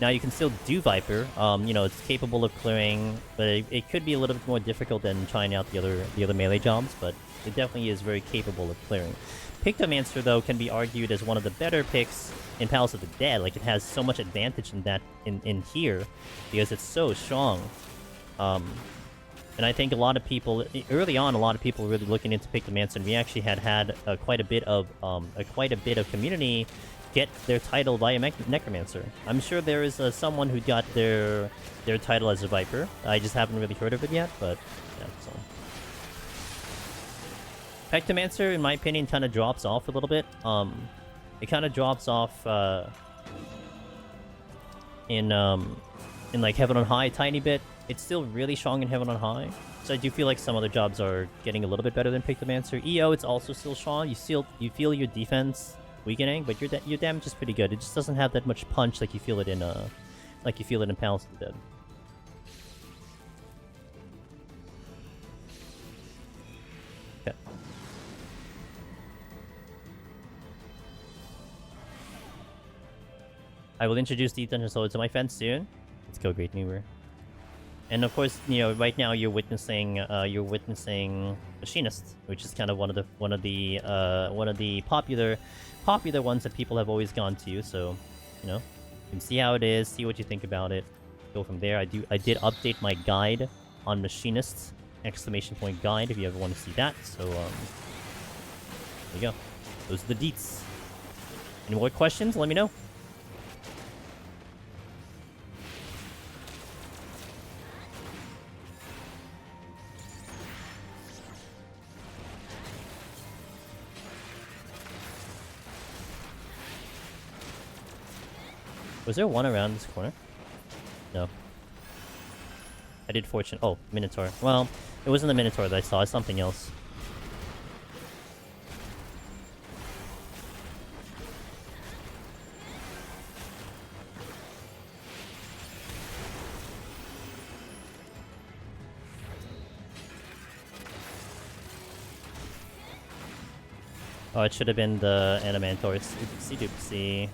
S1: Now, you can still do Viper. You know, it's capable of clearing, but it could be a little bit more difficult than trying out the other melee jobs, but it definitely is very capable of clearing. Pictomancer, though, can be argued as one of the better picks in Palace of the Dead. Like, it has so much advantage in that in here, because it's so strong. And I think a lot of people, early on, a lot of people were really looking into Pictomancer, and we actually had quite a bit of community get their title by a necromancer. I'm sure there is someone who got their title as a Viper. I just haven't really heard of it yet, but yeah, so. Pectomancer, in my opinion, kind of drops off a little bit. It kind of drops off in like Heaven on High a tiny bit. It's still really strong in Heaven on High, so I do feel like some other jobs are getting a little bit better than Pectomancer. EO, it's also still strong. You feel your defense weakening, but your damage is pretty good. It just doesn't have that much punch like you feel it in Palace of the Dead. Okay. I will introduce the Dungeon Solo to my fans soon. Let's go, Great Newer. And of course, you know, right now you're witnessing Machinist, which is kind of one of the popular ones that people have always gone to. So, you know, you can see how it is, see what you think about it, go from there. I did update my guide on Machinists, ! Guide, if you ever want to see that. So, there you go. Those are the deets. Any more questions? Let me know. Was there one around this corner? No. I did Fortune. Oh, Minotaur. Well, it wasn't the Minotaur that I saw. It's something else. Oh, it should have been the Animantor. Oopsie doopsie.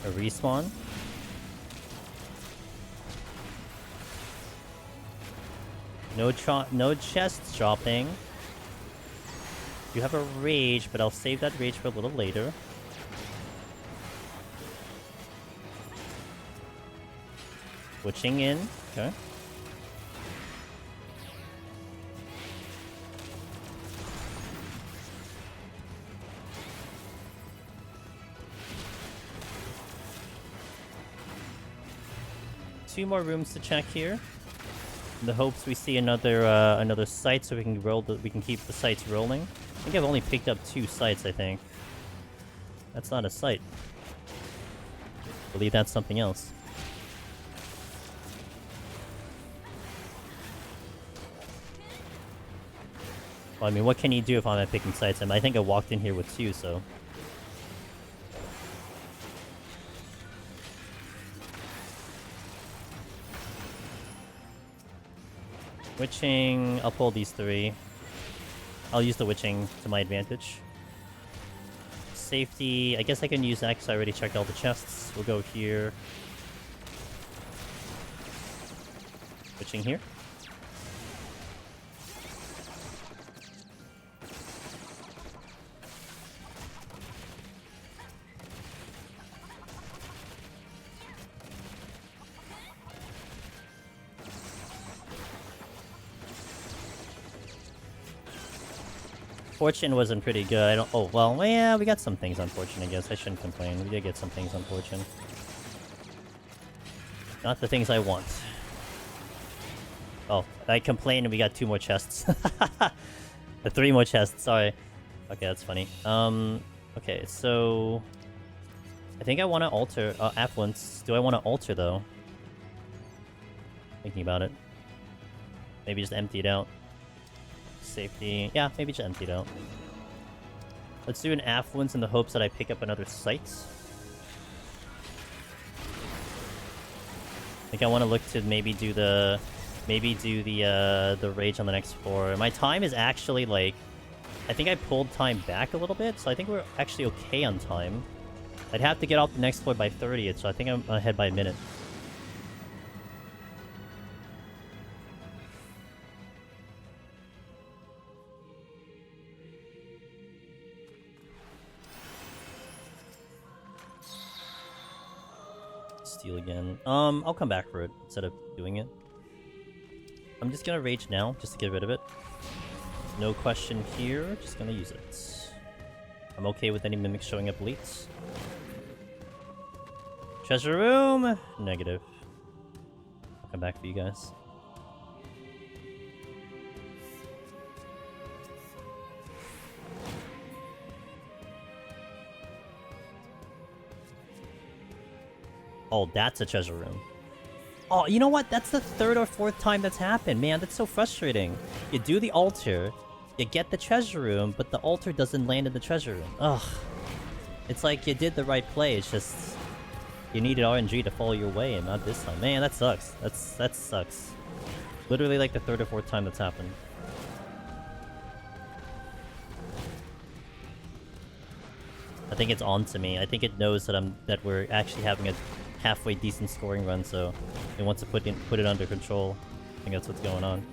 S1: A respawn. No chests dropping. You have a rage, but I'll save that rage for a little later. Switching in. Okay. Two more rooms to check here. In the hopes we see another site, so we can keep the sites rolling. I think I've only picked up 2 sites. I think that's not a site. I believe that's something else. Well, I mean, what can you do if I'm not picking sites? I think I walked in here with 2, so. Witching, I'll pull these 3. I'll use the witching to my advantage. Safety, I guess I can use that because I already checked all the chests. We'll go here. Witching here. Fortune wasn't pretty good. I don't. Oh well, yeah, we got some things on Fortune. I guess I shouldn't complain. We did get some things on Fortune. Not the things I want. Oh, I complained and we got 2 more chests. 3 more chests. Sorry. Okay, that's funny. Okay, so I think I want to alter affluence. Do I want to alter though? Thinking about it. Maybe just empty it out. Safety. Yeah, maybe just empty it out. Let's do an affluence in the hopes that I pick up another site. I think I want to look to maybe do the rage on the next floor. My time is actually like, I think I pulled time back a little bit, so I think we're actually okay on time. I'd have to get off the next floor by 30th, so I think I'm ahead by a minute. steel again. I'll come back for it instead of doing it. I'm just gonna rage now, just to get rid of it. No question here, just gonna use it. I'm okay with any mimics showing up late. Treasure room! Negative. I'll come back for you guys. Oh, that's a treasure room. Oh, you know what? That's the third or fourth time that's happened. Man, that's so frustrating. You do the altar, you get the treasure room, but the altar doesn't land in the treasure room. Ugh. It's like you did the right play, it's just... you needed RNG to follow your way, and not this time. Man, that sucks. That sucks. Literally like the third or fourth time that's happened. I think it's on to me. I think it knows that we're actually having a halfway decent scoring run, so it wants to put it under control. I think that's what's going on.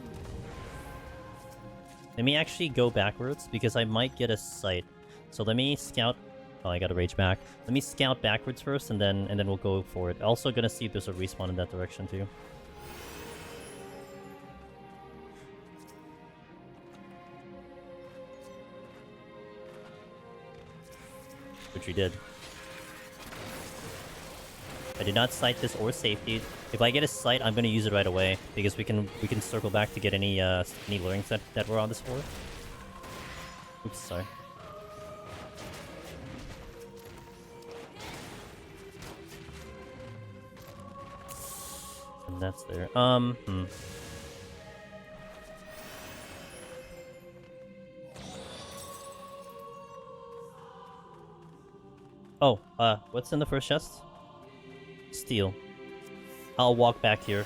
S1: Let me actually go backwards because I might get a sight. So let me scout. Oh, I gotta rage back. Let me scout backwards first, and then we'll go for it. Also gonna see if there's a respawn in that direction too. Which we did. I did not sight this or safety. If I get a sight, I'm gonna use it right away because we can circle back to get any lurings that were on this floor. Oops, sorry. And that's there. Oh, what's in the first chest? Steel. I'll walk back here.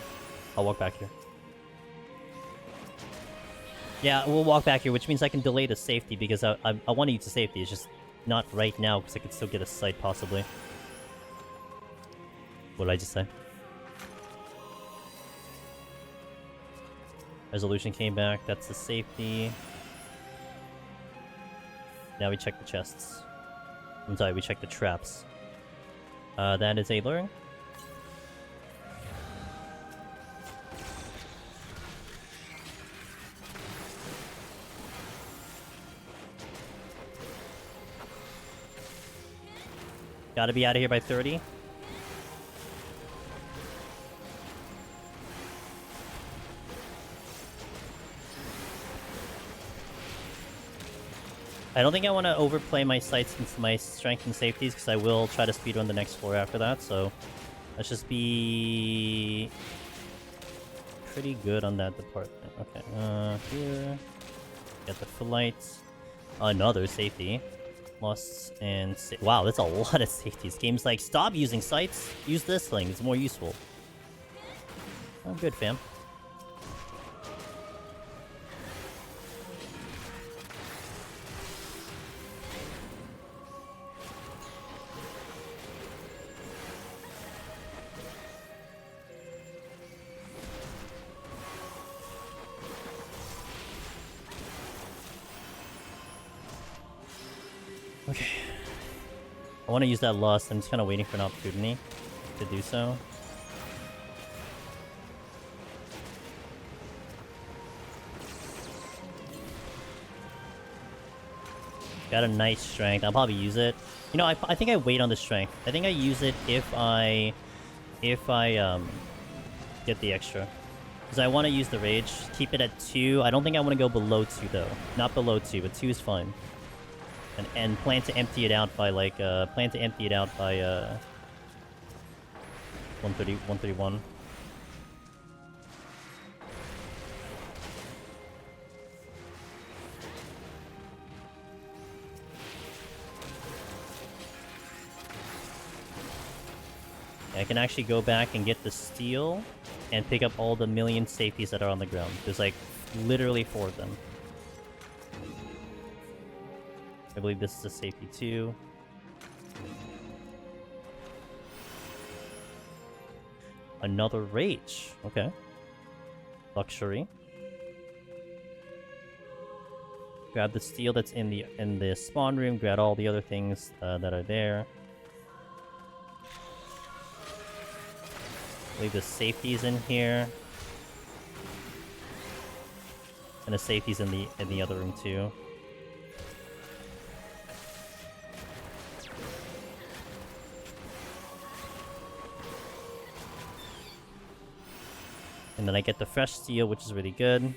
S1: Yeah, we'll walk back here, which means I can delay the safety because I want to use the safety. It's just not right now because I could still get a sight possibly. What did I just say? Resolution came back. That's the safety. Now we check the chests. I'm sorry, we check the traps. That is a luring. Gotta be out of here by 30. I don't think I want to overplay my sights into my strength and safeties because I will try to speedrun the next floor after that, so let's just be pretty good on that department. Okay, here, get the flights, another safety, lusts, and wow, that's a lot of safeties. Game's like, stop using sights, use this thing, it's more useful. Oh, good, fam. Okay. I want to use that lust. I'm just kind of waiting for an opportunity to do so. Got a nice strength. I'll probably use it. You know, I think I wait on the strength. I think I use it if I get the extra. Because I want to use the rage. Keep it at 2. I don't think I want to go below 2 though. Not below 2, but 2 is fine. And plan to empty it out by like 131. I can actually go back and get the steel and pick up all the million safeties that are on the ground. There's like literally 4 of them. I believe this is a safety too. Another rage. Okay. Luxury. Grab the steel that's in the spawn room. Grab all the other things that are there. Leave the safeties in here. And the safeties in the other room too. And then I get the fresh steel, which is really good.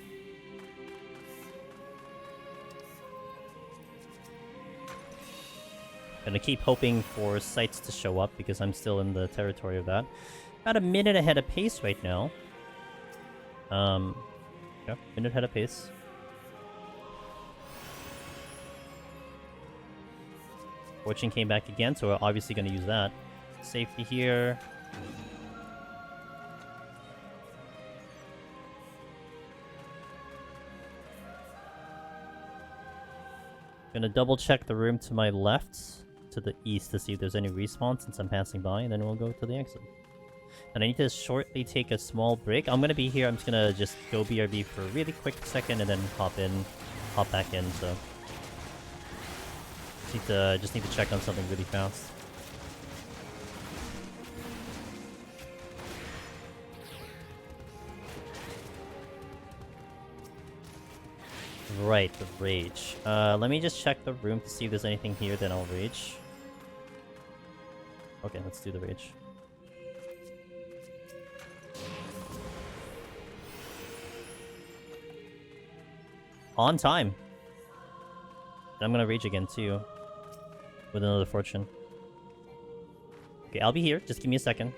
S1: Gonna keep hoping for sites to show up because I'm still in the territory of that. About a minute ahead of pace right now. Yeah, minute ahead of pace. Fortune came back again, so we're obviously gonna use that. Safety here. Gonna double check the room to my left, to the east, to see if there's any respawn since I'm passing by, and then we'll go to the exit. And I need to shortly take a small break. I'm gonna be here. I'm just gonna go BRB for a really quick second and then hop back in. So just need to check on something really fast. Right, the rage. Let me just check the room to see if there's anything here, then I'll rage. Okay, let's do the rage. On time! And I'm gonna rage again, too. With another fortune. Okay, I'll be here. Just give me a second.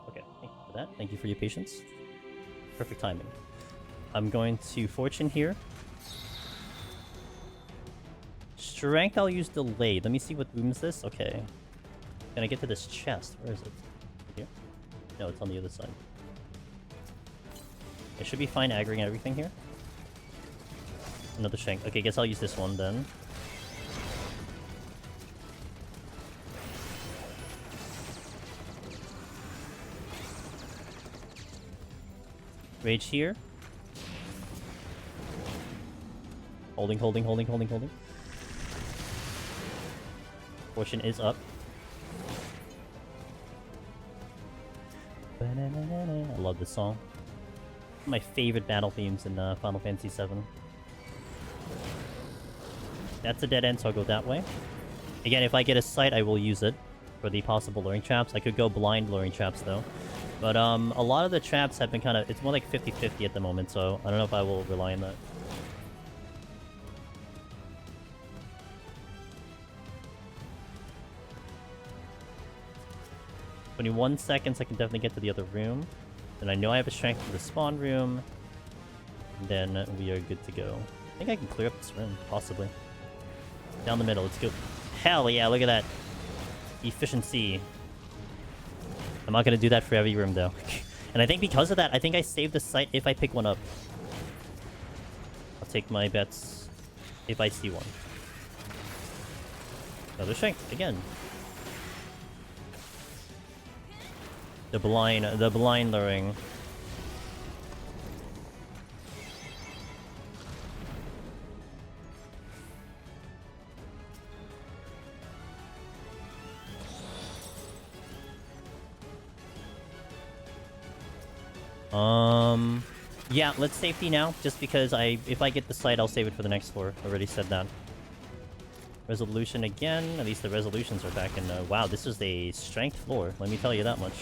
S1: Okay, thank you for that. Thank you for your patience. Perfect timing. I'm going to fortune here. Strength, I'll use delay. Let me see what room is this. Okay. Can I get to this chest? Where is it? Here? No, it's on the other side. It should be fine aggroing everything here. Another shank. Okay, guess I'll use this one then. Rage here. Holding. Fortune is up. I love this song. My favorite battle themes in Final Fantasy VII. That's a dead end, so I'll go that way. Again, if I get a sight, I will use it for the possible luring traps. I could go blind luring traps, though. But a lot of the traps have been kind of... It's more like 50-50 at the moment, so I don't know if I will rely on that. 21 seconds, I can definitely get to the other room. And I know I have a strength for the spawn room. Then we are good to go. I think I can clear up this room, possibly. Down the middle, let's go. Hell yeah, look at that. Efficiency. I'm not going to do that for every room, though. And I think because of that, I think I save the site if I pick one up. I'll take my bets if I see one. Another strength, again. The blind luring. Yeah, let's safety now, just because if I get the site, I'll save it for the next floor. Already said that. Resolution again. At least the resolutions are back in. Wow, this is a strength floor. Let me tell you that much.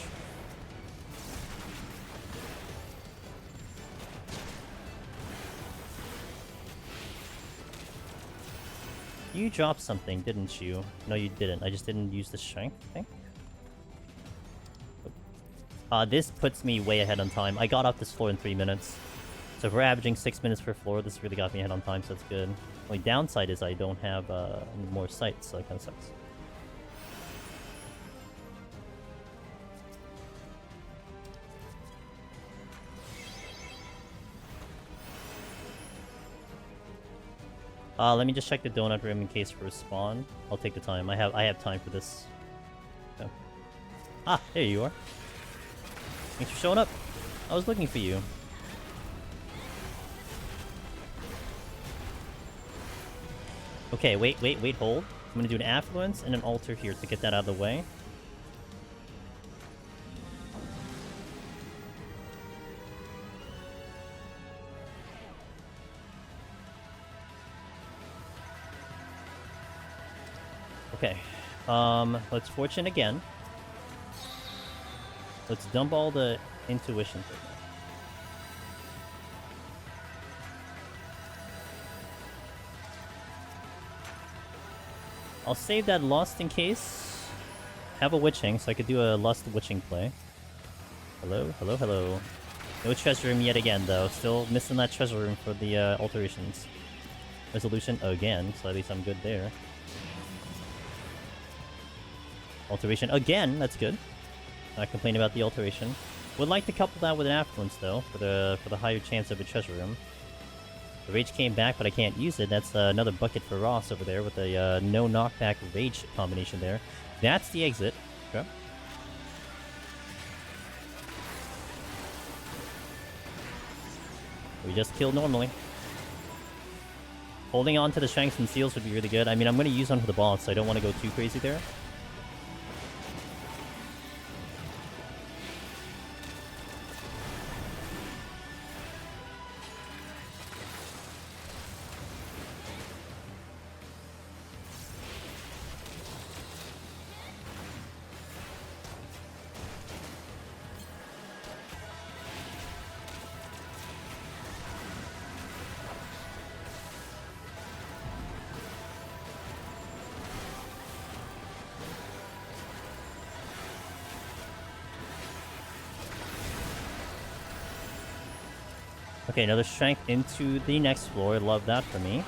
S1: You dropped something, didn't you? No, you didn't. I just didn't use the strength, I think. This puts me way ahead on time. I got off this floor in 3 minutes. So if we're averaging 6 minutes per floor, this really got me ahead on time, so that's good. Only downside is I don't have more sights, so that kind of sucks. Let me just check the donut room in case for a spawn. I'll take the time. I have time for this. Okay. Ah, there you are. Thanks for showing up. I was looking for you. Okay, wait, hold. I'm gonna do an Affluence and an Altar here to get that out of the way. Okay. Let's Fortune again. Let's dump all the Intuition for that. I'll save that Lost in case. Have a Witching, so I could do a Lust Witching play. Hello, hello, hello. No Treasure Room yet again, though. Still missing that Treasure Room for the alterations. Resolution again, so at least I'm good there. Alteration again, that's good. Not complaining about the alteration. Would like to couple that with an Affluence, though, for the higher chance of a Treasure Room. The Rage came back, but I can't use it. That's another bucket for Ross over there with a no knockback Rage combination there. That's the exit. Okay. We just killed normally. Holding on to the Shanks and Seals would be really good. I mean, I'm going to use one for the boss, so I don't want to go too crazy there. Okay, another Strength into the next floor. Love that for me.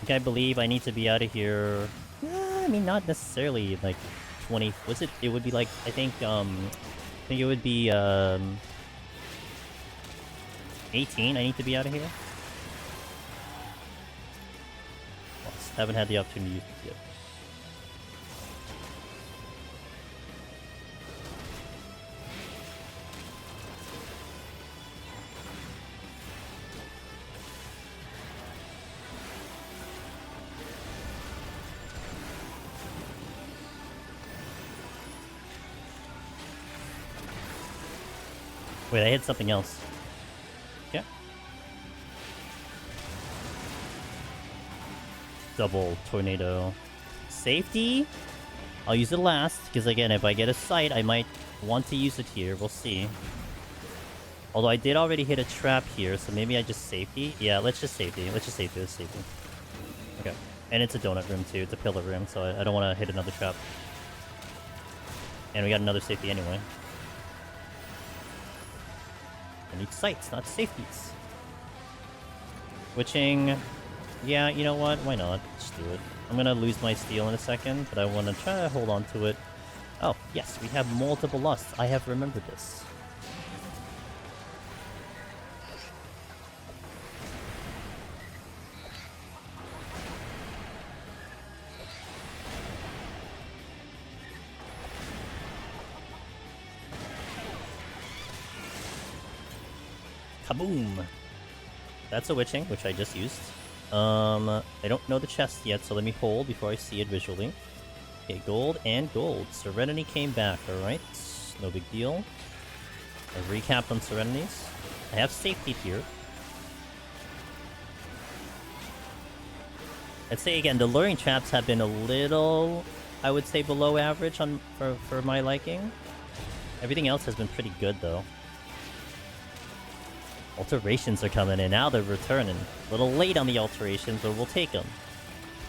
S1: I believe I need to be out of here. I mean, not necessarily like 20. Was it? It would be like, I think it would be 18. I need to be out of here. Well, haven't had the opportunity to use it yet. Wait, I hit something else. Yeah. Double Tornado. Safety? I'll use it last, because again, if I get a sight, I might want to use it here. We'll see. Although I did already hit a trap here, so maybe I just safety? Yeah, let's just safety. Let's just safety. Let's safety. Okay. And it's a donut room, too. It's a pillar room, so I don't want to hit another trap. And we got another safety anyway. I need sights, not safeties. Witching. Yeah, you know what? Why not? Just do it. I'm gonna lose my steel in a second, but I want to try to hold on to it. Oh, yes, we have multiple lusts. I have remembered this. Kaboom! That's a Witching, which I just used. I don't know the chest yet, so let me hold before I see it visually. Okay, gold and gold. Serenity came back, alright. No big deal. I recapped on Serenities. I have safety here. I'd say again, the luring traps have been a little, I would say, below average on for my liking. Everything else has been pretty good, though. Alterations are coming in. Now they're returning. A little late on the alterations, but we'll take them.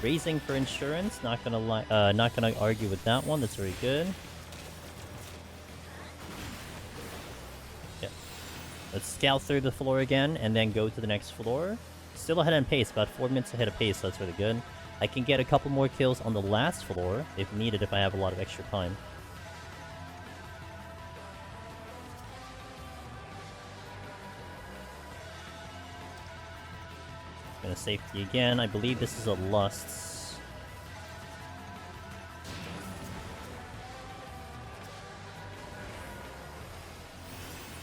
S1: Raising for insurance. Not gonna argue with that one. That's very good. Yeah. Let's scout through the floor again, and then go to the next floor. Still ahead on pace. About 4 minutes ahead of pace, so that's really good. I can get a couple more kills on the last floor, if needed, if I have a lot of extra time. Gonna safety again. I believe this is a lusts.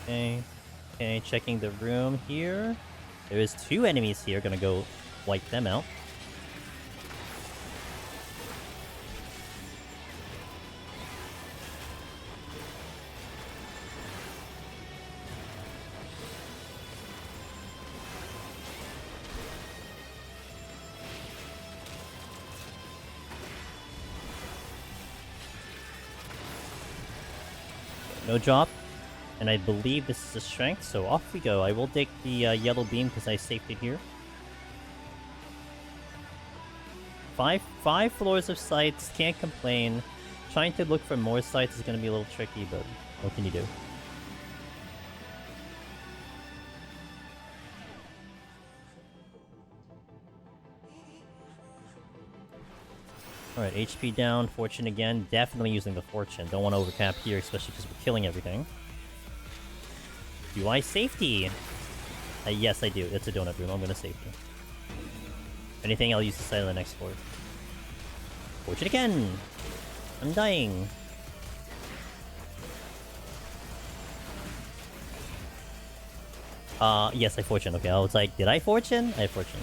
S1: Okay. Okay, checking the room here. There is 2 enemies here. Gonna go wipe them out. No drop. And I believe this is a strength, so off we go. I will take the yellow beam because I saved it here. Five floors of sights, can't complain. Trying to look for more sights is going to be a little tricky, but what can you do? Alright, HP down, Fortune again. Definitely using the Fortune. Don't want to overcap here, especially because we're killing everything. Do I safety? Yes, I do. It's a donut room. I'm going to safety. Anything, I'll use the side of the next floor. Fortune again! I'm dying. Yes, I Fortune. Okay, I was like, did I Fortune? I Fortune.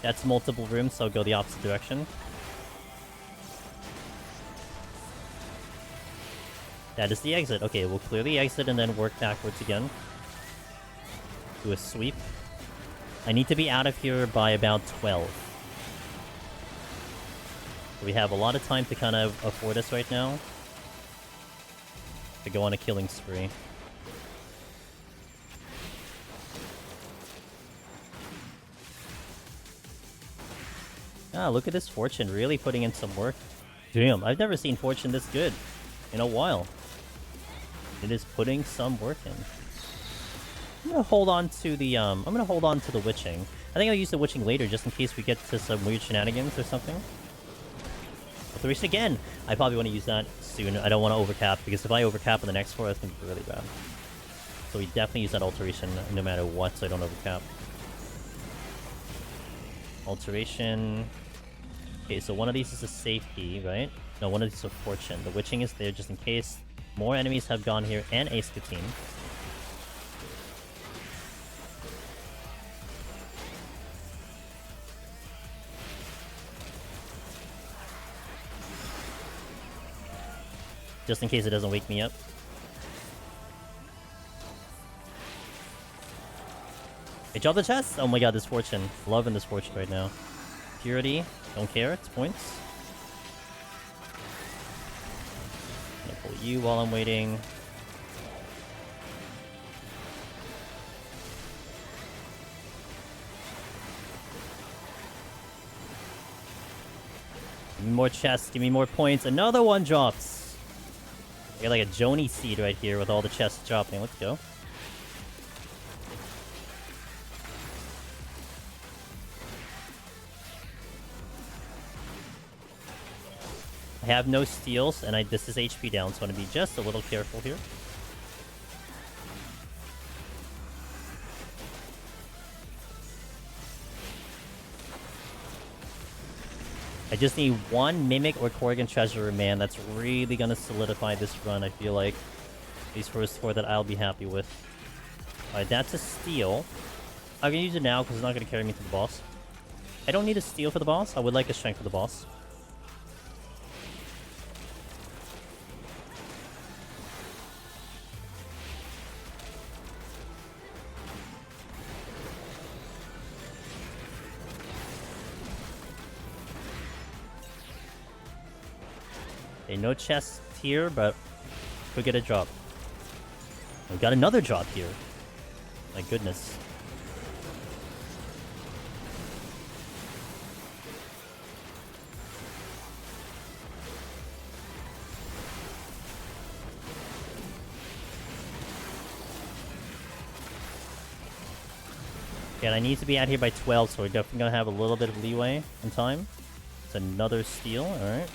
S1: That's multiple rooms, so I'll go the opposite direction. That is the exit. Okay, we'll clear the exit and then work backwards again. Do a sweep. I need to be out of here by about 12. We have a lot of time to kind of afford us right now. To go on a killing spree. Ah, look at this Fortune, really putting in some work. Damn, I've never seen Fortune this good in a while. It is putting some work in. I'm gonna hold on to the witching. I think I'll use the witching later just in case we get to some weird shenanigans or something. Alteration again! I probably want to use that soon. I don't want to overcap, because if I overcap on the next floor, that's gonna be really bad. So we definitely use that alteration no matter what, so I don't overcap. Alteration. Okay, so one of these is a safety, right? No, one of these is a fortune. The witching is there just in case more enemies have gone here, and Ace Katine. Just in case it doesn't wake me up. Hey, drop the chest! Oh my god, this fortune. Loving this fortune right now. Purity. Don't care, it's points. I'm gonna pull you while I'm waiting. Give me more chests, give me more points. Another one drops! I got like a Joni seed right here with all the chests dropping. Let's go. I have no steals, and this is HP down, so I'm going to be just a little careful here. I just need one Mimic or Corrigan Treasurer, man. That's really going to solidify this run, I feel like. These first 4 that I'll be happy with. Alright, that's a steal. I'm going to use it now because it's not going to carry me to the boss. I don't need a steal for the boss. I would like a strength for the boss. Okay, no chest here, but could get a drop. We got another drop here. My goodness. Okay, and I need to be out here by 12, so we're definitely gonna have a little bit of leeway in time. It's another steal, alright.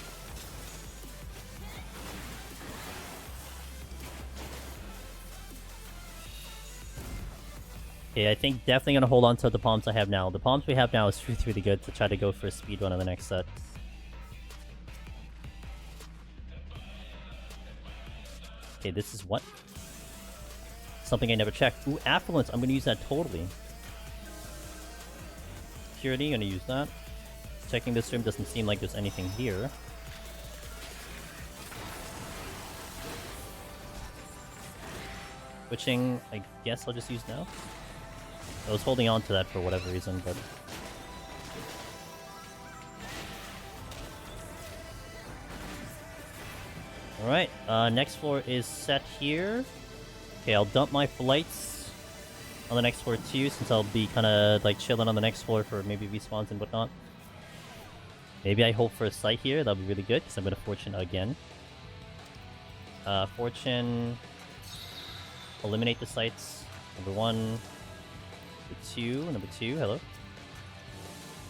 S1: Okay, I think definitely gonna hold on to the palms I have now. The palms we have now is really, really good to try to go for a speed run on the next set. Okay, this is what? Something I never checked. Ooh, affluence. I'm gonna use that totally. Purity, gonna use that. Checking this room, doesn't seem like there's anything here. Switching, I guess I'll just use now. I was holding on to that for whatever reason, but... Alright, next floor is set here. Okay, I'll dump my flights on the next floor too, since I'll be kinda like chilling on the next floor for maybe respawns and whatnot. Maybe I hope for a sight here, that'll be really good, because I'm gonna fortune again. Fortune... Eliminate the sites. Number 1. Number 2. Number 2, hello.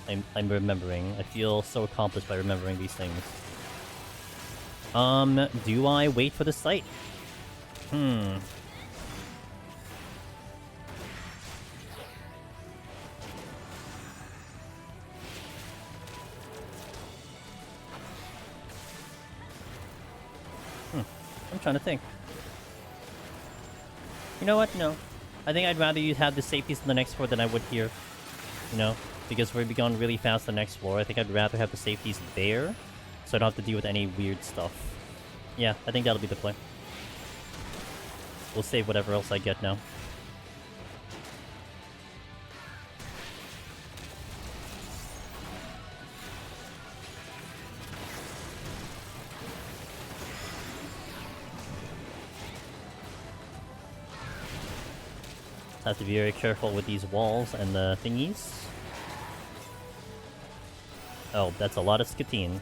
S1: I'm remembering. I feel so accomplished by remembering these things. Do I wait for the site? Hmm. I'm trying to think. You know what? No. I think I'd rather you have the safeties on the next floor than I would here. You know? Because we'll be going really fast the next floor. I think I'd rather have the safeties there, so I don't have to deal with any weird stuff. Yeah, I think that'll be the play. We'll save whatever else I get now. Have to be very careful with these walls and the thingies. Oh, that's a lot of scatine.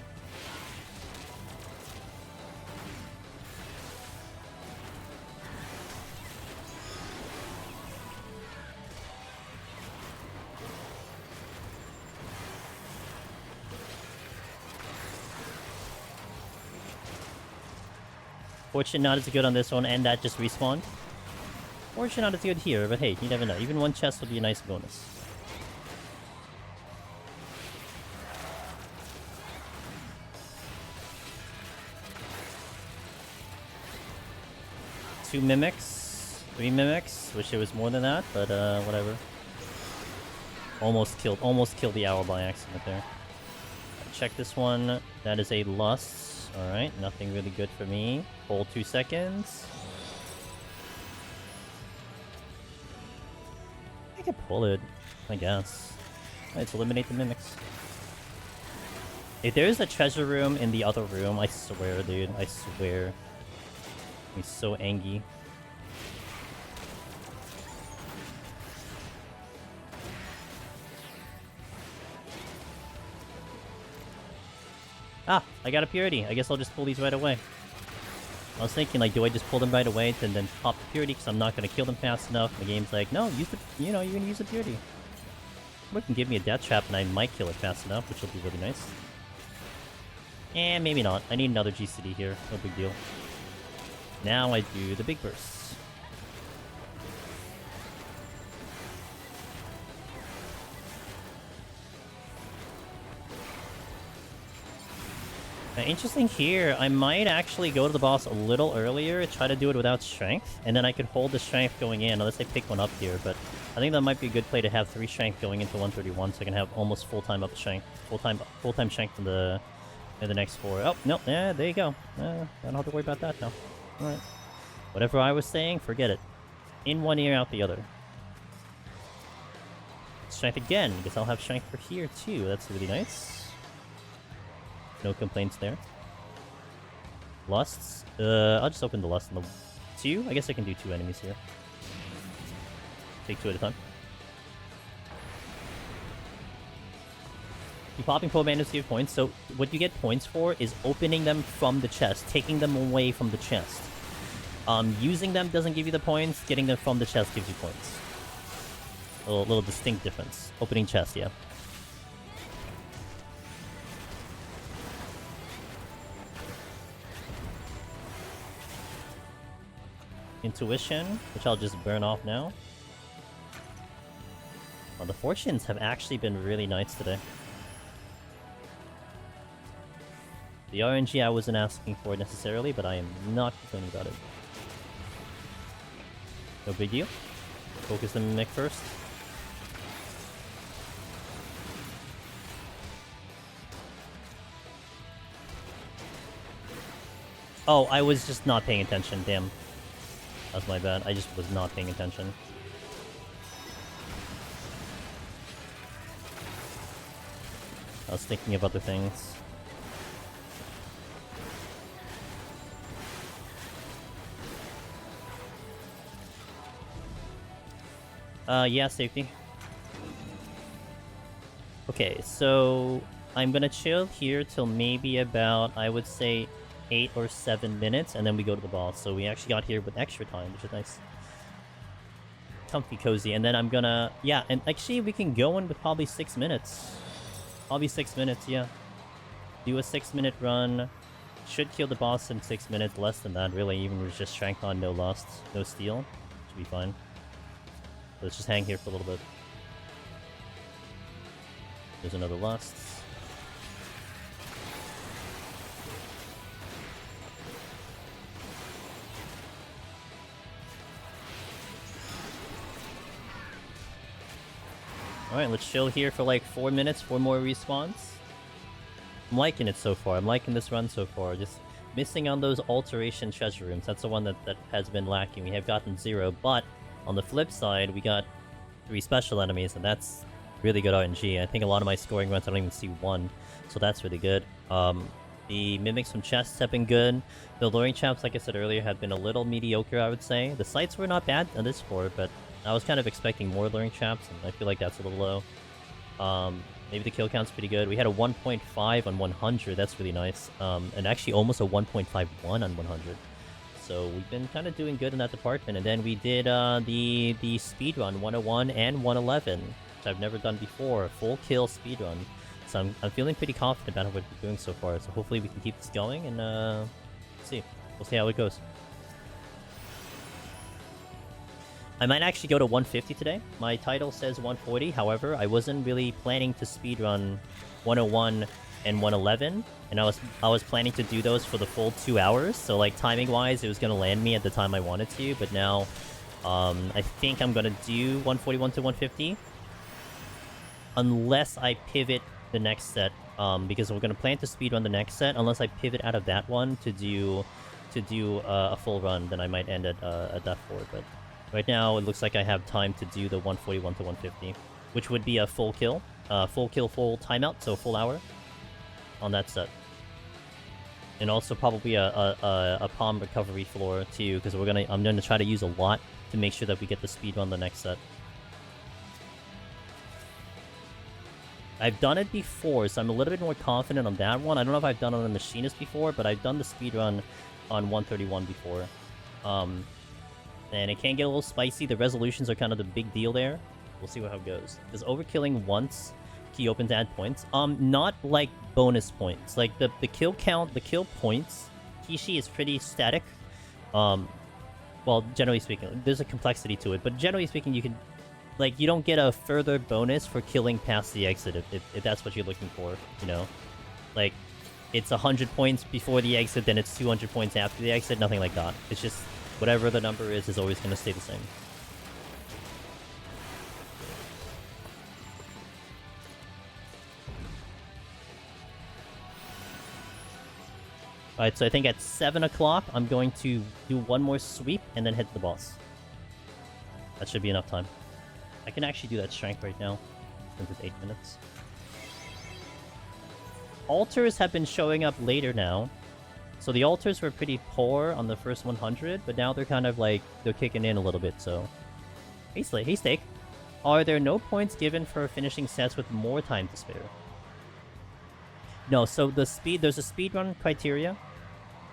S1: Fortune not as good on this one, and that just respawned. Fortune not as good here, but hey, you never know. Even one chest would be a nice bonus. Two mimics, 3 mimics. Wish it was more than that, but whatever. Almost killed the owl by accident there. Check this one. That is a lust. Alright, nothing really good for me. Hold 2 seconds. I could pull it, I guess. Let's eliminate the mimics. If there's a treasure room in the other room, I swear, dude. I swear. I'm so angry. Ah, I got a purity. I guess I'll just pull these right away. I was thinking, like, do I just pull them right away and then pop the purity because I'm not going to kill them fast enough? The game's like, no, use the, you know, you're going to use the purity. Or can give me a death trap and I might kill it fast enough, which will be really nice. And maybe not. I need another GCD here. No big deal. Now I do the big bursts. Interesting here, I might actually go to the boss a little earlier, try to do it without strength, and then I could hold the strength going in, unless I pick one up here, but I think that might be a good play to have 3 strength going into 131, so I can have almost full-time up strength, full-time strength in the next 4. Oh, no, yeah, there you go. I don't have to worry about that now. Alright. Whatever I was saying, forget it. In one ear, out the other. Strength again, because I'll have strength for here too, that's really nice. No complaints there. Lusts. I'll just open the lust in the 2. I guess I can do 2 enemies here. Take 2 at a time. You popping Poe Bandos give points. So what you get points for is opening them from the chest, taking them away from the chest. Using them doesn't give you the points. Getting them from the chest gives you points. A little distinct difference. Opening chest, yeah. Intuition, which I'll just burn off now. Well, the fortunes have actually been really nice today. The RNG I wasn't asking for necessarily, but I am not complaining about it. No big deal. Focus the mimic first. Oh, I was just not paying attention. Damn. That's my bad. I just was not paying attention. I was thinking of other things. Yeah, safety. Okay, so I'm gonna chill here till maybe about, I would say, 8 or 7 minutes, and then we go to the boss. So we actually got here with extra time, which is nice. Comfy, cozy, and then I'm gonna... Yeah, and actually we can go in with probably 6 minutes. Probably 6 minutes, yeah. Do a 6-minute run. Should kill the boss in 6 minutes, less than that, really, even with just strength on, no lost, no steal. Should be fine. Let's just hang here for a little bit. There's another lust. Alright, let's chill here for like 4 minutes, 4 more respawns. I'm liking it so far. I'm liking this run so far. Just missing on those alteration treasure rooms. That's the one that has been lacking. We have gotten 0, but on the flip side, we got 3 special enemies, and that's really good RNG. I think a lot of my scoring runs, I don't even see 1, so that's really good. The mimics from chests have been good. The luring traps, like I said earlier, have been a little mediocre, I would say. The sights were not bad on this floor, but I was kind of expecting more luring traps, and I feel like that's a little low. Maybe the kill count's pretty good. We had a 1.5 on 100, that's really nice. And actually almost a 1.51 on 100. So we've been kind of doing good in that department. And then we did the speedrun 101 and 111, which I've never done before. Full kill speedrun. So I'm feeling pretty confident about what we're doing so far. So hopefully we can keep this going and see. We'll see how it goes. I might actually go to 150 today. My title says 140. However, I wasn't really planning to speedrun 101 and 111, and I was planning to do those for the full 2 hours. So like timing wise, it was gonna land me at the time I wanted to. But now, I think I'm gonna do 141 to 150, unless I pivot the next set. Because we're gonna plan to speedrun the next set. Unless I pivot out of that one to do a full run, then I might end at Death 4. But right now, it looks like I have time to do the 141 to 150, which would be a full kill, full timeout, so a full hour on that set. And also probably a palm recovery floor too, because I'm gonna try to use a lot to make sure that we get the speed run the next set. I've done it before, so I'm a little bit more confident on that one. I don't know if I've done it on a Machinist before, but I've done the speed run on 131 before. And it can get a little spicy. The resolutions are kind of the big deal there. We'll see how it goes. Because overkilling once, key open to add points. Not like bonus points. Like the kill count, the kill points, Kishi is pretty static. Well, generally speaking, there's a complexity to it, but generally speaking, you can, like, you don't get a further bonus for killing past the exit if that's what you're looking for, you know? Like, it's 100 points before the exit, then it's 200 points after the exit, nothing like that. It's just whatever the number is always going to stay the same. Alright, so I think at 7 o'clock, I'm going to do one more sweep and then hit the boss. That should be enough time. I can actually do that strength right now, since it's 8 minutes. Altars have been showing up later now. So the altars were pretty poor on the first 100, but now they're kind of like, they're kicking in a little bit, so... Hey, hey Steak. Are there no points given for finishing sets with more time to spare? No, so there's a speedrun criteria,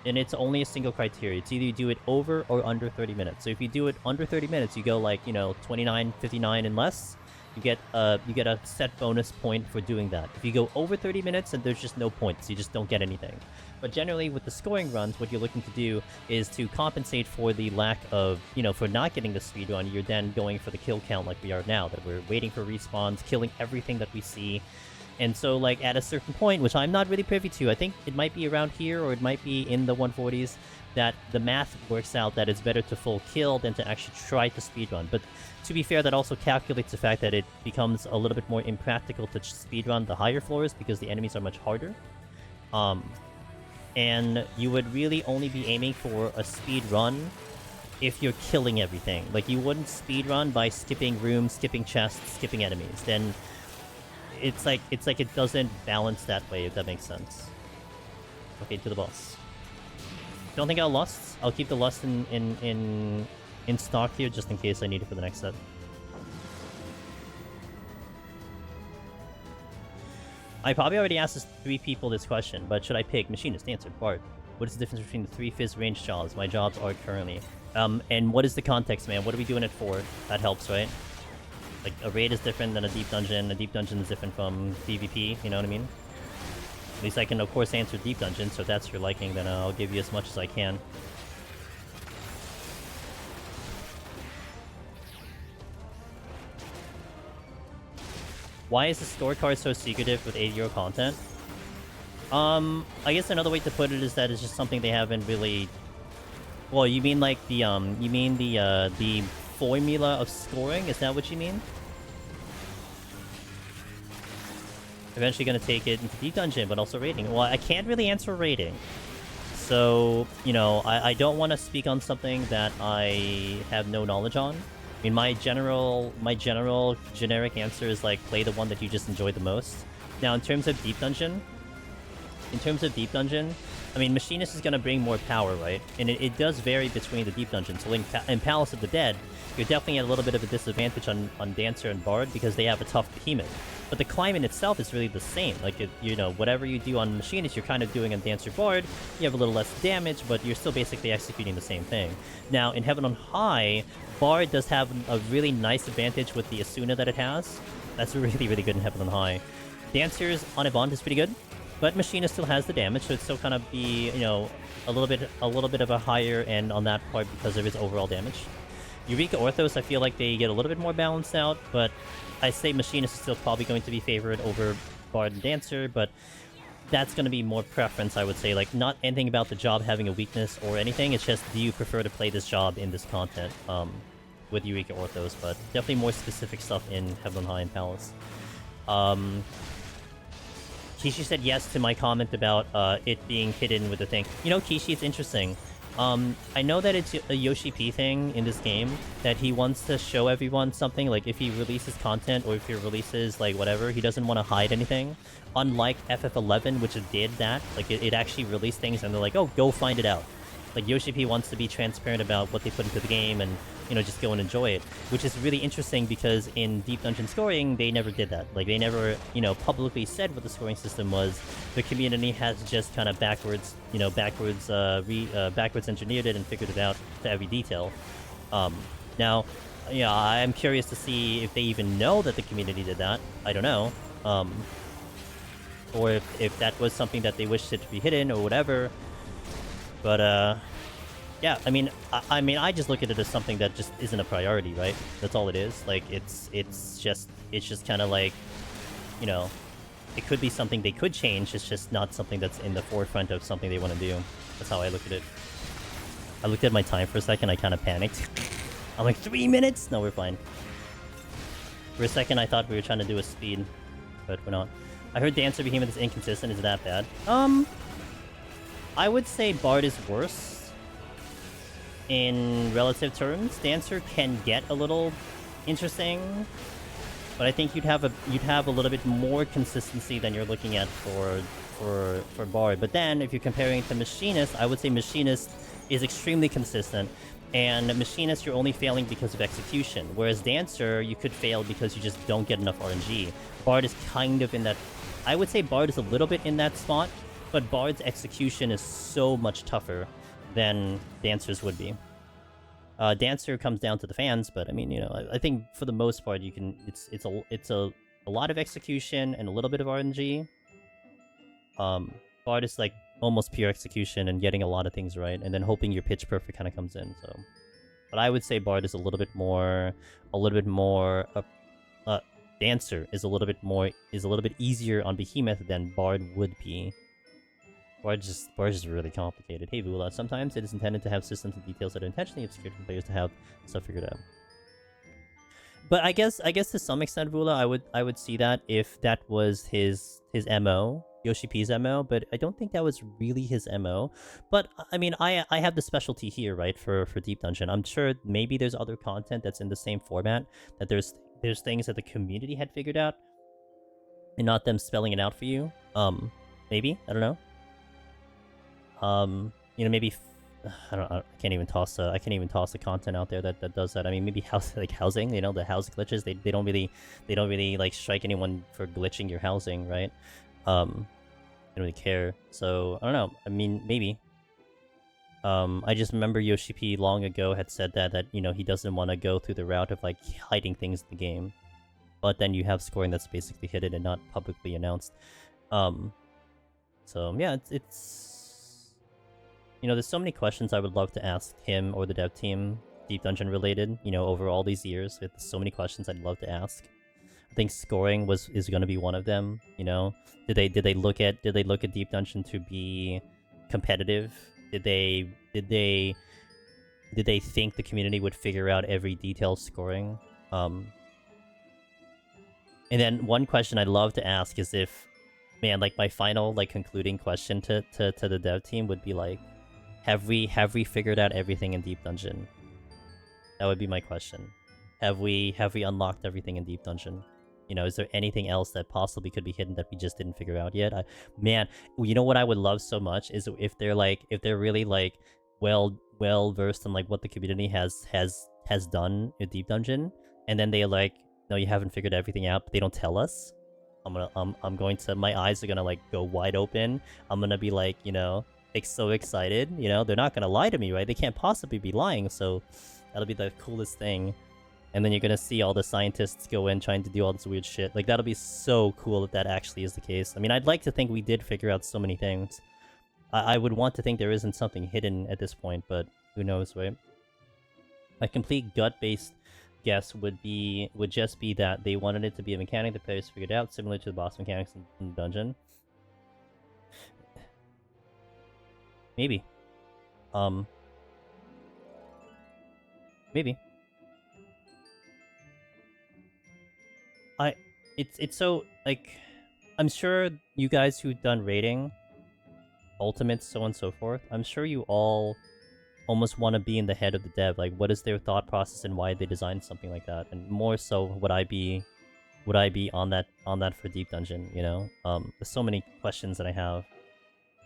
S1: and it's only a single criteria. It's either you do it over or under 30 minutes. So if you do it under 30 minutes, you go like, 29, 59 and less, you get a set bonus point for doing that. If you go over 30 minutes, then there's just no points. You just don't get anything. But generally, with the scoring runs, what you're looking to do is to compensate for the lack of, for not getting the speedrun, you're then going for the kill count like we are now, that we're waiting for respawns, killing everything that we see, And so, like, at a certain point, which I'm not really privy to, I think it might be around here or it might be in the 140s, that the math works out that it's better to full kill than to actually try to speedrun. But to be fair, that also calculates the fact that it becomes a little bit more impractical to speedrun the higher floors because the enemies are much harder. And you would really only be aiming for a speed run if you're killing everything. Like, you wouldn't speed run by skipping rooms, skipping chests, skipping enemies. Then it's like it doesn't balance that way, if that makes sense. Okay, to the boss. Don't think I'll lust. I'll keep the lust in stock here just in case I need it for the next set. I probably already asked 3 people this question, but should I pick Machinist, Dancer, Bard? What is the difference between the 3 Fizz range jobs my jobs are currently? And what is the context, man? What are we doing it for? That helps, right? Like, a raid is different than a deep dungeon is different from PvP, you know what I mean? At least I can, of course, answer deep dungeon, so if that's your liking, then I'll give you as much as I can. Why is the store card so secretive with 80€ content? I guess another way to put it is that it's just something they haven't really... Well, you mean like the, the formula of scoring? Is that what you mean? Eventually gonna take it into deep dungeon, but also rating. Well, I can't really answer rating. So, you know, I don't want to speak on something that I have no knowledge on. I mean, my generic answer is like, play the one that you just enjoy the most. Now, in terms of deep dungeon, I mean, Machinist is going to bring more power, right? And it does vary between the deep dungeons. So in Palace of the Dead, you're definitely at a little bit of a disadvantage on Dancer and Bard because they have a tough behemoth. But the climate itself is really the same. Like, you know, whatever you do on Machinist, you're kind of doing on Dancer Bard. You have a little less damage, but you're still basically executing the same thing. Now, in Heaven on High, Bard does have a really nice advantage with the Asuna that it has. That's really, really good in Heaven on High. Dancer's on Avant is pretty good. But Machinist still has the damage, so it's still kind of be, you know, a little bit of a higher end on that part because of its overall damage. Eureka Orthos, I feel like they get a little bit more balanced out, but I say Machinist is still probably going to be favored over Bard and Dancer, but that's going to be more preference, I would say. Like, not anything about the job having a weakness or anything, it's just, do you prefer to play this job in this content with Eureka Orthos, but definitely more specific stuff in Heaven on High and Palace. Kishi said yes to my comment about it being hidden with the thing. You know, Kishi, it's interesting. I know that it's a Yoshi P thing in this game, that he wants to show everyone something, like if he releases content or if he releases, like, whatever, he doesn't want to hide anything. Unlike FF11, which it did that, like, it actually released things and they're like, oh, go find it out. Like, Yoshi P wants to be transparent about what they put into the game and, you know, just go and enjoy it. Which is really interesting because in Deep Dungeon scoring, they never did that. Like, they never, you know, publicly said what the scoring system was. The community has just kind of backwards engineered it and figured it out to every detail. Now, yeah, I'm curious to see if they even know that the community did that. I don't know. Or if that was something that they wished it to be hidden or whatever. But, yeah, I mean, I just look at it as something that just isn't a priority, right? That's all it is. Like, it's just kind of like, you know, it could be something they could change. It's just not something that's in the forefront of something they want to do. That's how I look at it. I looked at my time for a second. I kind of panicked. I'm like, 3 minutes? No, we're fine. For a second, I thought we were trying to do a speed, but we're not. I heard Dancer Behemoth is inconsistent. Is it that bad? I would say Bard is worse in relative terms. Dancer can get a little interesting, but I think you'd have a little bit more consistency than you're looking at for Bard. But then, if you're comparing it to Machinist, I would say Machinist is extremely consistent, and Machinist you're only failing because of execution, whereas Dancer you could fail because you just don't get enough RNG. Bard is kind of in that. I would say Bard is a little bit in that spot. But Bard's execution is so much tougher than Dancer's would be. Dancer comes down to the fans, but I mean, you know, I think for the most part, you can. It's a lot of execution and a little bit of RNG. Bard is like almost pure execution and getting a lot of things right, and then hoping your pitch perfect kind of comes in. So, but I would say Bard is a little bit more Dancer is a little bit easier on Behemoth than Bard would be. Bard is really complicated. Hey Vula, sometimes it is intended to have systems and details that are intentionally obscured from players to have stuff figured out. But I guess to some extent, Vula, I would see that if that was his MO, Yoshi P's MO, but I don't think that was really his MO. But I mean, I have the specialty here, right, for Deep Dungeon. I'm sure maybe there's other content that's in the same format, that there's things that the community had figured out and not them spelling it out for you. Maybe, I don't know. You know, maybe I can't even toss the content out there that does that. I mean, maybe housing, you know, the house glitches. They don't really like strike anyone for glitching your housing, right? They don't really care. So I don't know. I mean, maybe. I just remember Yoshi P long ago had said that you know he doesn't want to go through the route of like hiding things in the game, but then you have scoring that's basically hidden and not publicly announced. So yeah, it's you know, there's so many questions I would love to ask him or the dev team, Deep Dungeon related, you know, over all these years. There's so many questions I'd love to ask. I think scoring is going to be one of them, you know. Did they look at Deep Dungeon to be competitive? Did they think the community would figure out every detailed scoring? And then one question I'd love to ask is if, man, like my final like concluding question to the dev team would be like, have we figured out everything in Deep Dungeon? That would be my question. Have we unlocked everything in Deep Dungeon? You know, is there anything else that possibly could be hidden that we just didn't figure out yet? Man, you know what I would love so much is if they're really like well versed in like what the community has done in Deep Dungeon, and then they like, no, you haven't figured everything out, but they don't tell us. My eyes are gonna like go wide open. I'm gonna be like, you know, so excited. You know, they're not gonna lie to me, right? They can't possibly be lying, so that'll be the coolest thing. And then you're gonna see all the scientists go in trying to do all this weird shit. Like, that'll be so cool if that actually is the case. I mean, I'd like to think we did figure out so many things. I would want to think there isn't something hidden at this point, but who knows, right? A complete gut-based guess would just be that they wanted it to be a mechanic the players figured out, similar to the boss mechanics in the dungeon. Maybe. Maybe. It's so, like, I'm sure you guys who've done rating, ultimates, so on and so forth, I'm sure you all almost want to be in the head of the dev. Like, what is their thought process and why they designed something like that? And more so, would I be on that for Deep Dungeon? You know, there's so many questions that I have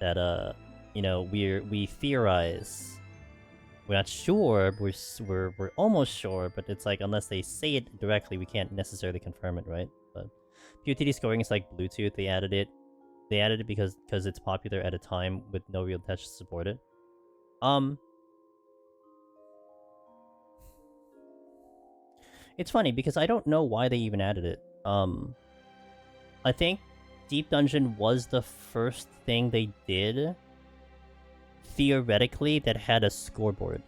S1: that you know, we theorize. We're not sure. We're almost sure, but it's like unless they say it directly, we can't necessarily confirm it, right? But PoTD scoring is like Bluetooth. They added it because it's popular at a time with no real touch to support it. It's funny because I don't know why they even added it. I think Deep Dungeon was the first thing they did, theoretically, that had a scoreboard.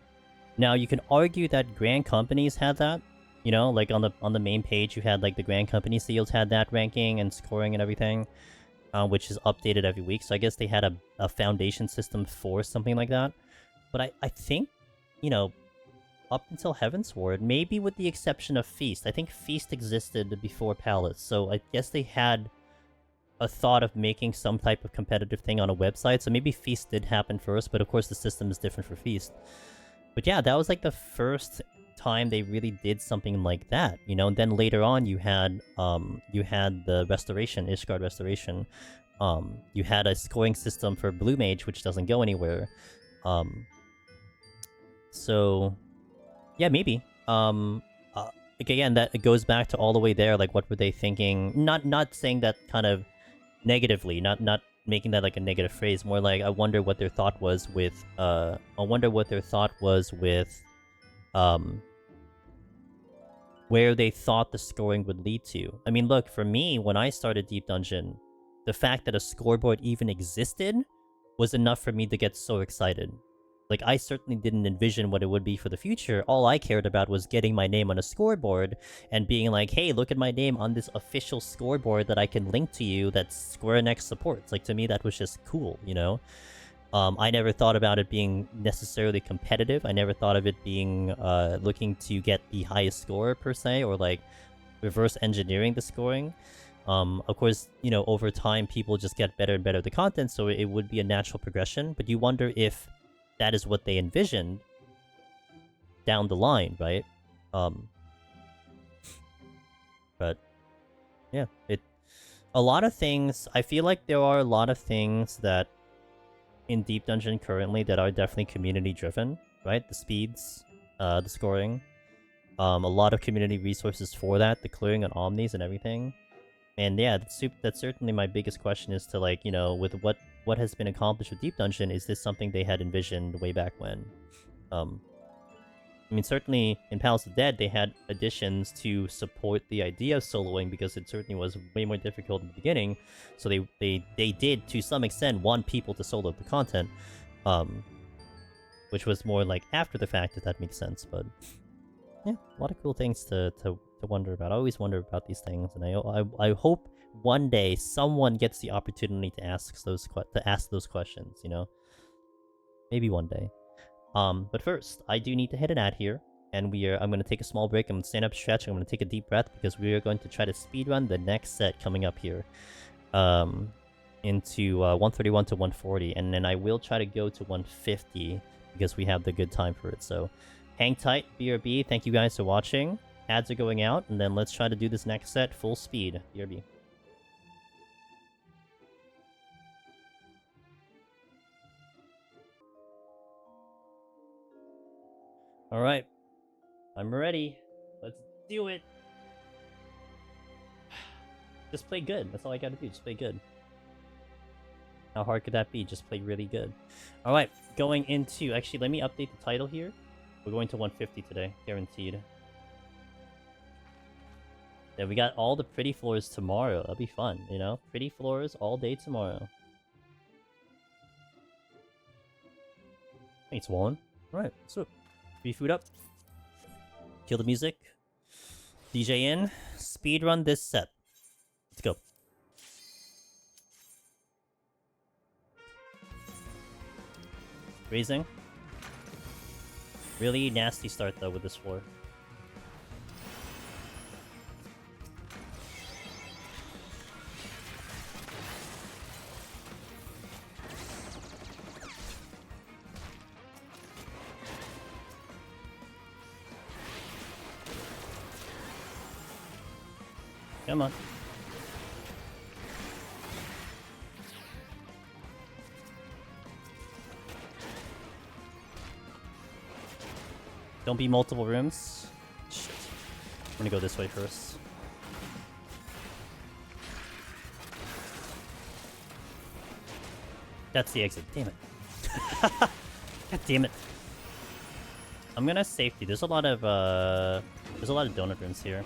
S1: Now, you can argue that Grand Companies had that. You know, like on the main page, you had like the Grand Company seals had that ranking and scoring and everything, which is updated every week. So I guess they had a foundation system for something like that. But I think, you know, up until Heavensward, maybe with the exception of Feast. I think Feast existed before Palace, so I guess they had a thought of making some type of competitive thing on a website, so maybe Feast did happen first, but of course the system is different for Feast. But yeah, that was like the first time they really did something like that, you know. And then later on you had the Restoration, Ishgard Restoration. You had a scoring system for Blue Mage, which doesn't go anywhere. So yeah, maybe. Like, again, that it goes back to all the way there. Like, what were they thinking? Not saying that kind of negatively. Not making that like a negative phrase. More like, I wonder what their thought was with. Where they thought the scoring would lead to. I mean, look, for me, when I started Deep Dungeon, the fact that a scoreboard even existed was enough for me to get so excited. Like, I certainly didn't envision what it would be for the future. All I cared about was getting my name on a scoreboard and being like, hey, look at my name on this official scoreboard that I can link to you that Square Enix supports. Like, to me, that was just cool, you know? I never thought about it being necessarily competitive. I never thought of it being looking to get the highest score, per se, or, like, reverse engineering the scoring. Of course, you know, over time, people just get better and better at the content, so it would be a natural progression. But you wonder if that is what they envisioned down the line, right? But yeah, a lot of things. I feel like there are a lot of things that in Deep Dungeon currently that are definitely community driven, right? The speeds, the scoring, a lot of community resources for that, the clearing on omnis and everything. And yeah, that's certainly my biggest question is to, like, you know, with what has been accomplished with Deep Dungeon, is this something they had envisioned way back when? I mean, certainly in Palace of Dead, they had additions to support the idea of soloing because it certainly was way more difficult in the beginning. So they did, to some extent, want people to solo the content, which was more like after the fact, if that makes sense. But yeah, a lot of cool things to wonder about. I always wonder about these things, and I hope one day someone gets the opportunity to ask those questions. You know, maybe one day. But first, I do need to hit an ad here, and I'm going to take a small break. I'm going to stand up, stretch. I'm going to take a deep breath because we are going to try to speedrun the next set coming up here, into 131 to 140, and then I will try to go to 150 because we have the good time for it. So, hang tight, BRB. Thank you guys for watching. Ads are going out, and then let's try to do this next set full speed. BRB. Alright. I'm ready. Let's do it. Just play good. That's all I gotta do. Just play good. How hard could that be? Just play really good. Alright. Going into... Actually, let me update the title here. We're going to 150 today. Guaranteed. Yeah, we got all the pretty floors tomorrow. That'll be fun, you know? Pretty floors all day tomorrow. Thanks, Wallen. Alright, so... Free food up. Kill the music. DJ in. Speedrun this set. Let's go. Raising. Really nasty start though with this floor. Come on. Don't be multiple rooms. Shit. I'm gonna go this way first. That's the exit. Damn it. God damn it. I'm gonna safety. There's a lot of donut rooms here.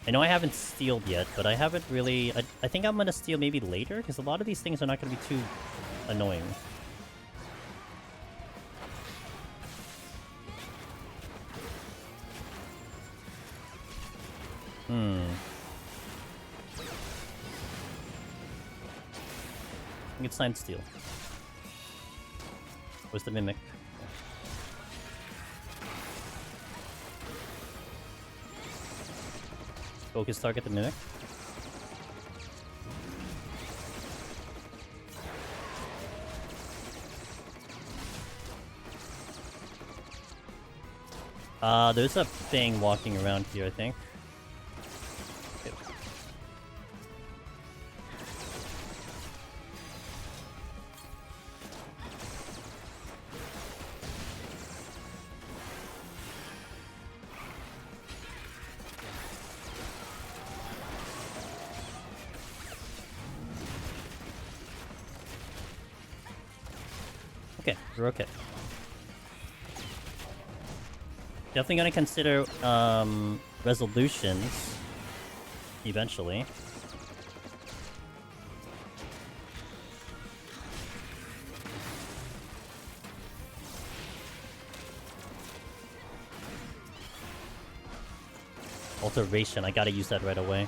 S1: I know I haven't stealed yet, but I haven't really... I think I'm gonna steal maybe later, because a lot of these things are not gonna be too annoying. I think it's time to steal. Where's the Mimic? Focus target the Mimic. There's a thing walking around here, I think. Okay. Okay, we're okay. Definitely gonna consider resolutions eventually. Alteration, I gotta use that right away.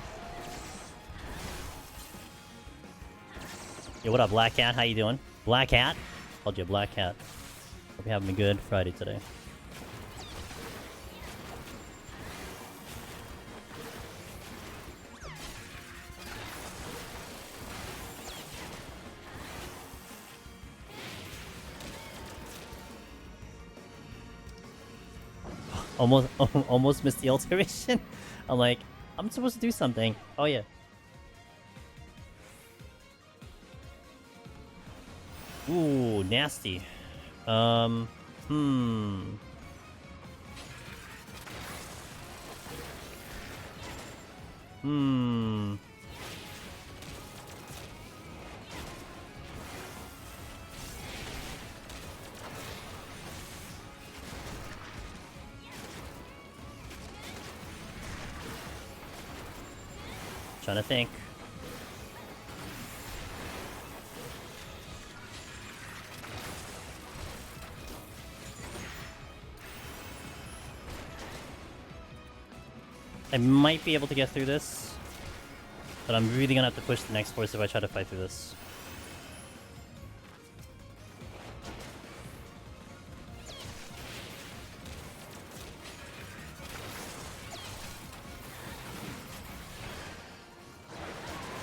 S1: Yo, what up, Black Cat? How you doing? Black Cat? Called you Black Cat. Hope you're having a good Friday today. Almost missed the alteration. I'm like, I'm supposed to do something. Oh yeah. Ooh, nasty. Hmm. Trying to think. I might be able to get through this, but I'm really gonna have to push the next force if I try to fight through this.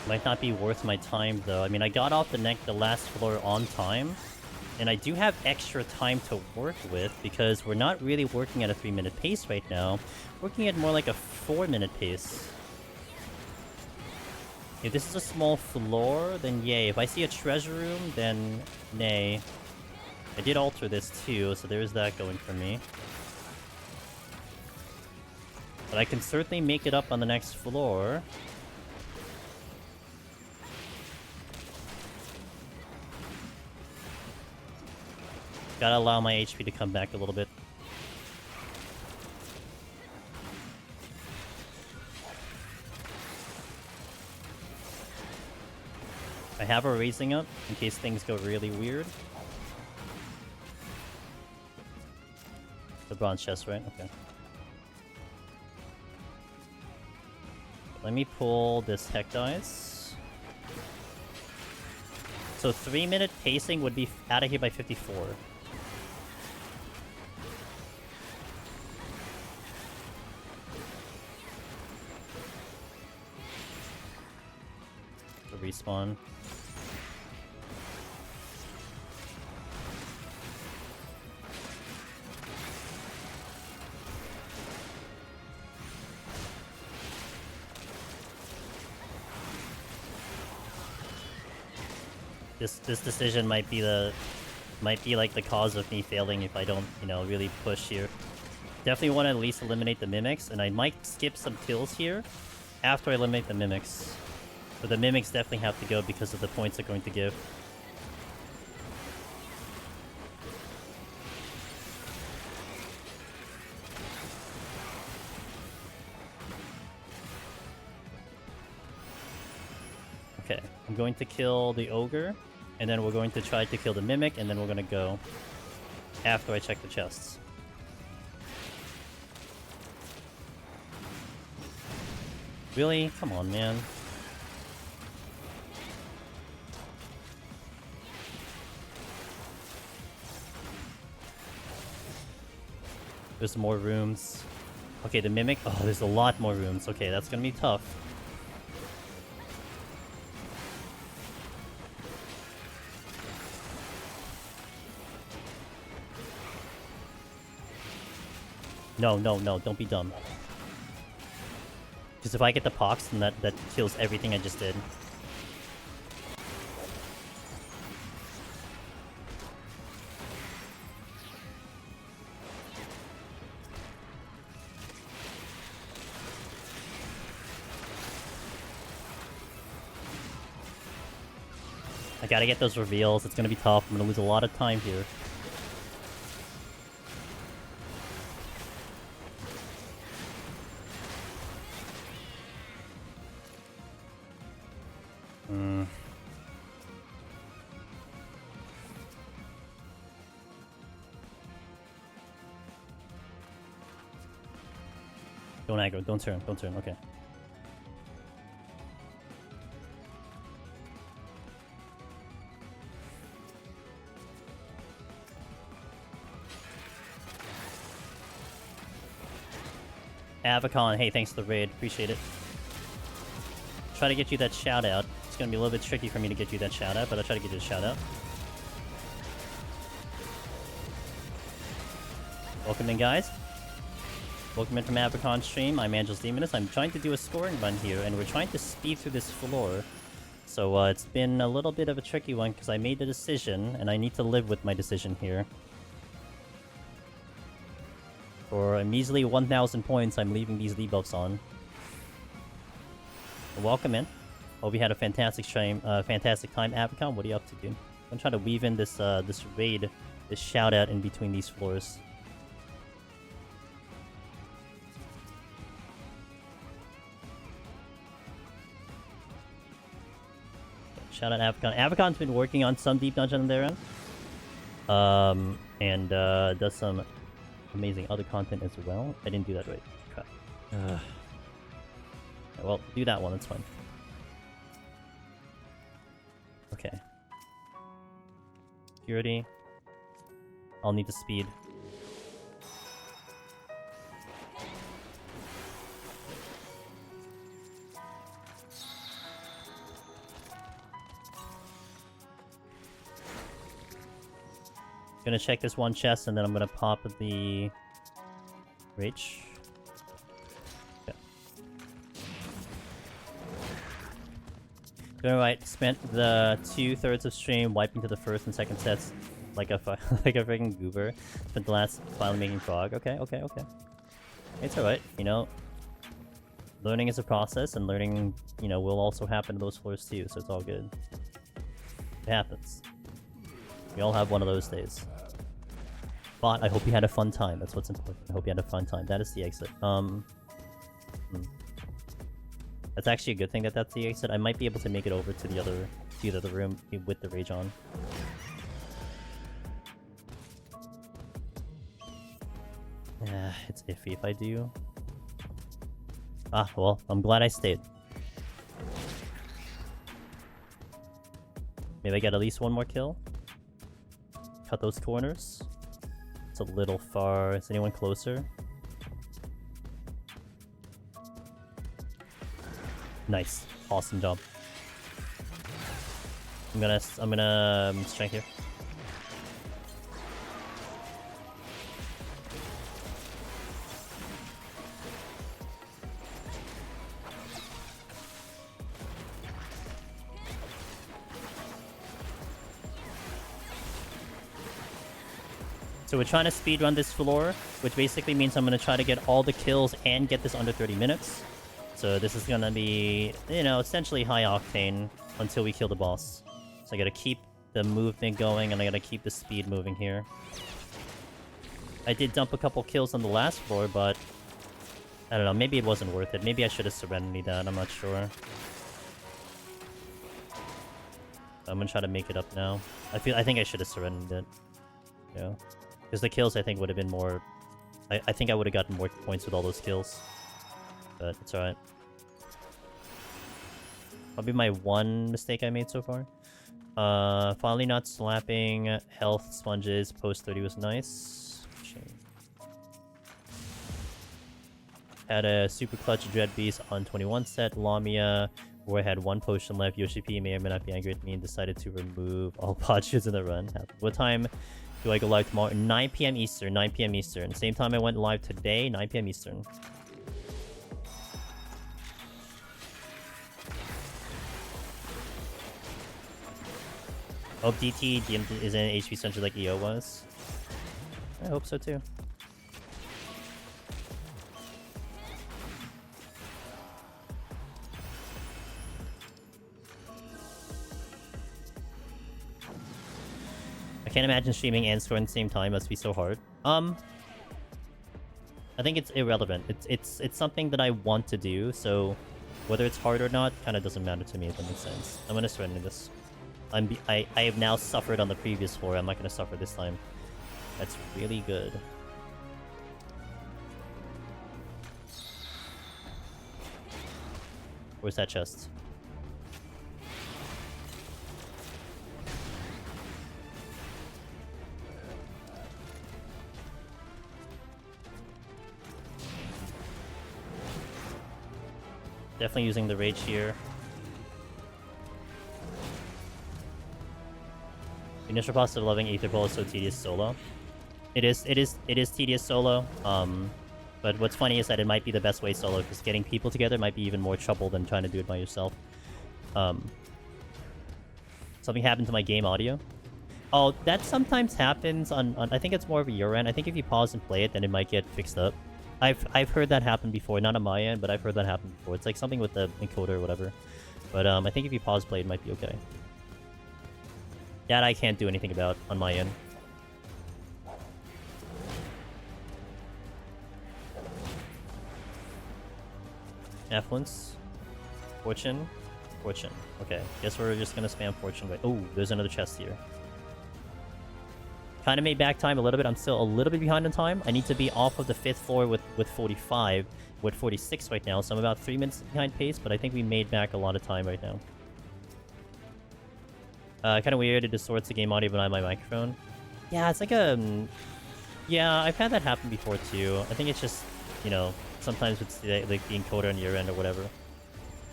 S1: Might not be worth my time though. I mean, I got off the last floor on time, and I do have extra time to work with because we're not really working at a 3-minute pace right now. Working at more like a 4-minute pace. If this is a small floor, then yay. If I see a treasure room, then nay. I did alter this too, so there's that going for me. But I can certainly make it up on the next floor. Gotta allow my HP to come back a little bit. I have her raising up in case things go really weird. The bronze chest, right? Okay. Let me pull this Heck Dice. So 3-minute pacing would be out of here by 54. The respawn. This decision might be like the cause of me failing if I don't, you know, really push here. Definitely want to at least eliminate the mimics, and I might skip some kills here after I eliminate the mimics. But the mimics definitely have to go because of the points they're going to give. Okay, I'm going to kill the ogre, and then we're going to try to kill the mimic, and then we're going to go after I check the chests. Really? Come on, man. There's more rooms. Okay, the mimic. Oh, there's a lot more rooms. Okay, that's gonna be tough. No, no, no, don't be dumb. Because if I get the pox, then that kills everything I just did. I gotta get those reveals. It's gonna be tough. I'm gonna lose a lot of time here. Don't aggro. Don't turn. Don't turn. Okay. Avacon, hey, thanks for the raid. Appreciate it. Try to get you that shout out. It's gonna be a little bit tricky for me to get you that shout out, but I'll try to get you a shout out. Welcome in, guys. Welcome in from Avacon stream. I'm Angel's Demonist. I'm trying to do a scoring run here, and we're trying to speed through this floor. So it's been a little bit of a tricky one because I made the decision, and I need to live with my decision here. For a measly 1,000 points, I'm leaving these debuffs on. Welcome in. Hope you had a fantastic stream, fantastic time. Avacon, what are you up to, dude? I'm trying to weave in this this raid, this shout out in between these floors. Shout out Avacon. Avacon's been working on some deep dungeon on their end. And does some amazing other content as well. I didn't do that right. Crap. Well, do that one, it's fine. Okay. Purity. I'll need the speed. Gonna check this one chest and then I'm gonna pop the Rage. Okay. Alright, spent the 2/3 of stream wiping to the first and second sets like a like a freaking goober. Spent the last finally making frog. Okay. It's alright, you know. Learning is a process, and learning, you know, will also happen to those floors too, so it's all good. It happens. We all have one of those days. But I hope you had a fun time. That's what's important. I hope you had a fun time. That is the exit. That's actually a good thing that that's the exit. I might be able to make it over to the other room with the rage on. Yeah, it's iffy if I do. Ah, well, I'm glad I stayed. Maybe I get at least one more kill. Cut those corners. It's a little far. Is anyone closer? Nice. Awesome job. I'm gonna strike here. So we're trying to speedrun this floor, which basically means I'm going to try to get all the kills and get this under 30 minutes. So this is going to be, you know, essentially high octane until we kill the boss. So I got to keep the movement going, and I got to keep the speed moving here. I did dump a couple kills on the last floor, but I don't know, maybe it wasn't worth it. Maybe I should have surrendered that, I'm not sure. I'm going to try to make it up now. I think I should have surrendered it. Yeah. Because the kills, I think, would have been more... I think I would have gotten more points with all those kills. But it's alright. Probably my one mistake I made so far. Finally not slapping health sponges post 30 was nice. Had a super clutch Dread Beast on 21 set. Lamia, where I had one potion left. Yoshi P may or may not be angry at me and decided to remove all Puches in the run. What time do I go live tomorrow? 9 PM Eastern. 9 PM Eastern. Same time I went live today, 9 PM Eastern. Hope DT is in HP Century like EO was. I hope so too. I can't imagine streaming and scoring at the same time. Must be so hard. I think it's irrelevant. It's something that I want to do, so whether it's hard or not kind of doesn't matter to me, if that makes sense. I'm gonna surrender this. I have now suffered on the previous floor. I'm not gonna suffer this time. That's really good. Where's that chest? Definitely using the rage here. Initial cost of loving Aether Ball is so tedious solo. It is tedious solo. But what's funny is that it might be the best way solo, because getting people together might be even more trouble than trying to do it by yourself. Something happened to my game audio. Oh, that sometimes happens on I think it's more of a your end. I think if you pause and play it, then it might get fixed up. I've heard that happen before, not on my end, but I've heard that happen before. It's like something with the encoder or whatever. But I think if you pause play, it might be okay. That I can't do anything about on my end. Affluence. Fortune. Fortune. Okay, guess we're just gonna spam fortune. Oh, there's another chest here. Kind of made back time a little bit. I'm still a little bit behind on time. I need to be off of the 5th floor with 45. We're at 46 right now, so I'm about 3 minutes behind pace, but I think we made back a lot of time right now. Kind of weird. It distorts the game audio behind my microphone. Yeah, it's like a... Yeah, I've had that happen before too. I think it's just, you know, sometimes it's like the encoder on your end or whatever.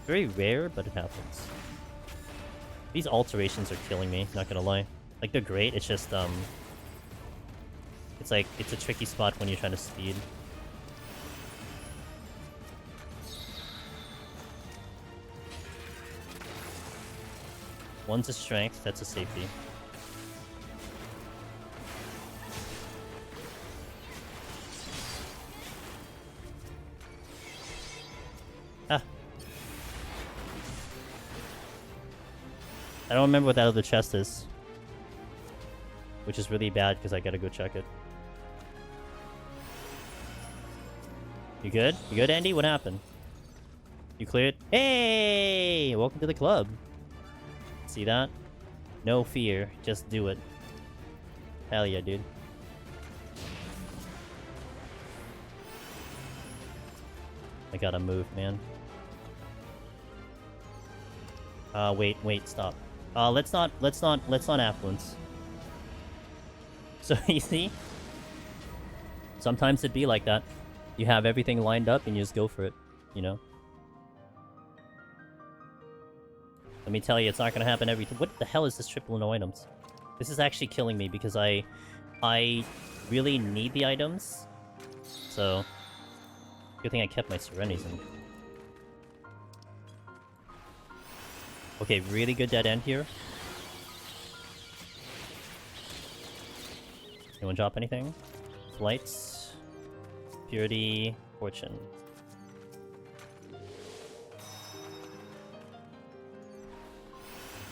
S1: Very rare, but it happens. These alterations are killing me, not gonna lie. Like, they're great, it's just, it's like, it's a tricky spot when you're trying to speed. One's a strength, that's a safety. Ah. I don't remember what that other chest is. Which is really bad, because I gotta go check it. You good? You good, Andy? What happened? You cleared? Hey! Welcome to the club. See that? No fear. Just do it. Hell yeah, dude. I gotta move, man. Wait, stop. Let's not affluence. So, you see? Sometimes it'd be like that. You have everything lined up and you just go for it, you know? Let me tell you, it's not gonna happen every time. What the hell is this triple no items? This is actually killing me because I really need the items. So, good thing I kept my Serenities in. Okay, really good dead end here. Anyone drop anything? Flights, purity, fortune.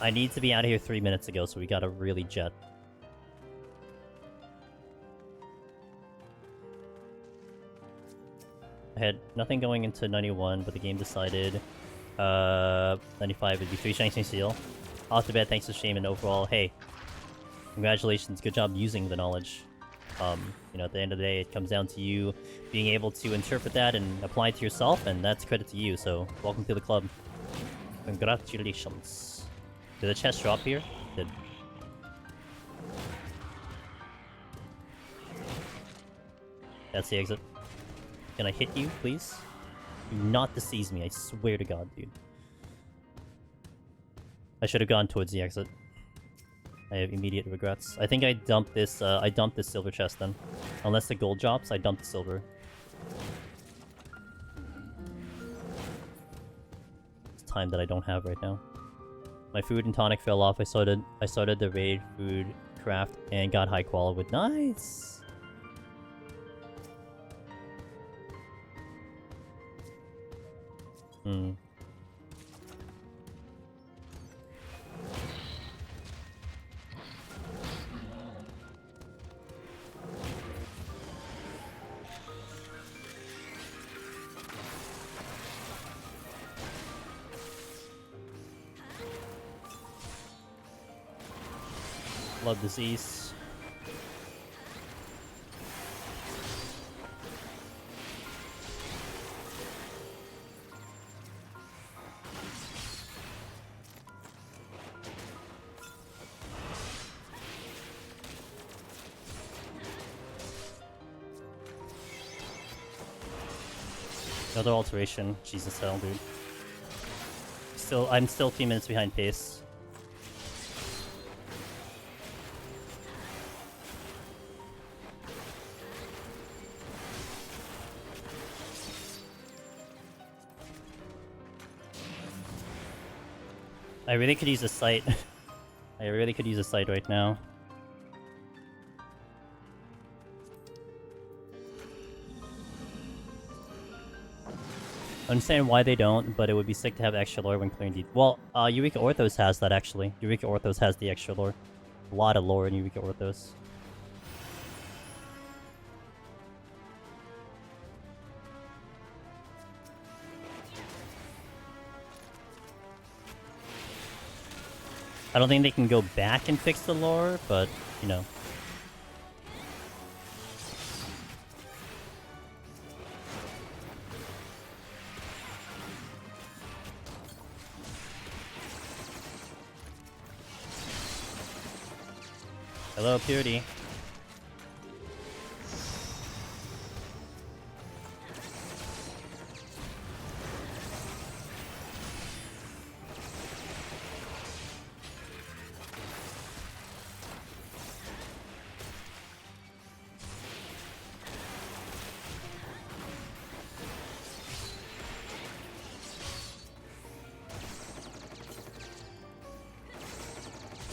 S1: I need to be out of here 3 minutes ago, so we gotta really jet. I had nothing going into 91, but the game decided 95 would be 3 Shanksing Seal. Off to bed, thanks to Shame, and overall, hey, congratulations, good job using the knowledge. You know, at the end of the day, it comes down to you being able to interpret that and apply it to yourself, and that's credit to you, so welcome to the club. Congratulations. Did the chest drop here? Did. That's the exit. Can I hit you, please? Do not deceive me, I swear to God, dude. I should have gone towards the exit. I have immediate regrets. I think I dumped this silver chest then. Unless the gold drops, I dumped the silver. It's time that I don't have right now. My food and tonic fell off. I started the raid food craft and got high quality with nice. Blood disease. Another alteration. Jesus hell, dude. I'm still 3 minutes behind pace. I really could use a sight. I really could use a sight right now. I understand why they don't, but it would be sick to have extra lore when clearing the... Well, Eureka Orthos has that, actually. Eureka Orthos has the extra lore. A lot of lore in Eureka Orthos. I don't think they can go back and fix the lore, but, you know. Hello, Purity.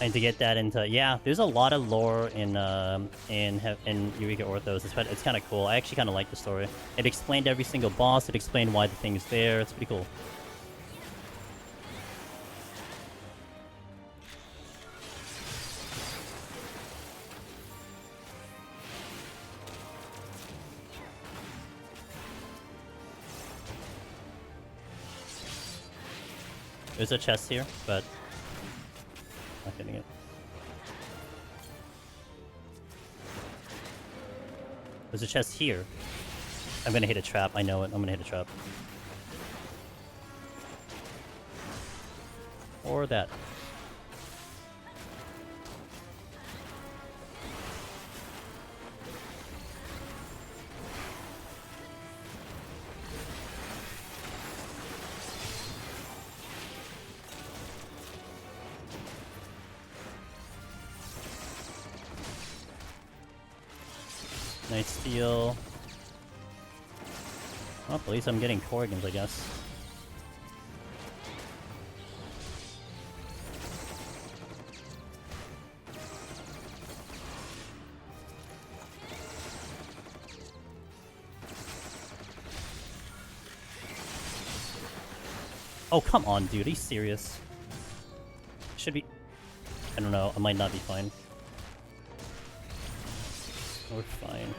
S1: And to get that into... Yeah, there's a lot of lore in Eureka Orthos. It's kind of cool. I actually kind of like the story. It explained every single boss. It explained why the thing is there. It's pretty cool. There's a chest here, but... not getting it. There's a chest here. I'm gonna hit a trap. I know it. I'm gonna hit a trap. Or that. Nice steal. Well, at least I'm getting Corrigans, I guess. Oh, come on, dude. Are you serious? Should be... I don't know. I might not be fine. We're fine.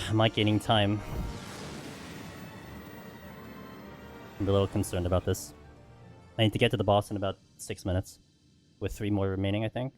S1: I'm not gaining time. I'm a little concerned about this. I need to get to the boss in about 6 minutes. With 3 more remaining, I think.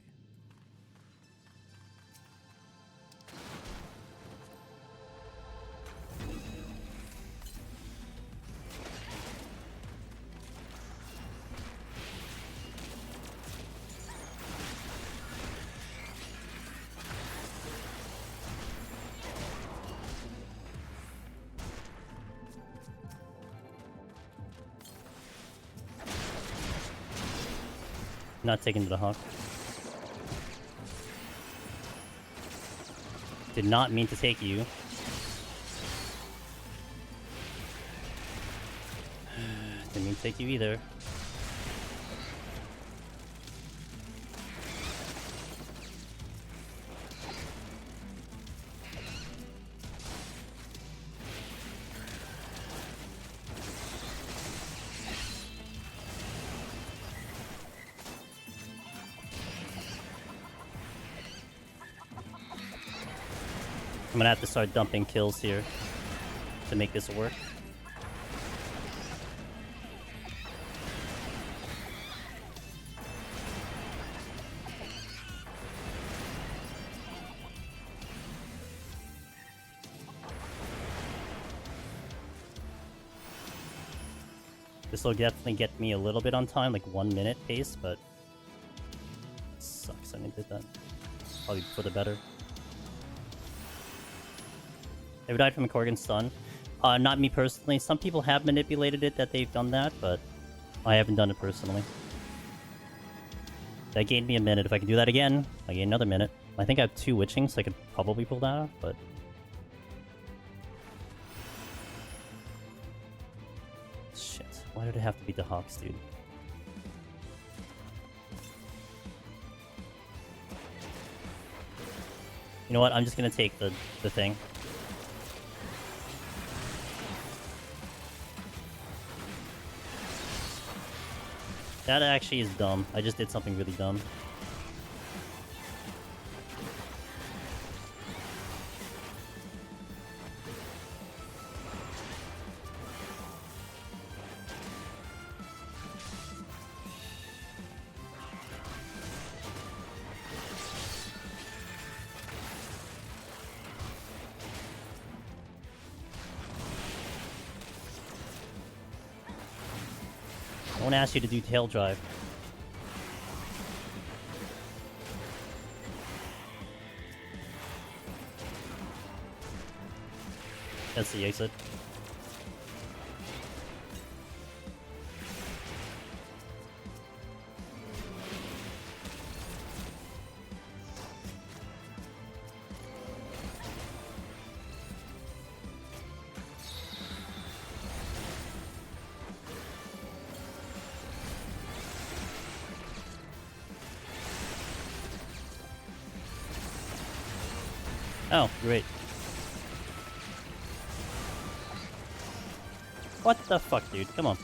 S1: Not taking to the hawk. Did not mean to take you. Didn't mean to take you either. I'm gonna have to start dumping kills here to make this work. This will definitely get me a little bit on time, like 1 minute pace, but... Sucks, I didn't do that. Probably for the better. Ever died from a Korgan stun? Not me personally. Some people have manipulated it that they've done that, but I haven't done it personally. That gained me a minute. If I can do that again, I gain another minute. I think I have 2 witching, so I could probably pull that off, but... Shit. Why did it have to be the Hawks, dude? You know what? I'm just gonna take the thing. That actually is dumb. I just did something really dumb. I won't ask you to do tail drive. That's the exit. Oh, great. What the fuck, dude? Come on.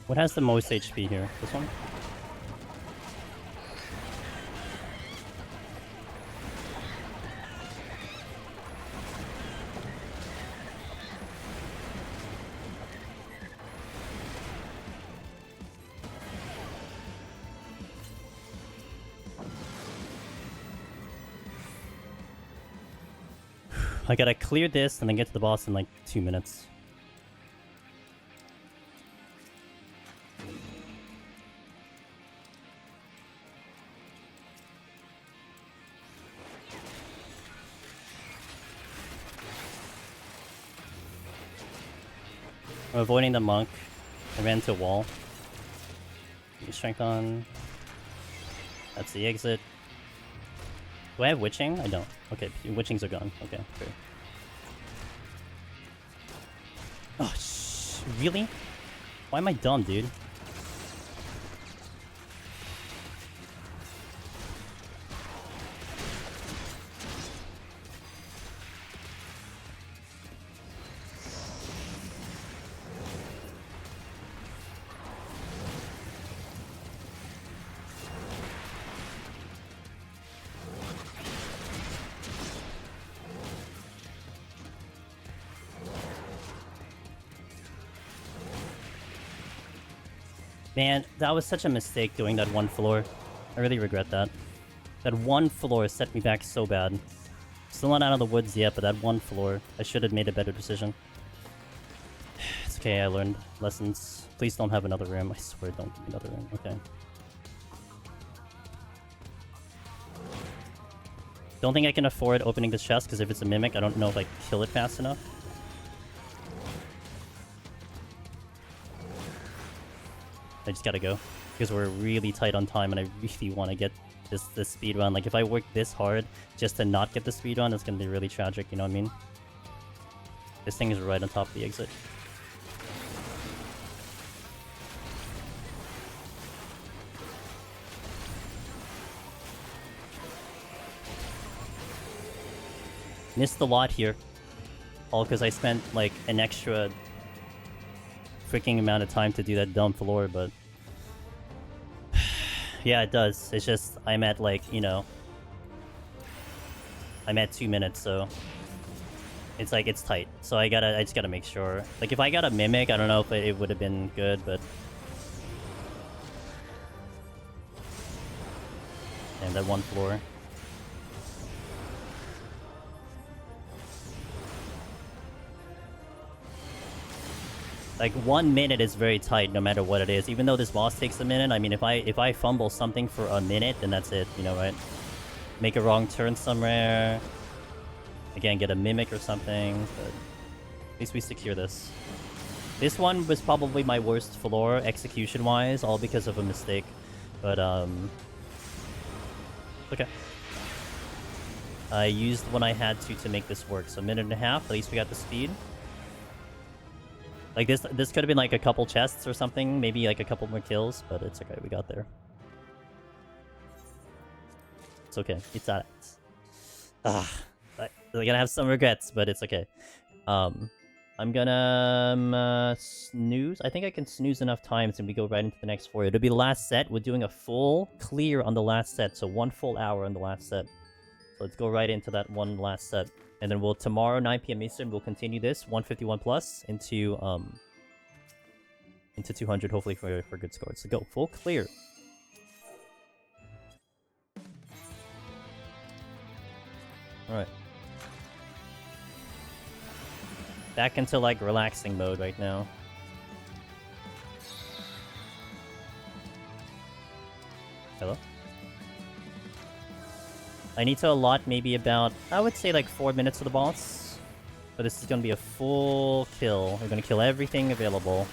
S1: What has the most HP here? This one? I gotta clear this and then get to the boss in like 2 minutes. I'm avoiding the monk. I ran into a wall. Strength on. That's the exit. Do I have witching? I don't. Okay, witchings are gone. Okay, fair. Oh, really? Why am I dumb, dude? Man, that was such a mistake doing that one floor. I really regret that. That one floor set me back so bad. Still not out of the woods yet, but that one floor, I should have made a better decision. It's okay, I learned lessons. Please don't have another room. I swear, don't give me another room. Okay. Don't think I can afford opening this chest, because if it's a mimic, I don't know if I can kill it fast enough. I just gotta go, because we're really tight on time and I really want to get this speed run. Like, if I work this hard just to not get the speed run, it's gonna be really tragic, you know what I mean? This thing is right on top of the exit. Missed a lot here. All because I spent like an extra freaking amount of time to do that dumb floor, but... yeah, it does. It's just, I'm at, like, you know... I'm at 2 minutes, so... It's like, it's tight. So I just gotta make sure. Like, if I got a Mimic, I don't know if it would have been good, but... And that one floor. Like 1 minute is very tight no matter what it is. Even though this boss takes a minute, I mean if I fumble something for a minute, then that's it, you know, right? Make a wrong turn somewhere. Again, get a Mimic or something, but at least we secure this. This one was probably my worst floor execution-wise, all because of a mistake. But okay. I used when I had to make this work. So 1.5 minutes, at least we got the speed. Like this could have been like a couple chests or something, maybe like a couple more kills, but it's okay, we got there. It's okay, it's alright. We're gonna have some regrets, but it's okay. I'm gonna snooze. I think I can snooze enough times and we go right into the next floor. It'll be the last set. We're doing a full clear on the last set, so 1 full hour on the last set. So let's go right into that one last set. And then we'll, tomorrow, 9 PM Eastern, we'll continue this, 151 plus, into 200, hopefully for good scores. So go, full clear. Alright. Back into, like, relaxing mode right now. Hello? I need to allot maybe about, I would say like 4 minutes to the boss. But this is going to be a full kill. We're going to kill everything available.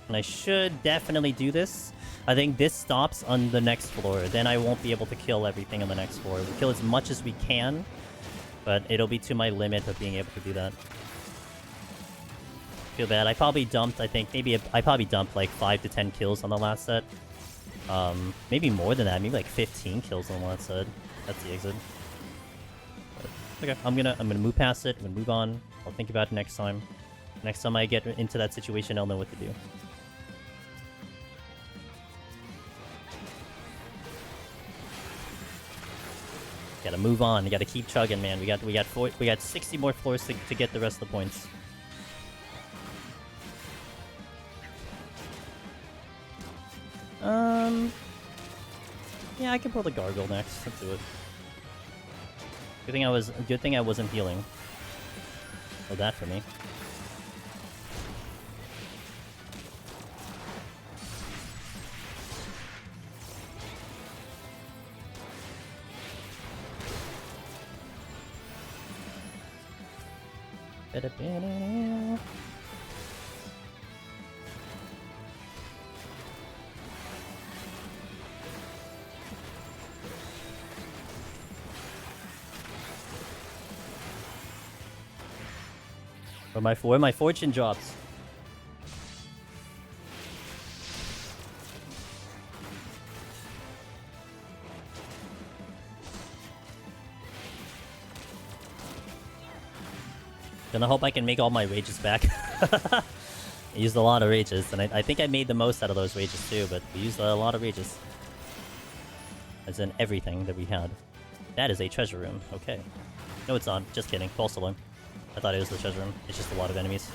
S1: And I should definitely do this. I think this stops on the next floor. Then I won't be able to kill everything on the next floor. We'll kill as much as we can. But it'll be to my limit of being able to do that. Feel bad. I probably dumped, I think, I probably dumped like 5 to 10 kills on the last set. Maybe more than that. Maybe like 15 kills on the last set. That's the exit. But, okay, I'm gonna move past it. I'm gonna move on. I'll think about it next time. Next time I get into that situation, I'll know what to do. Gotta move on. You gotta keep chugging, man. We got 60 more floors to get the rest of the points. Yeah, I can pull the gargoyle next. Let's do it. Good thing I wasn't healing. Oh, that for me. Where my fortune drops. Gonna hope I can make all my rages back. I used a lot of rages, and I think I made the most out of those rages too, but we used a lot of rages. As in everything that we had. That is a treasure room. Okay. No, it's not. Just kidding. False alarm. I thought it was the treasure room. It's just a lot of enemies.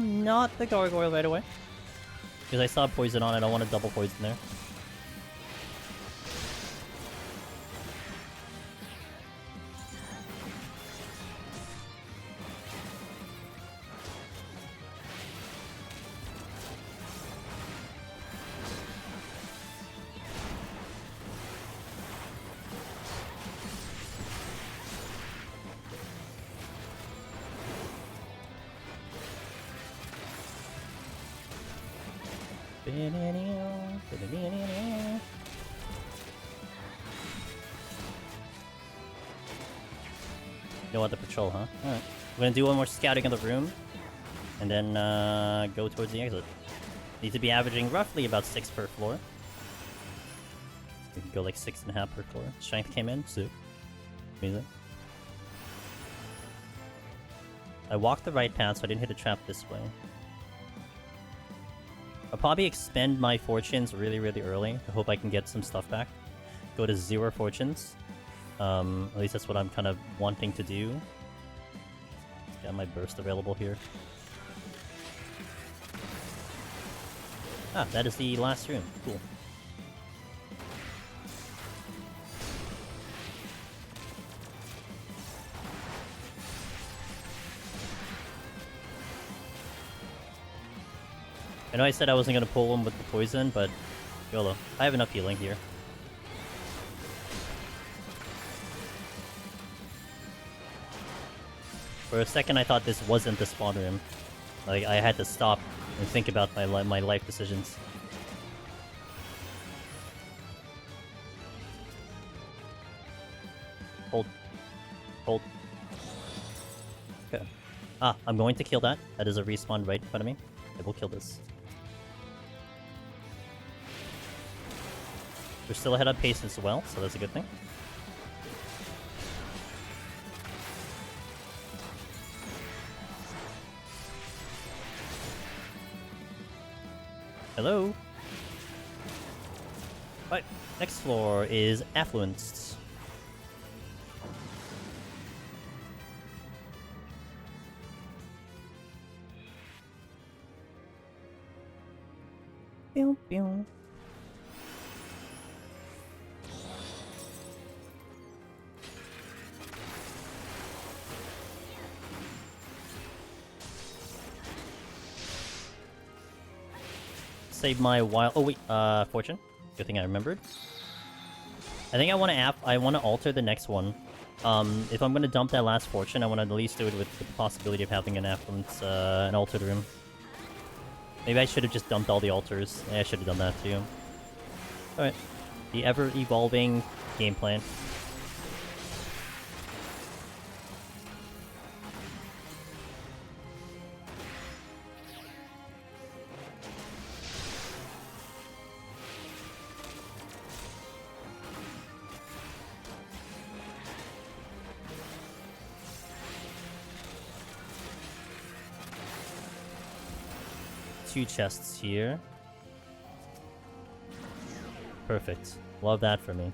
S1: Not the gargoyle right away. Because I saw poison on it, I want to double poison there. No other patrol, huh? Alright. We're gonna do one more scouting of the room, and then go towards the exit. Need to be averaging roughly about 6 per floor. We can go like 6.5 per floor. Strength came in, so amazing. I walked the right path, so I didn't hit a trap this way. I'll probably expend my fortunes really, really early. I hope I can get some stuff back. Go to 0 fortunes. At least that's what I'm kind of wanting to do. Got my burst available here. Ah, that is the last room. Cool. I know I said I wasn't going to pull him with the poison, but YOLO. I have enough healing here. For a second I thought this wasn't the spawn room. Like, I had to stop and think about my life decisions. Hold. Hold. Okay. Ah, I'm going to kill that. That is a respawn right in front of me. I will kill this. We're still ahead on pace as well, so that's a good thing. Hello? Right, next floor is Affluenced. Pew, pew. Save my wild. Oh wait, fortune. Good thing I remembered. I think I want to alter the next one. If I'm gonna dump that last fortune, I want to at least do it with the possibility of having an affluence, an altered room. Maybe I should have just dumped all the altars. Yeah, I should have done that too. Alright. The ever-evolving game plan. Two chests here. Perfect. Love that for me.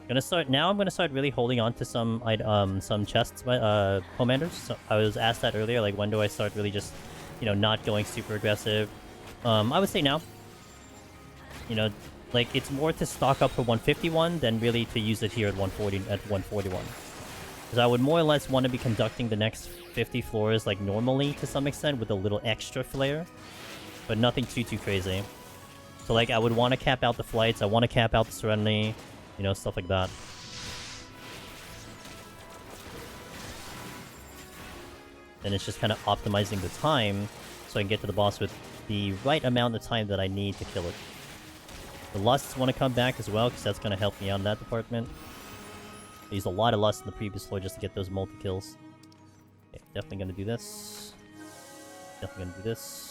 S1: I'm gonna start really holding on to some chests by commanders. So I was asked that earlier, like when do I start really just, you know, not going super aggressive. I would say now. You know, like it's more to stock up for 151 than really to use it here at 141. Because I would more or less want to be conducting the next 50 floors like normally to some extent with a little extra flair. But nothing too crazy. So like I would want to cap out the flights, I want to cap out the Serenity, you know, stuff like that. Then it's just kind of optimizing the time so I can get to the boss with the right amount of time that I need to kill it. The lusts want to come back as well because that's going to help me out in that department. I used a lot of lust in the previous floor just to get those multi-kills. Okay, definitely going to do this. Definitely going to do this.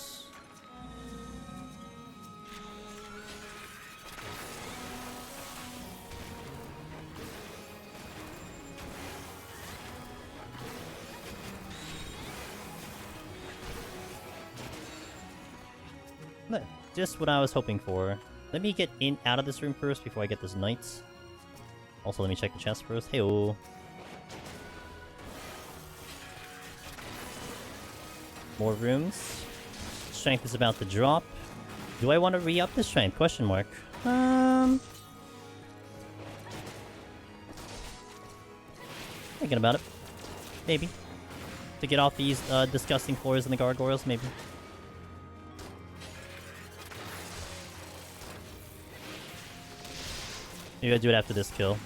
S1: Just what I was hoping for. Let me get out of this room first before I get this knight. Also, let me check the chest first. Hey-oh. More rooms. Strength is about to drop. Do I want to re-up the strength? Question mark. Thinking about it. Maybe. To get off these disgusting floors in the gargoyles, maybe. Maybe I'll do it after this kill.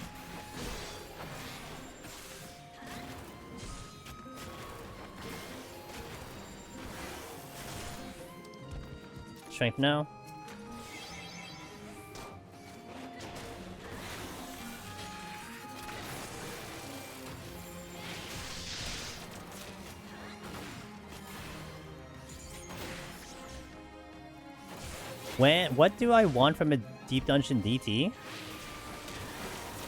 S1: Strength now. What do I want from a Deep Dungeon DT?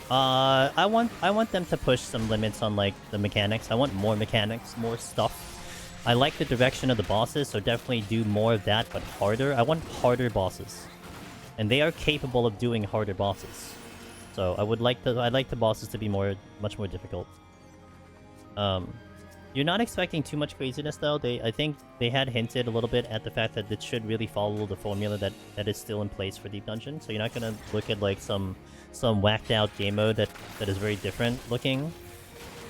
S1: I want them to push some limits on like the mechanics. I want more mechanics, more stuff. I like the direction of the bosses, so definitely do more of that, but harder. I want harder bosses, and they are capable of doing harder bosses. So I'd like the bosses to be much more difficult. You're not expecting too much craziness though. I think they had hinted a little bit at the fact that it should really follow the formula that is still in place for Deep Dungeon. So you're not gonna look at like some whacked out game mode that is very different looking.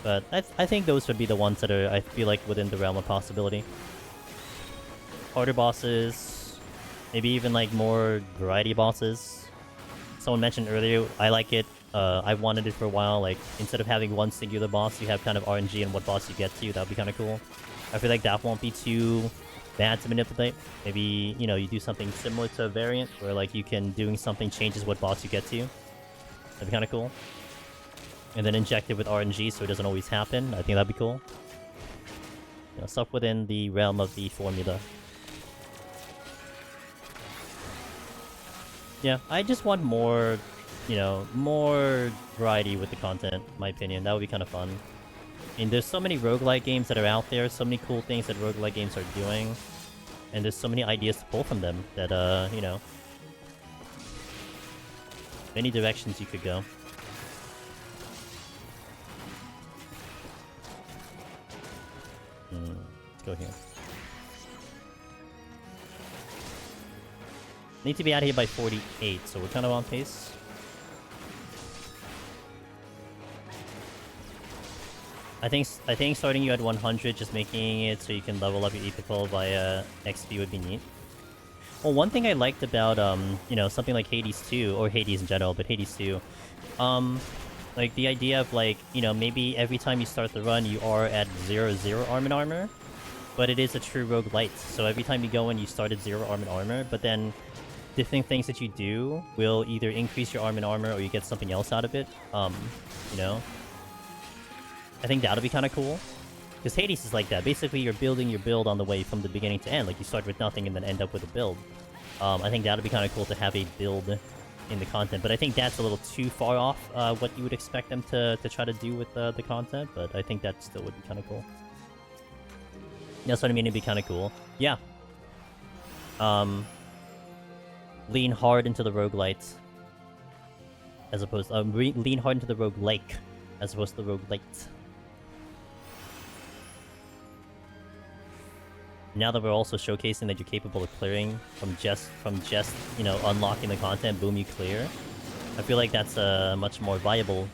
S1: But I think those would be the ones that are, I feel like, within the realm of possibility. Harder bosses, maybe even like more variety bosses. Someone mentioned earlier, I like it. I wanted it for a while, like, instead of having one singular boss, you have kind of RNG in what boss you get to. That would be kind of cool. I feel like that won't be too bad to manipulate. Maybe, you know, you do something similar to a variant, where, like, you can, doing something changes what boss you get to. That'd be kind of cool. And then inject it with RNG so it doesn't always happen. I think that'd be cool. You know, stuff within the realm of the formula. Yeah, I just want more, you know, more variety with the content, in my opinion. That would be kind of fun. I mean, there's so many roguelike games that are out there, so many cool things that roguelike games are doing, and there's so many ideas to pull from them that, you know, many directions you could go. Let's go here. Need to be out of here by 48, so we're kind of on pace. I think starting you at 100, just making it so you can level up your Ethical via XP would be neat. Well, one thing I liked about you know, something like Hades 2, or Hades in general, but Hades 2, like the idea of like, you know, maybe every time you start the run you are at 0 armor, but it is a true roguelite. So every time you go in, you start at 0 armor, but then different things that you do will either increase your armor or you get something else out of it. You know, I think that'll be kind of cool. Because Hades is like that. Basically, you're building your build on the way from the beginning to end. Like, you start with nothing and then end up with a build. I think that'll be kind of cool to have a build in the content. But I think that's a little too far off what you would expect them to try to do with the content. But I think that still would be kind of cool. That's what I mean, it'd be kind of cool. Yeah. Lean hard into the roguelite. As opposed to... lean hard into the roguelike. As opposed to the roguelite. Now that we're also showcasing that you're capable of clearing from just you know, unlocking the content, boom, you clear. I feel like that's a much more viable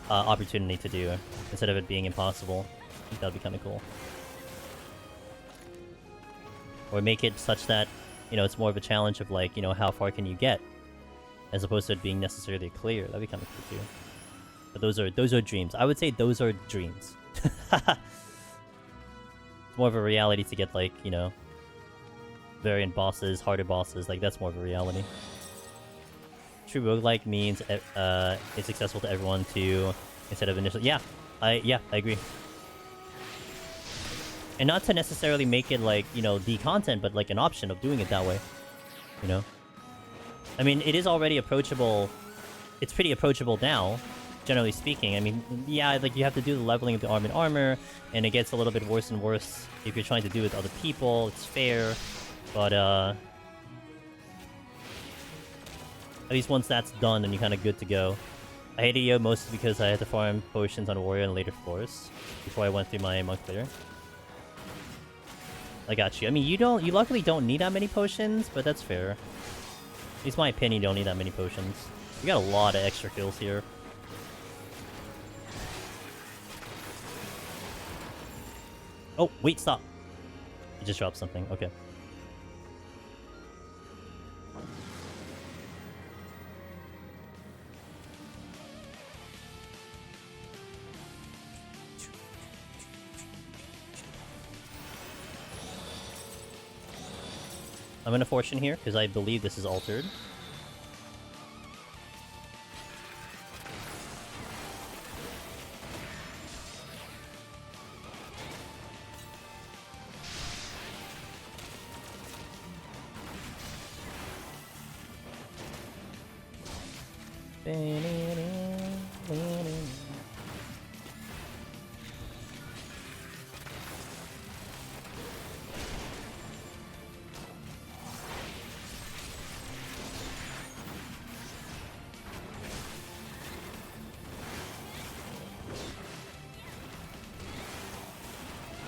S1: opportunity to do instead of it being impossible. I think that'd be kind of cool. Or make it such that, you know, it's more of a challenge of like, you know, how far can you get, as opposed to it being necessarily clear. That'd be kind of cool too. But those are dreams. I would say those are dreams. It's more of a reality to get, like, you know, variant bosses, harder bosses. Like, that's more of a reality. True roguelike means it's accessible to everyone to, instead of initial... Yeah, I agree. And not to necessarily make it, like, you know, the content, but, like, an option of doing it that way. You know? I mean, it is already approachable. It's pretty approachable now, generally speaking. I mean, yeah, like, you have to do the leveling of the armor, and it gets a little bit worse and worse if you're trying to do it with other people. It's fair, but, at least once that's done, then you're kind of good to go. I hated Yo mostly because I had to farm potions on Warrior and later floors before I went through my monk clear. I got you. I mean, you luckily don't need that many potions, but that's fair. At least my opinion, you don't need that many potions. You got a lot of extra kills here. Oh, wait, stop. You just dropped something. Okay. I'm gonna fortune here, because I believe this is altered.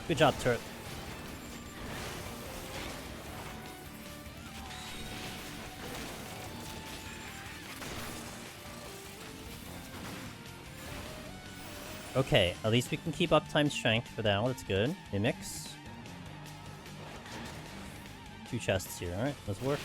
S1: Good job, turret. Okay, at least we can keep up time strength for now. That's good. Mimics. 2 chests here. Alright, let's work.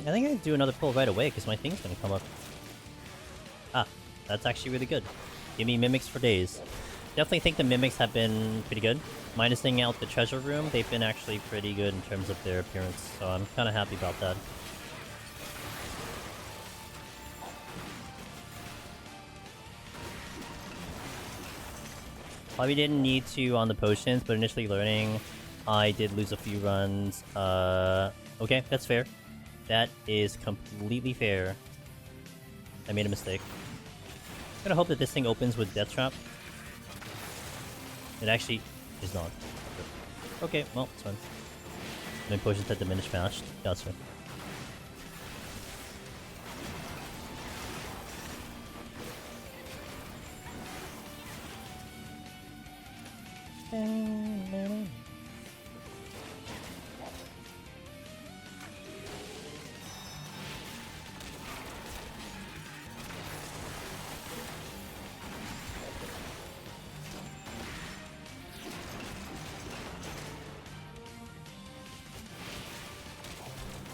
S1: I think I can do another pull right away because my thing's gonna come up. Ah, that's actually really good. Give me mimics for days. Definitely think the mimics have been pretty good. Minusing out the treasure room, they've been actually pretty good in terms of their appearance, so I'm kind of happy about that. Probably didn't need to on the potions, but initially learning, I did lose a few runs. Okay, that's fair. That is completely fair. I made a mistake. I'm gonna hope that this thing opens with Death Trap. It actually is not. Okay, well, it's fine. My potions had diminished matched. Gotcha.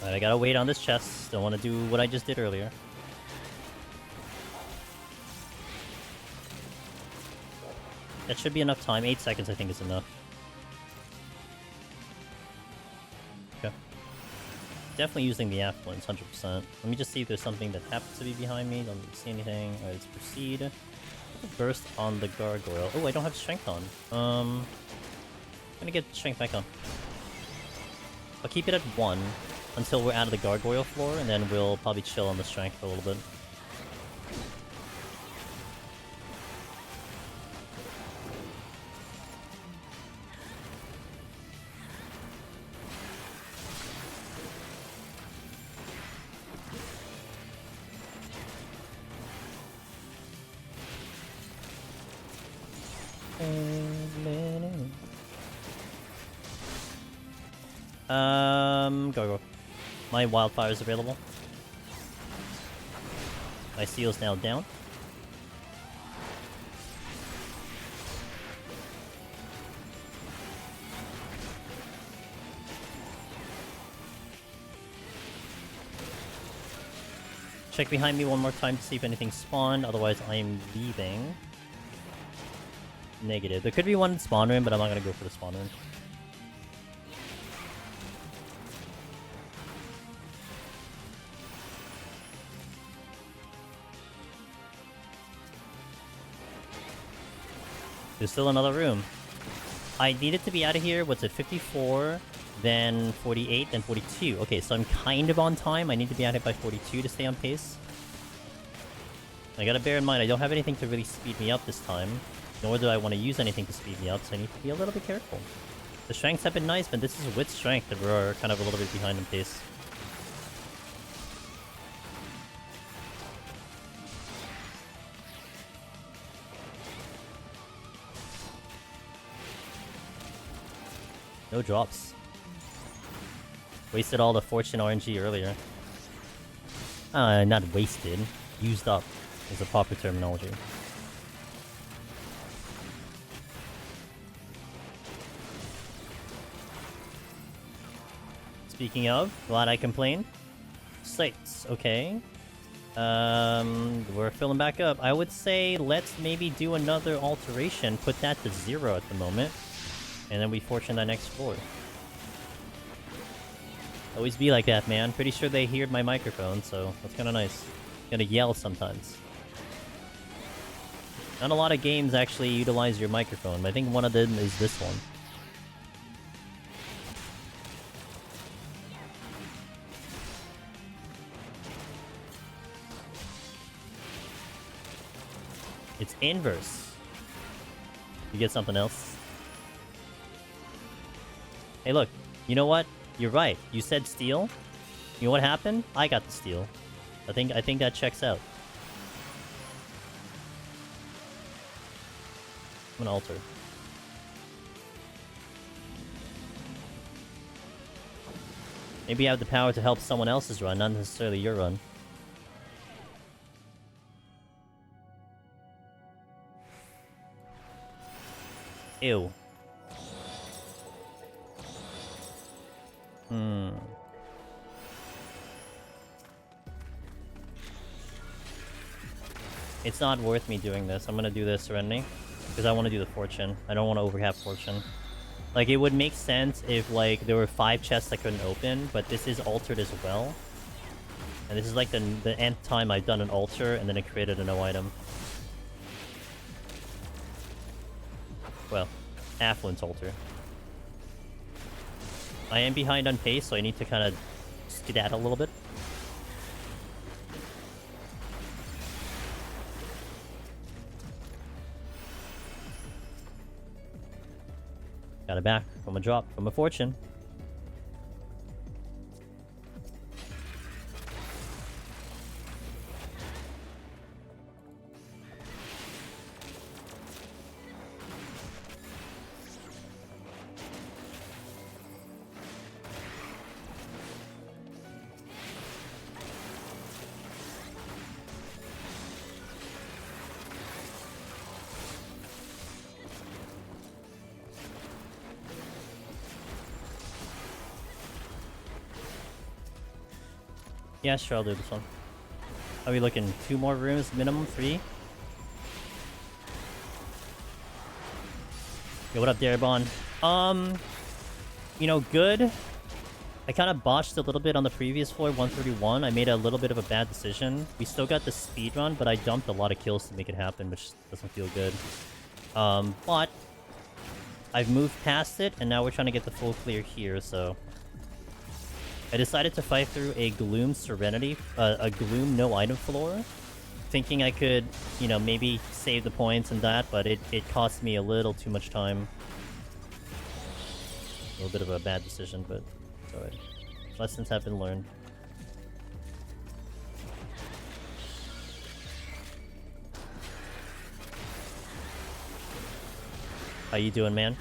S1: Alright, I gotta wait on this chest. Don't want to do what I just did earlier. That should be enough time. 8 seconds, I think, is enough. Okay. Definitely using the affluence, 100%. Let me just see if there's something that happens to be behind me. Don't see anything. Alright, let's proceed. Burst on the gargoyle. Oh, I don't have strength on. I'm gonna get strength back on. I'll keep it at 1 until we're out of the gargoyle floor, and then we'll probably chill on the strength for a little bit. Go. My wildfire is available. My seal's now down. Check behind me one more time to see if anything spawned, otherwise I am leaving. Negative. There could be one spawn room, but I'm not gonna go for the spawn room. There's still another room. I needed to be out of here, what's it, 54, then 48, then 42. Okay, so I'm kind of on time. I need to be out here by 42 to stay on pace. I gotta bear in mind, I don't have anything to really speed me up this time. Nor do I want to use anything to speed me up, so I need to be a little bit careful. The strengths have been nice, but this is with strength that we're kind of a little bit behind in pace. No drops. Wasted all the fortune RNG earlier. Not wasted. Used up is the proper terminology. Speaking of, glad I complained. Sights, okay. We're filling back up. I would say let's maybe do another alteration. Put that to 0 at the moment. And then we fortune that next floor. Always be like that, man. Pretty sure they heard my microphone, so that's kind of nice. Gonna yell sometimes. Not a lot of games actually utilize your microphone, but I think one of them is this one. It's inverse. You get something else. Hey, look. You know what? You're right. You said steal. You know what happened? I got the steal. I think that checks out. I'm gonna alter. Maybe I have the power to help someone else's run, not necessarily your run. Ew. It's not worth me doing this. I'm gonna do this Serenity. Because I want to do the fortune. I don't want to overcap fortune. Like, it would make sense if, like, there were 5 chests I couldn't open, but this is altered as well. And this is like the nth time I've done an alter, and then it created a no item. Well, affluence alter. I am behind on pace, so I need to kind of skedaddle a little bit. Got it back from a drop, from a fortune. Yeah, sure, I'll do this one. Are we looking 2 more rooms, minimum 3? Yo, what up, Darabon? You know, good. I kind of botched a little bit on the previous floor, 131. I made a little bit of a bad decision. We still got the speed run, but I dumped a lot of kills to make it happen, which doesn't feel good. But I've moved past it, and now we're trying to get the full clear here, so... I decided to fight through a Gloom Serenity, a Gloom no item floor, thinking I could, you know, maybe save the points and that, but it cost me a little too much time. A little bit of a bad decision, but it's alright. Lessons have been learned. How you doing, man?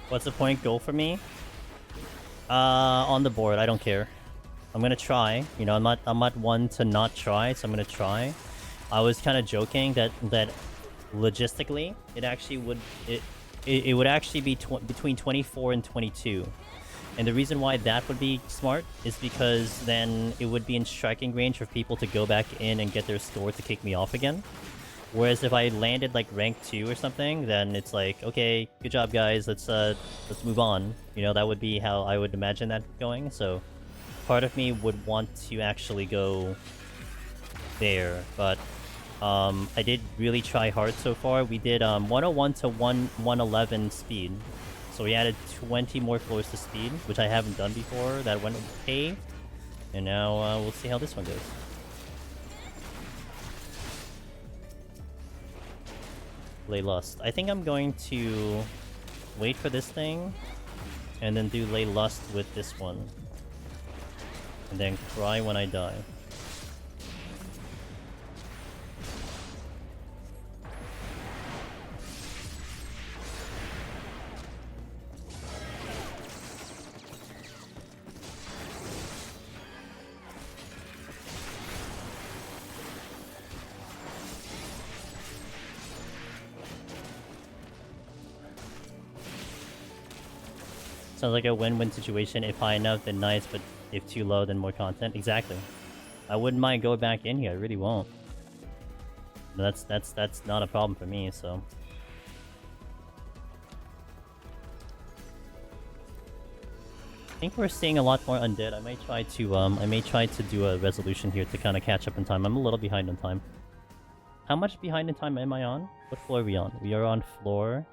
S1: What's the point goal for me? On the board, I don't care. I'm gonna try. You know, I'm not one to not try, so I'm gonna try. I was kind of joking that logistically, it actually would it would actually be between 24 and 22. And the reason why that would be smart is because then it would be in striking range for people to go back in and get their score to kick me off again. Whereas if I landed like rank 2 or something, then it's like, okay, good job guys, let's move on. You know, that would be how I would imagine that going. So part of me would want to actually go there, but I did really try hard so far. We did 101 to 111 speed. So we added 20 more floors to speed, which I haven't done before. That went okay. And now we'll see how this one goes. Lay Lust. I think I'm going to wait for this thing, and then do Lay Lust with this one. And then cry when I die. Sounds like a win-win situation. If high enough, then nice, but if too low, then more content. Exactly. I wouldn't mind going back in here. I really won't. But that's not a problem for me, so... I think we're seeing a lot more undead. I may try to do a resolution here to kind of catch up in time. I'm a little behind on time. How much behind in time am I on? What floor are we on? We are on floor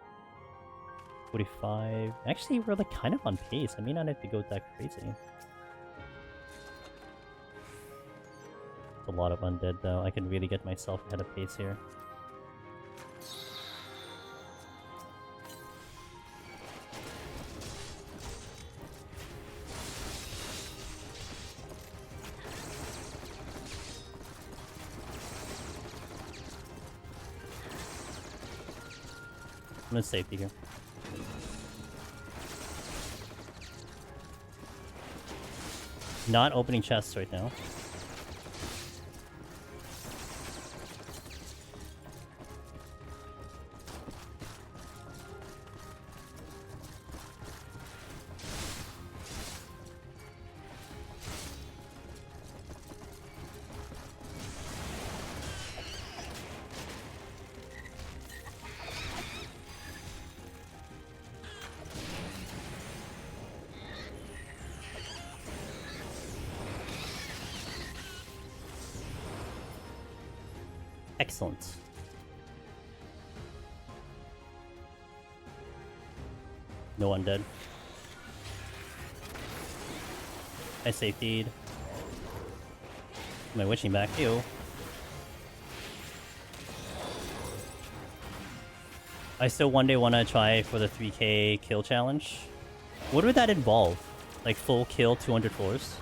S1: 45. Actually, we're like kind of on pace. I may not have to go that crazy. It's a lot of undead though. I can really get myself ahead of pace here. I'm gonna safety here. Not opening chests right now. Excellent. No undead. I safetied. Am I witching back? Ew. I still one day want to try for the 3k kill challenge. What would that involve? Like full kill 200 floors?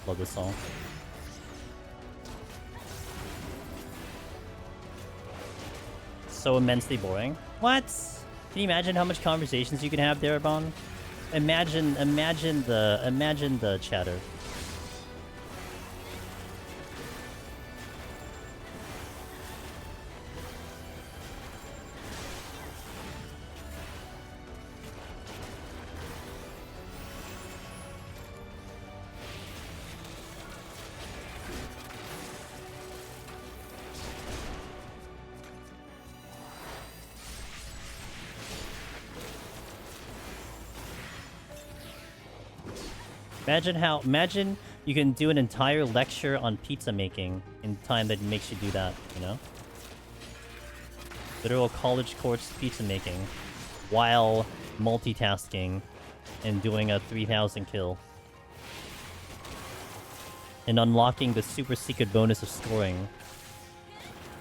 S1: Love this song. So immensely boring. What? Can you imagine how much conversations you can have there, Bon? Imagine the chatter. Imagine you can do an entire lecture on pizza making in time that makes you do that, you know? Literal college course pizza making while multitasking and doing a 3000 kill. And unlocking the super secret bonus of scoring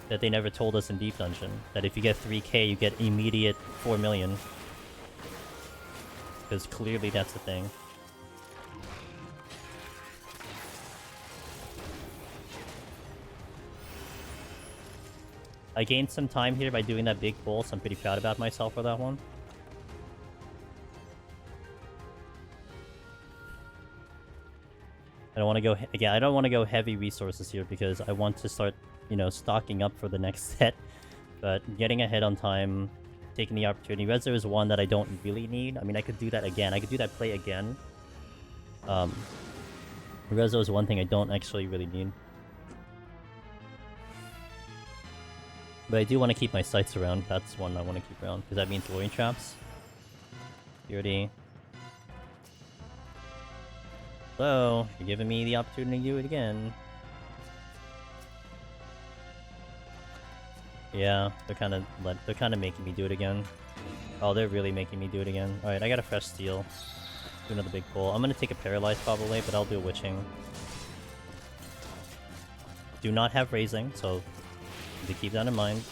S1: that they never told us in Deep Dungeon. That if you get 3k, you get immediate 4 million. Because clearly that's the thing. I gained some time here by doing that big pull, so I'm pretty proud about myself for that one. I don't want to go... Again, I don't want to go heavy resources here because I want to start, you know, stocking up for the next set. But getting ahead on time, taking the opportunity. Rezo is one that I don't really need. I mean, I could do that again. I could do that play again. Rezo is one thing I don't actually really need. But I do want to keep my sights around. That's one I want to keep around. Because that means luring traps. Purity. So, you're giving me the opportunity to do it again. Yeah, they're kind of making me do it again. Oh, they're really making me do it again. All right, I got a fresh steel. Do another big pull. I'm gonna take a paralyze probably, but I'll do a witching. Do not have raising, so to keep that in mind.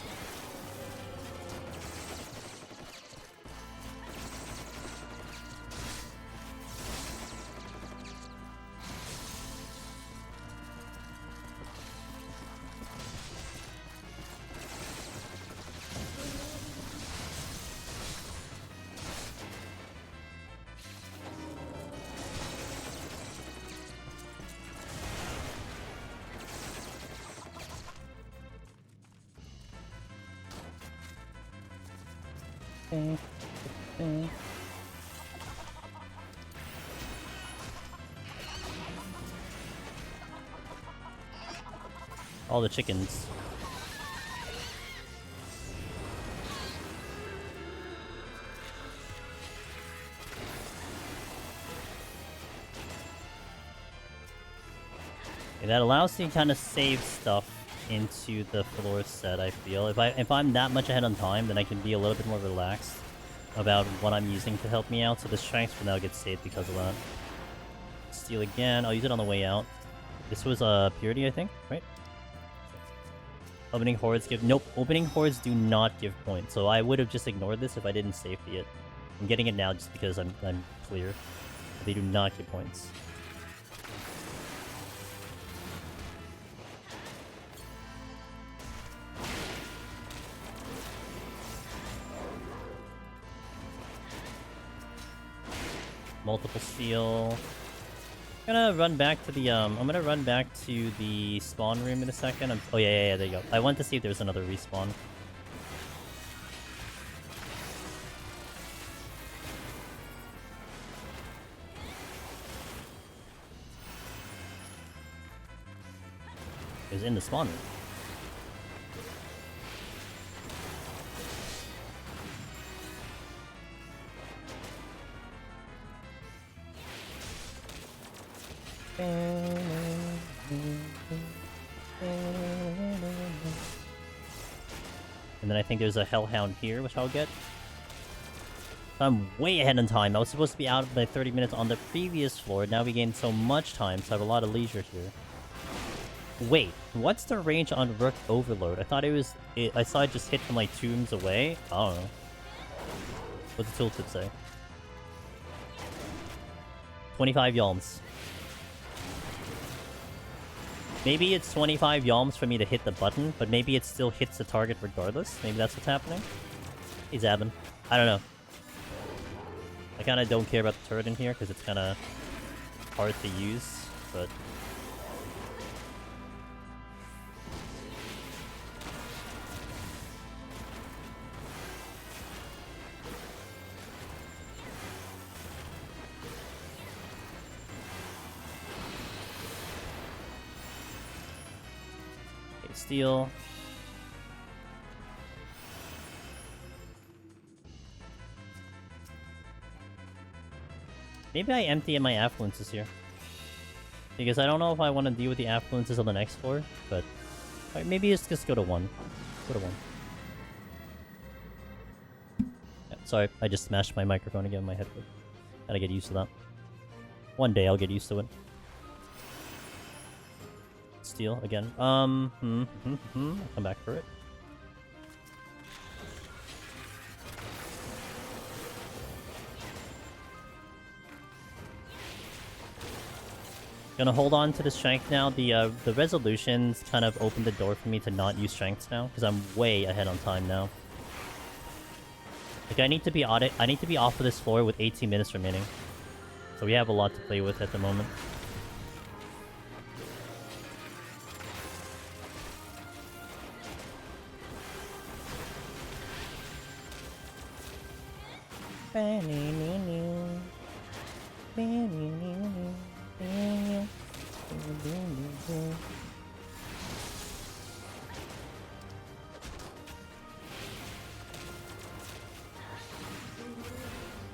S1: All the chickens. Okay, that allows you to kind of save stuff into the floor set, I feel. If I'm that much ahead on time, then I can be a little bit more relaxed about what I'm using to help me out, so the strength will now get saved because of that. Steal again. I'll use it on the way out. This was purity, I think, right? Opening hordes give... Nope, opening hordes do not give points, so I would have just ignored this if I didn't safety it. I'm getting it now just because I'm clear. They do not give points. Multiple steel. I'm gonna run back to the I'm gonna run back to the spawn room in a second. Oh yeah, there you go. I want to see if there's another respawn. It was in the spawn room. And then I think there's a Hellhound here, which I'll get. I'm way ahead in time. I was supposed to be out by 30 minutes on the previous floor. Now we gained so much time, so I have a lot of leisure here. Wait, what's the range on Rook Overlord? I thought it was... I saw it just hit from like tombs away. I don't know. What's the tooltip say? 25 yalms. Maybe it's 25 yalms for me to hit the button, but maybe it still hits the target regardless. Maybe that's what's happening. He's zapping. I don't know. I kind of don't care about the turret in here because it's kind of hard to use, but... Steal. Maybe I empty my affluences here. Because I don't know if I want to deal with the affluences on the next floor, but... Right, maybe it's just go to 1. Go to 1. Yeah, sorry, I just smashed my microphone again in my headphone. Gotta get used to that. One day I'll get used to it. Steal again. I'll come back for it. Gonna hold on to the strength now. The resolutions kind of opened the door for me to not use strengths now, because I'm way ahead on time now. Like I need to be off of this floor with 18 minutes remaining. So we have a lot to play with at the moment.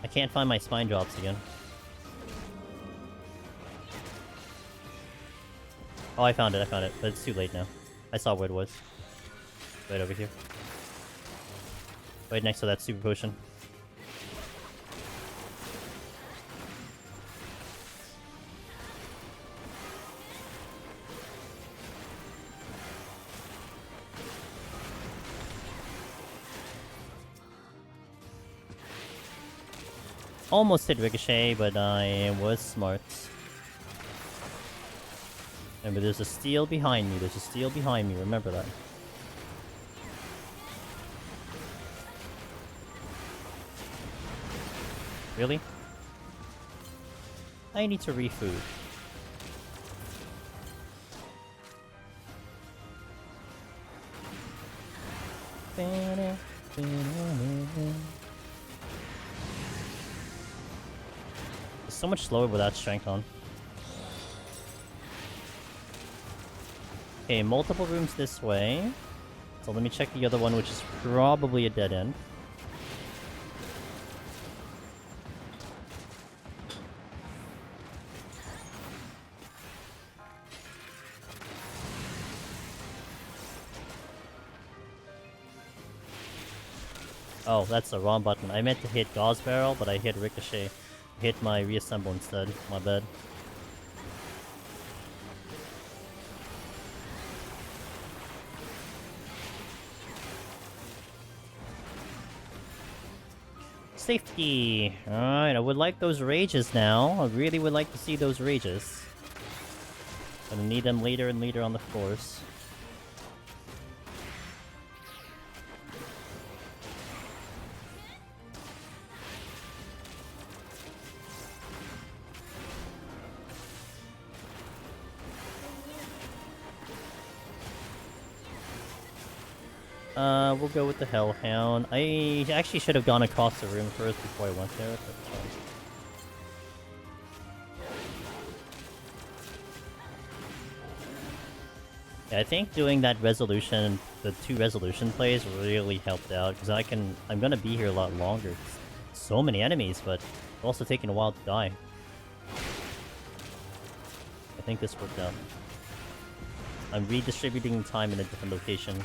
S1: I can't find my spine drops again. Oh, I found it, but it's too late now. I saw where it was. Right over here. Right next to that super potion. Almost hit Ricochet, but I was smart. Remember, there's a steel behind me. There's a steel behind me. Remember that. Really? I need to refood. It's so much slower without strength on. Okay, multiple rooms this way. So let me check the other one, which is probably a dead end. Oh, that's the wrong button. I meant to hit Gauze Barrel, but I hit Ricochet. Hit my reassemble instead. My bad. Safety! Alright, I would like those rages now. I really would like to see those rages. Gonna need them later and later on the course. We'll go with the Hellhound. I actually should have gone across the room first before I went there, but it's fine. Yeah, I think doing that resolution, the 2 resolution plays really helped out, because I'm gonna be here a lot longer. So many enemies, but also taking a while to die. I think this worked out. I'm redistributing time in a different location.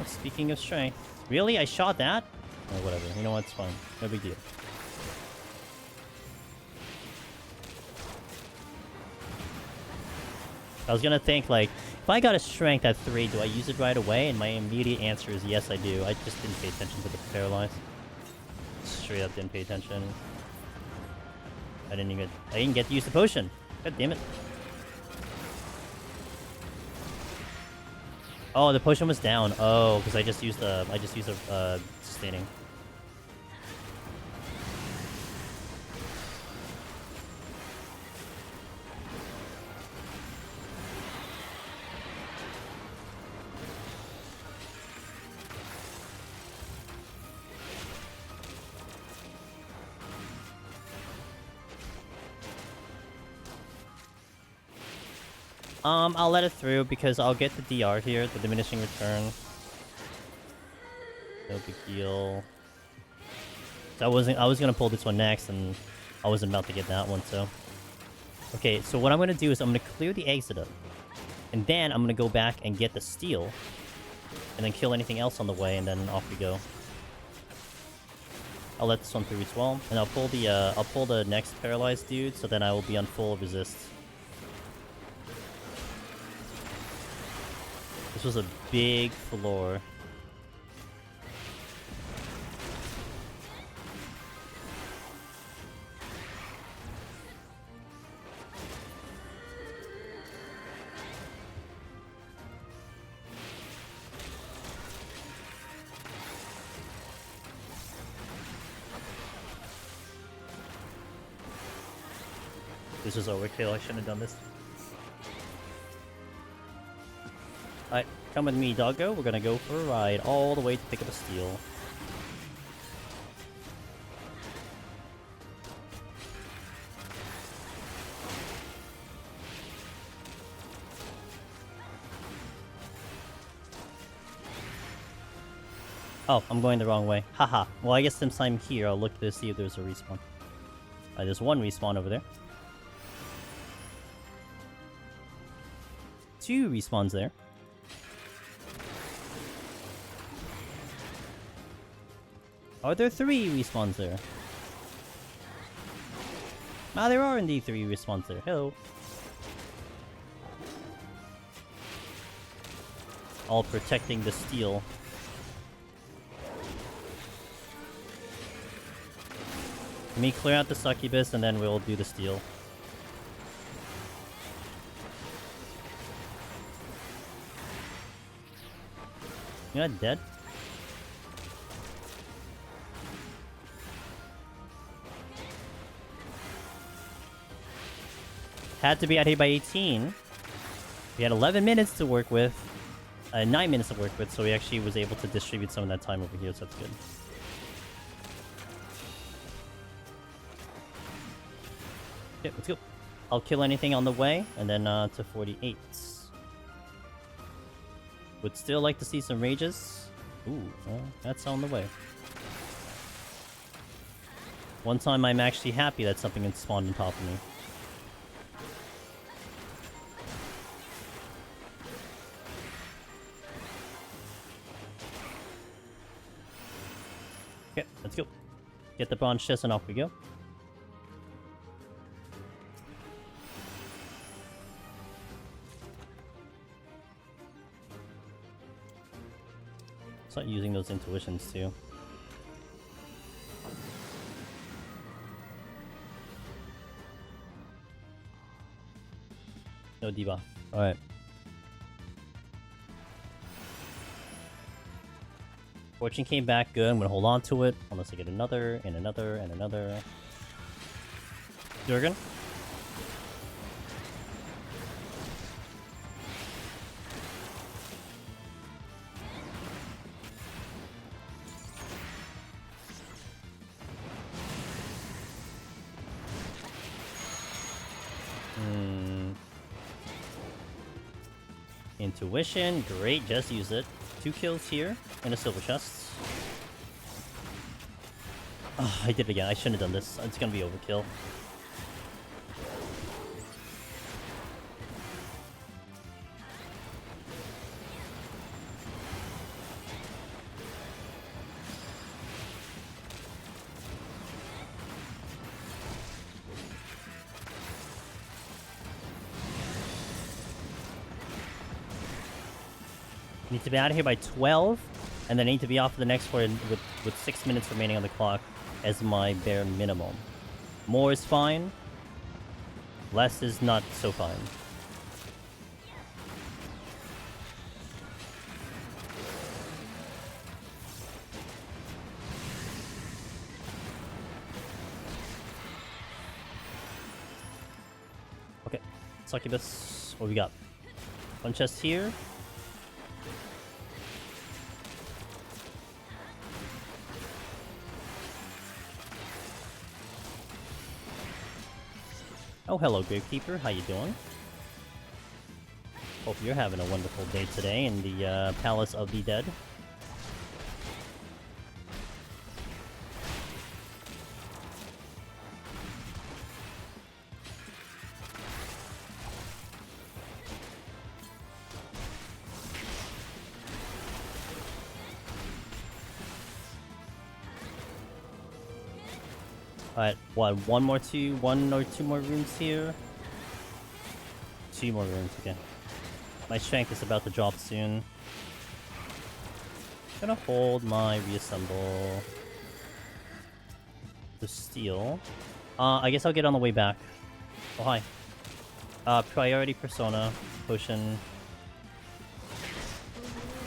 S1: Speaking of strength. Really? I shot that? Oh, whatever. You know what? It's fine. No big deal. I was gonna think, like, if I got a strength at 3, do I use it right away? And my immediate answer is yes, I do. I just didn't pay attention to the paralyzed. Straight up didn't pay attention. I didn't get to use the potion. God damn it. Oh, the potion was down. Oh, because I just used a sustaining. I'll let it through because I'll get the DR here, the diminishing return. No big deal. So I was gonna pull this one next, and I wasn't about to get that one, so. Okay, so what I'm gonna do is I'm gonna clear the exit up. And then I'm gonna go back and get the steel. And then kill anything else on the way, and then off we go. I'll let this one through as well. And I'll pull the next paralyzed dude, so then I will be on full resist. This was a big floor. This was overkill. I shouldn't have done this. Alright, come with me, doggo. We're gonna go for a ride all the way to pick up a steel. Oh, I'm going the wrong way. Haha. Well, I guess since I'm here, I'll look to see if there's a respawn. There's one respawn over there. 2 respawns there. Are there 3 respawns there? Ah, there are indeed 3 respawns there. Hello. All protecting the steel. Let me clear out the succubus and then we'll do the steel. You're not dead? Had to be out here by 18. We had 11 minutes to work with. 9 minutes to work with, so he actually was able to distribute some of that time over here, so that's good. Okay, let's go. I'll kill anything on the way, and then to 48. Would still like to see some rages. Ooh, well, that's on the way. One time I'm actually happy that something had spawned on top of me. Okay, let's go. Get the bronze chest and off we go. Start using those intuitions too. No debuff. Alright. Fortune came back good. I'm gonna hold on to it unless I get another and another and another. Durgan. Intuition, great, just use it. 2 kills here and a silver chest. Oh, I did it again. I shouldn't have done this. It's gonna be overkill. Need to be out of here by 12, and then I need to be off the next one with 6 minutes remaining on the clock as my bare minimum. More is fine. Less is not so fine. Okay, succubus. What we got? One chest here. Oh, hello, Gravekeeper. How you doing? Hope you're having a wonderful day today in the Palace of the Dead. Alright, what, one or two more rooms here? 2 more rooms, okay. My strength is about to drop soon. Gonna hold my reassemble. The steel. I guess I'll get on the way back. Oh, hi. Priority persona. Potion.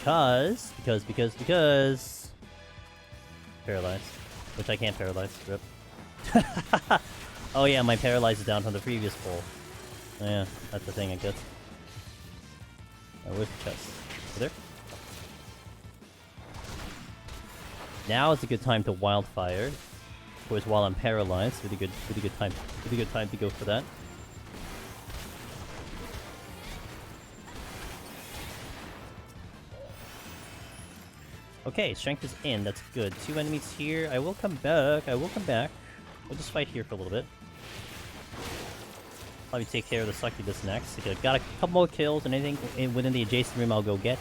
S1: Because... Paralyzed. Which I can't paralyze. Rip. Oh yeah, my paralyze is down from the previous pull. Oh, yeah, that's the thing, I guess. Where's the chest? Over there? Now is a good time to wildfire. Of course, while I'm paralyzed, really good time to go for that. Okay, strength is in. That's good. 2 enemies here. I will come back. I will come back. We'll just fight here for a little bit. Probably take care of the succubus next. Okay, got a couple more kills, and anything within the adjacent room I'll go get.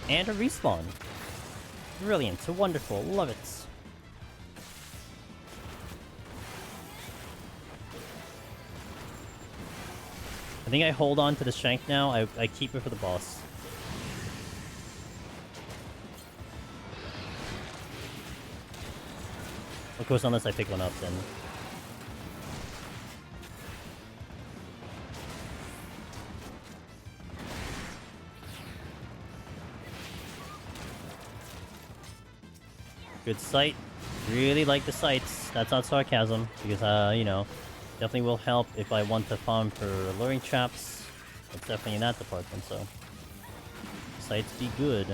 S1: And a respawn. Brilliant. So wonderful. Love it. I think I hold on to the strength now. I keep it for the boss. Of course, unless I pick one up, then... Good sight. Really like the sights. That's not sarcasm, because, you know, definitely will help if I want to farm for luring traps. It's definitely in that department, so... Sights be good.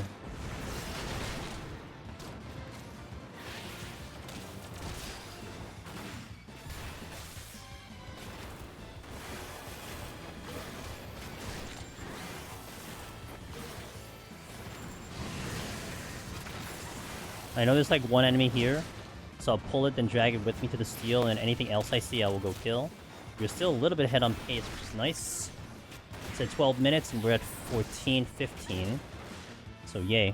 S1: I know there's like one enemy here, so I'll pull it and drag it with me to the steel, and anything else I see I will go kill. We're still a little bit ahead on pace, which is nice. It's at 12 minutes and we're at 14:15. So yay.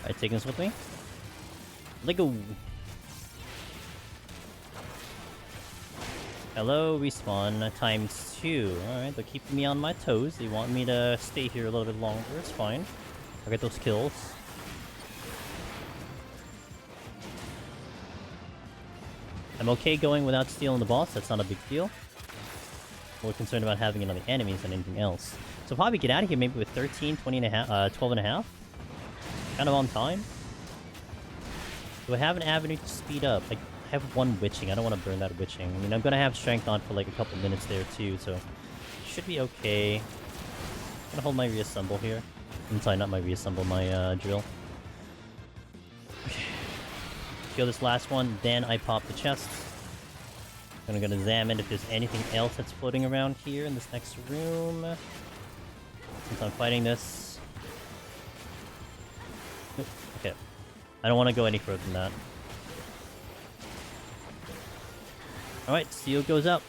S1: Alright, taking this with me. Lego. Hello, respawn ×2. Alright, they're keeping me on my toes. They want me to stay here a little bit longer. It's fine. I'll get those kills. I'm okay going without stealing the boss. That's not a big deal. More concerned about having it on the enemies than anything else. So probably get out of here maybe with 13, 20 and a half, 12 and a half. Kind of on time. Do I have an avenue to speed up? I have one witching. I don't want to burn that witching. I mean, I'm going to have strength on for like a couple minutes there too, so should be okay. I'm going to hold my reassemble here. I'm sorry, not my reassemble, my drill. Okay. Kill this last one, then I pop the chest. I'm going to examine if there's anything else that's floating around here in this next room. Since I'm fighting this. Okay. I don't want to go any further than that. Alright, steel goes up.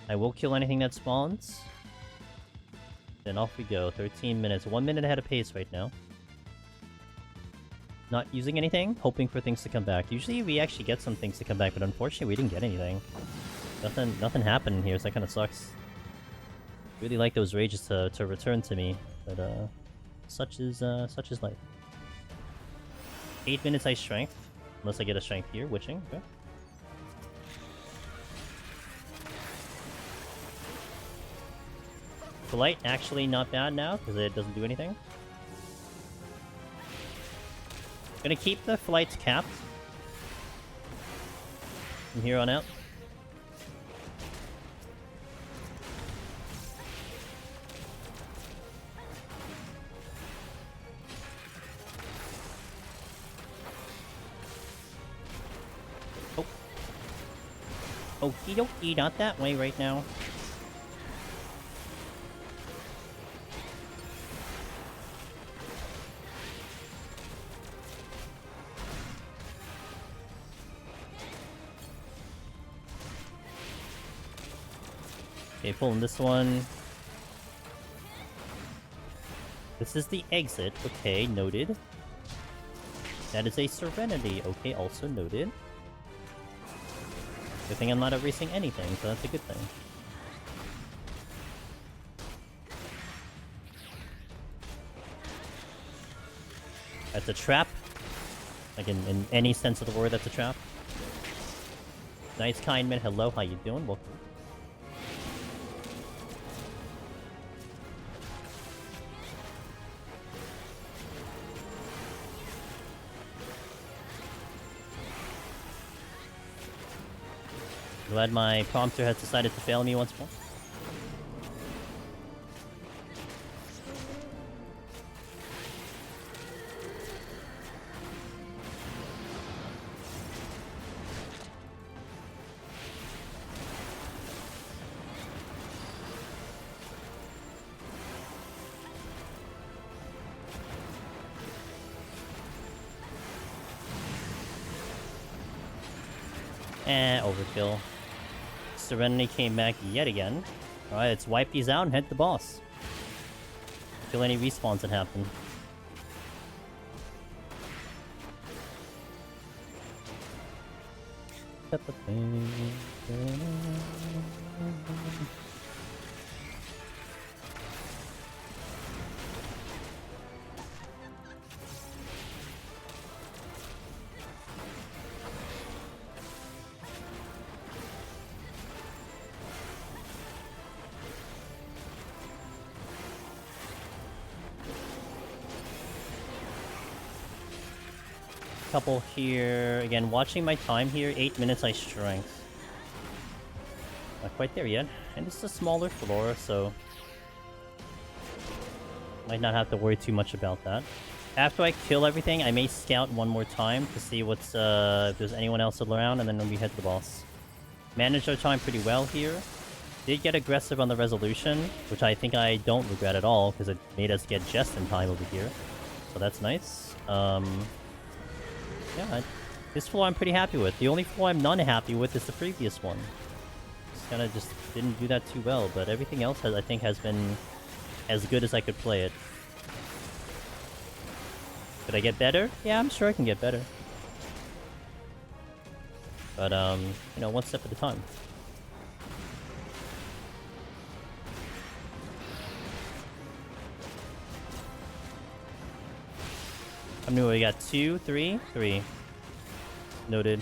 S1: I will kill anything that spawns. Then off we go. 13 minutes. 1 minute ahead of pace right now. Not using anything, hoping for things to come back. Usually we actually get some things to come back, but unfortunately we didn't get anything. Nothing happened in here, so that kind of sucks. Really like those rages to return to me, but such is life. 8 minutes ice strength, unless I get a strength here, witching. Okay. Polite, actually not bad now, because it doesn't do anything. Gonna keep the flights capped from here on out. Oh. Okie dokie, not that way right now. Okay, pulling this one. This is the exit. Okay, noted. That is a Serenity. Okay, also noted. Good thing I'm not erasing anything, so that's a good thing. That's a trap. Like in any sense of the word, that's a trap. Nice, kind man. Hello, how you doing? Welcome. Glad my prompter has decided to fail me once more. Overkill. Serenity came back yet again. Alright, let's wipe these out and head to the boss. Kill any respawns that happen. Couple here. Again, watching my time here, 8 minutes I strength. Not quite there yet. And it's a smaller floor, so might not have to worry too much about that. After I kill everything, I may scout one more time to see what's if there's anyone else around, and then we head to the boss. Managed our time pretty well here. Did get aggressive on the resolution, which I think I don't regret at all, because it made us get just in time over here. So that's nice. Yeah, this floor I'm pretty happy with. The only floor I'm not happy with is the previous one. Just didn't do that too well, but everything else I think has been as good as I could play it. Could I get better? Yeah, I'm sure I can get better. But, you know, one step at a time. I mean, we got 2, 3, 3. Noted.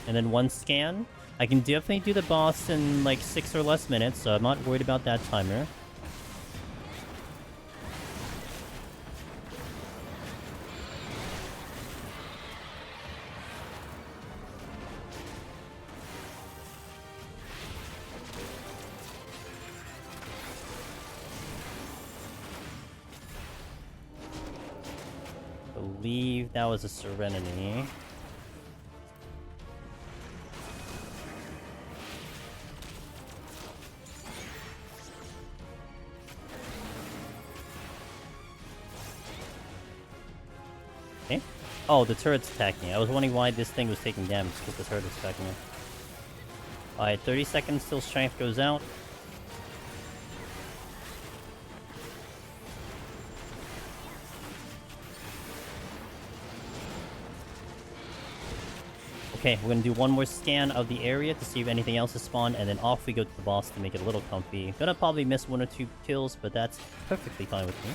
S1: And then 1 scan. I can definitely do the boss in like 6 or less minutes, so I'm not worried about that timer. I believe that was a Serenity. Okay. Oh, the turret's attacking. I was wondering why this thing was taking damage, because the turret is attacking it. Alright, 30 seconds till strength goes out. Okay, we're gonna do one more scan of the area to see if anything else is spawned, and then off we go to the boss to make it a little comfy. Gonna probably miss 1 or 2 kills, but that's perfectly fine with me.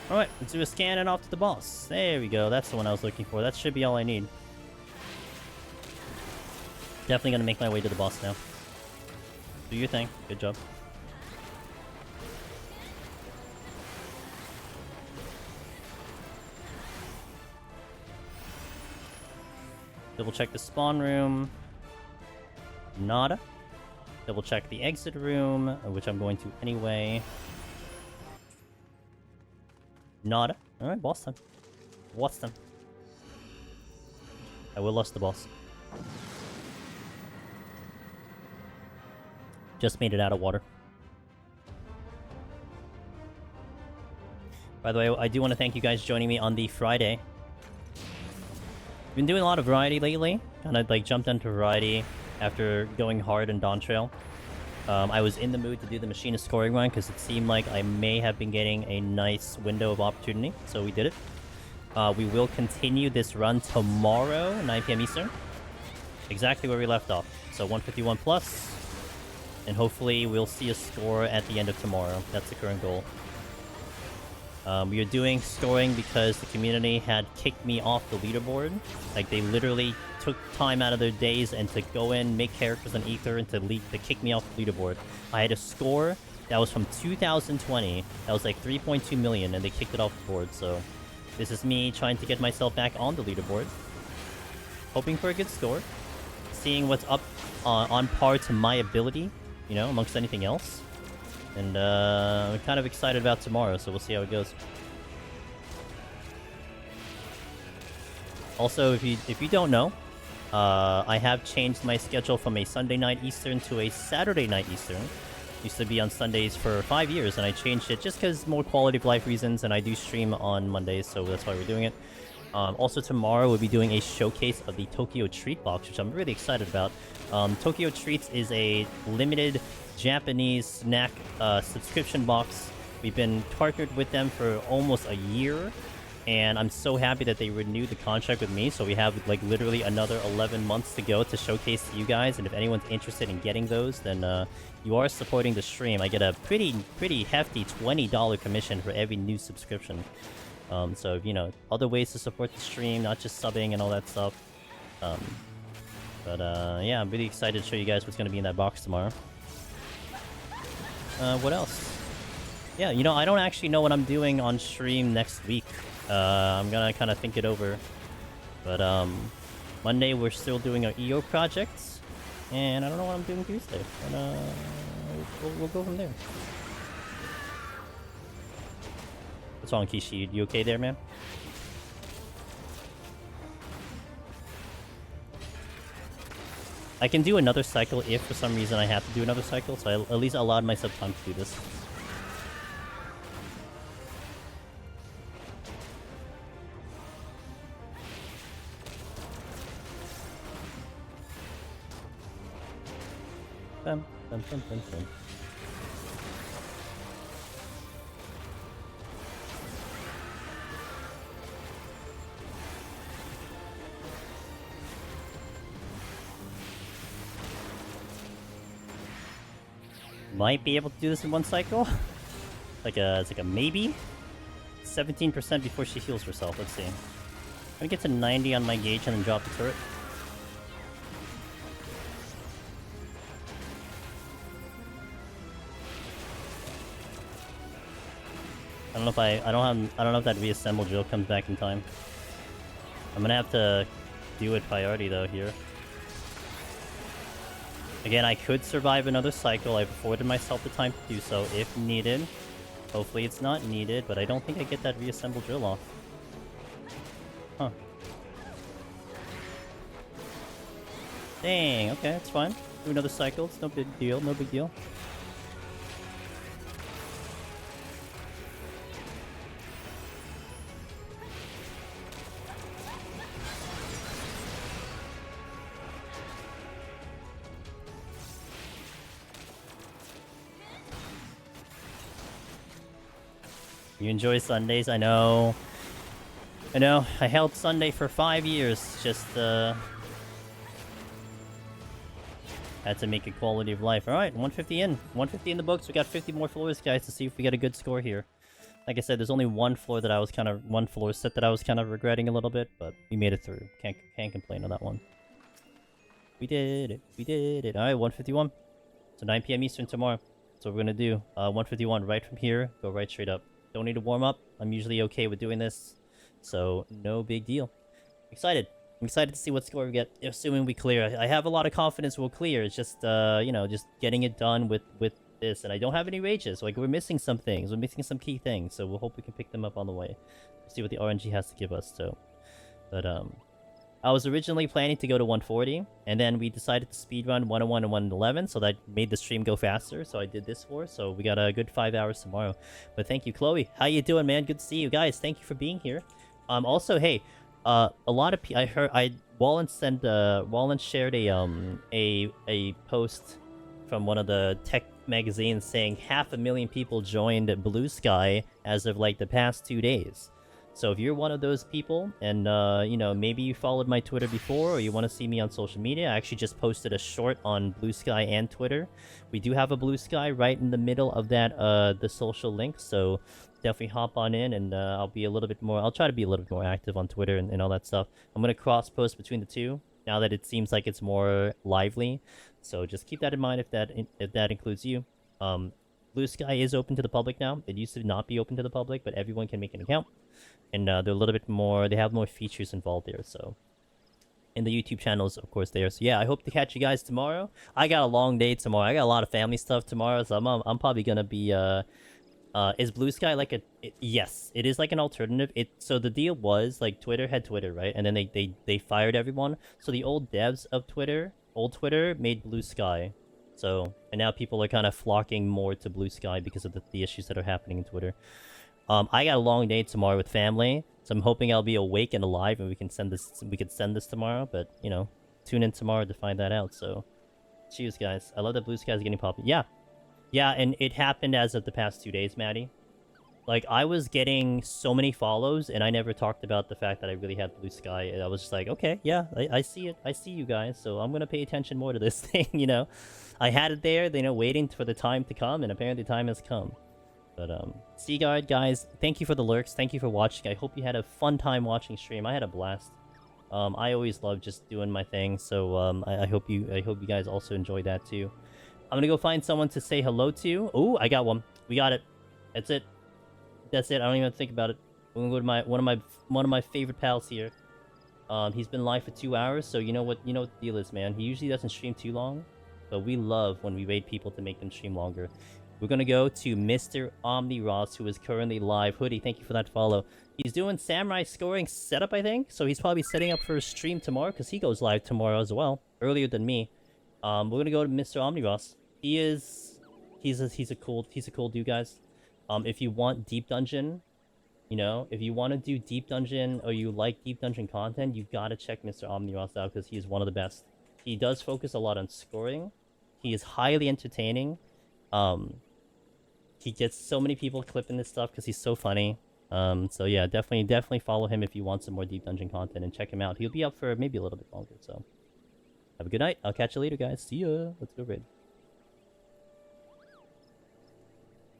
S1: Alright, let's do a scan and off to the boss. There we go, that's the one I was looking for. That should be all I need. Definitely gonna make my way to the boss now. Do your thing. Good job. Double check the spawn room. Nada. Double check the exit room, which I'm going to anyway. Nada. Alright, boss time. What's time? I will lost the boss. Just made it out of water. By the way, I do want to thank you guys joining me on the Friday. Been doing a lot of variety lately. Kind of like jumped into variety after going hard in Dawntrail. I was in the mood to do the Machinist scoring run because it seemed like I may have been getting a nice window of opportunity, so we did it. We will continue this run tomorrow, 9 PM Eastern. Exactly where we left off. So 151 plus, and hopefully we'll see a score at the end of tomorrow. That's the current goal. We are doing scoring because the community had kicked me off the leaderboard. Like, they literally took time out of their days and to go in, make characters on Ether, and to kick me off the leaderboard. I had a score that was from 2020. That was like 3.2 million, and they kicked it off the board. So this is me trying to get myself back on the leaderboard. Hoping for a good score. Seeing what's up on par to my ability, you know, amongst anything else. And I'm kind of excited about tomorrow, so we'll see how it goes. Also, if you don't know, I have changed my schedule from a Sunday night Eastern to a Saturday night Eastern. Used to be on Sundays for 5 years, and I changed it just because more quality of life reasons, and I do stream on Mondays, so that's why we're doing it. Also, tomorrow we'll be doing a showcase of the Tokyo Treat box, which I'm really excited about. Tokyo Treats is a limited Japanese snack subscription box. We've been partnered with them for almost a year, and I'm so happy that they renewed the contract with me, so we have like literally another 11 months to go to showcase to you guys, and if anyone's interested in getting those, then you are supporting the stream. I get a pretty hefty $20 commission for every new subscription. So, you know, other ways to support the stream, not just subbing and all that stuff. Yeah, I'm really excited to show you guys what's going to be in that box tomorrow. What else? Yeah, you know, I don't actually know what I'm doing on stream next week. I'm gonna kind of think it over. But, Monday we're still doing our EO projects. And I don't know what I'm doing Tuesday. But, we'll go from there. What's wrong, Kishi? You okay there, man? I can do another cycle if for some reason I have to do another cycle, so I at least allowed myself time to do this. Bum, bum, bum, bum, bum. Might be able to do this in one cycle. It's like a maybe. 17% before she heals herself. Let's see. I'm gonna get to 90 on my gauge and then drop the turret. I don't know if that reassemble drill comes back in time. I'm gonna have to do it priority though here. Again, I could survive another cycle. I've afforded myself the time to do so if needed. Hopefully it's not needed, but I don't think I get that reassemble drill off. Huh. Dang, okay, that's fine. Do another cycle, it's no big deal, no big deal. You enjoy Sundays? I know. I held Sunday for 5 years. Just, had to make a quality of life. Alright, 150 in. 150 in the books. We got 50 more floors, guys, to see if we get a good score here. Like I said, there's only one floor set that I was kind of regretting a little bit, but we made it through. Can't complain on that one. We did it. We did it. Alright, 151. So 9 p.m. Eastern tomorrow. So we're gonna do 151 right from here. Go right straight up. Don't need to warm up. I'm usually okay with doing this, so no big deal. I'm excited to see what score we get, assuming we clear. I have a lot of confidence we'll clear. It's just, you know, just getting it done with this. And I don't have any rages. Like, we're missing some things. We're missing some key things, so we'll hope we can pick them up on the way. We'll see what the RNG has to give us, so. But, I was originally planning to go to 140, and then we decided to speedrun 101 and 111, so that made the stream go faster, so I did this so we got a good 5 hours tomorrow. But thank you, Chloe. How you doing, man? Good to see you guys. Thank you for being here. Also, hey, a lot of Wallen shared a post from one of the tech magazines saying 500,000 people joined Blue Sky as of like the past 2 days. So if you're one of those people, and, you know, maybe you followed my Twitter before, or you want to see me on social media, I actually just posted a short on Blue Sky and Twitter. We do have a Blue Sky right in the middle of that, the social link, so definitely hop on in, and I'll try to be a little bit more active on Twitter and all that stuff. I'm going to cross-post between the two, now that it seems like it's more lively. So just keep that in mind if that includes you. Blue Sky is open to the public now. It used to not be open to the public, but everyone can make an account. And they're a little bit more, they have more features involved there, so. And the YouTube channel is, of course, there. So yeah, I hope to catch you guys tomorrow. I got a long day tomorrow. I got a lot of family stuff tomorrow, so I'm probably gonna be is Blue Sky like a yes, it is like an alternative. So the deal was like Twitter had Twitter, right? And then they fired everyone. So the old devs of Twitter, old Twitter made Blue Sky. So and now people are kind of flocking more to Blue Sky because of the issues that are happening in Twitter. I got a long day tomorrow with family, so I'm hoping I'll be awake and alive and we can send this tomorrow, but you know, tune in tomorrow to find that out. So cheers guys. I love that Blue Sky is getting popular. Yeah, and it happened as of the past 2 days, Maddie. Like, I was getting so many follows, and I never talked about the fact that I really had Blue Sky. And I was just like, okay, yeah, I see it. I see you guys, so I'm gonna pay attention more to this thing, you know? I had it there, you know, waiting for the time to come, and apparently the time has come. But, Seaguard, guys, thank you for the lurks. Thank you for watching. I hope you had a fun time watching stream. I had a blast. I always love just doing my thing, so, I hope you guys also enjoyed that, too. I'm gonna go find someone to say hello to. Oh, I got one. We got it. That's it. That's it. I don't even have to think about it. I'm gonna go to one of my favorite pals here. He's been live for 2 hours, so you know what the deal is, man. He usually doesn't stream too long, but we love when we wait people to make them stream longer. We're gonna go to Mr. Omni Ross, who is currently live. Hoodie, thank you for that follow. He's doing Samurai scoring setup, I think. So he's probably setting up for a stream tomorrow, because he goes live tomorrow as well, earlier than me. We're gonna go to Mr. Omni Ross. He's a cool dude, guys. If you want deep dungeon, you know, if you want to do deep dungeon or you like deep dungeon content, you gotta check Mr. Omni Ross out because he is one of the best. He does focus a lot on scoring. He is highly entertaining. He gets so many people clipping this stuff because he's so funny. So yeah, definitely follow him if you want some more deep dungeon content and check him out. He'll be up for maybe a little bit longer. So have a good night. I'll catch you later, guys. See ya. Let's go raid.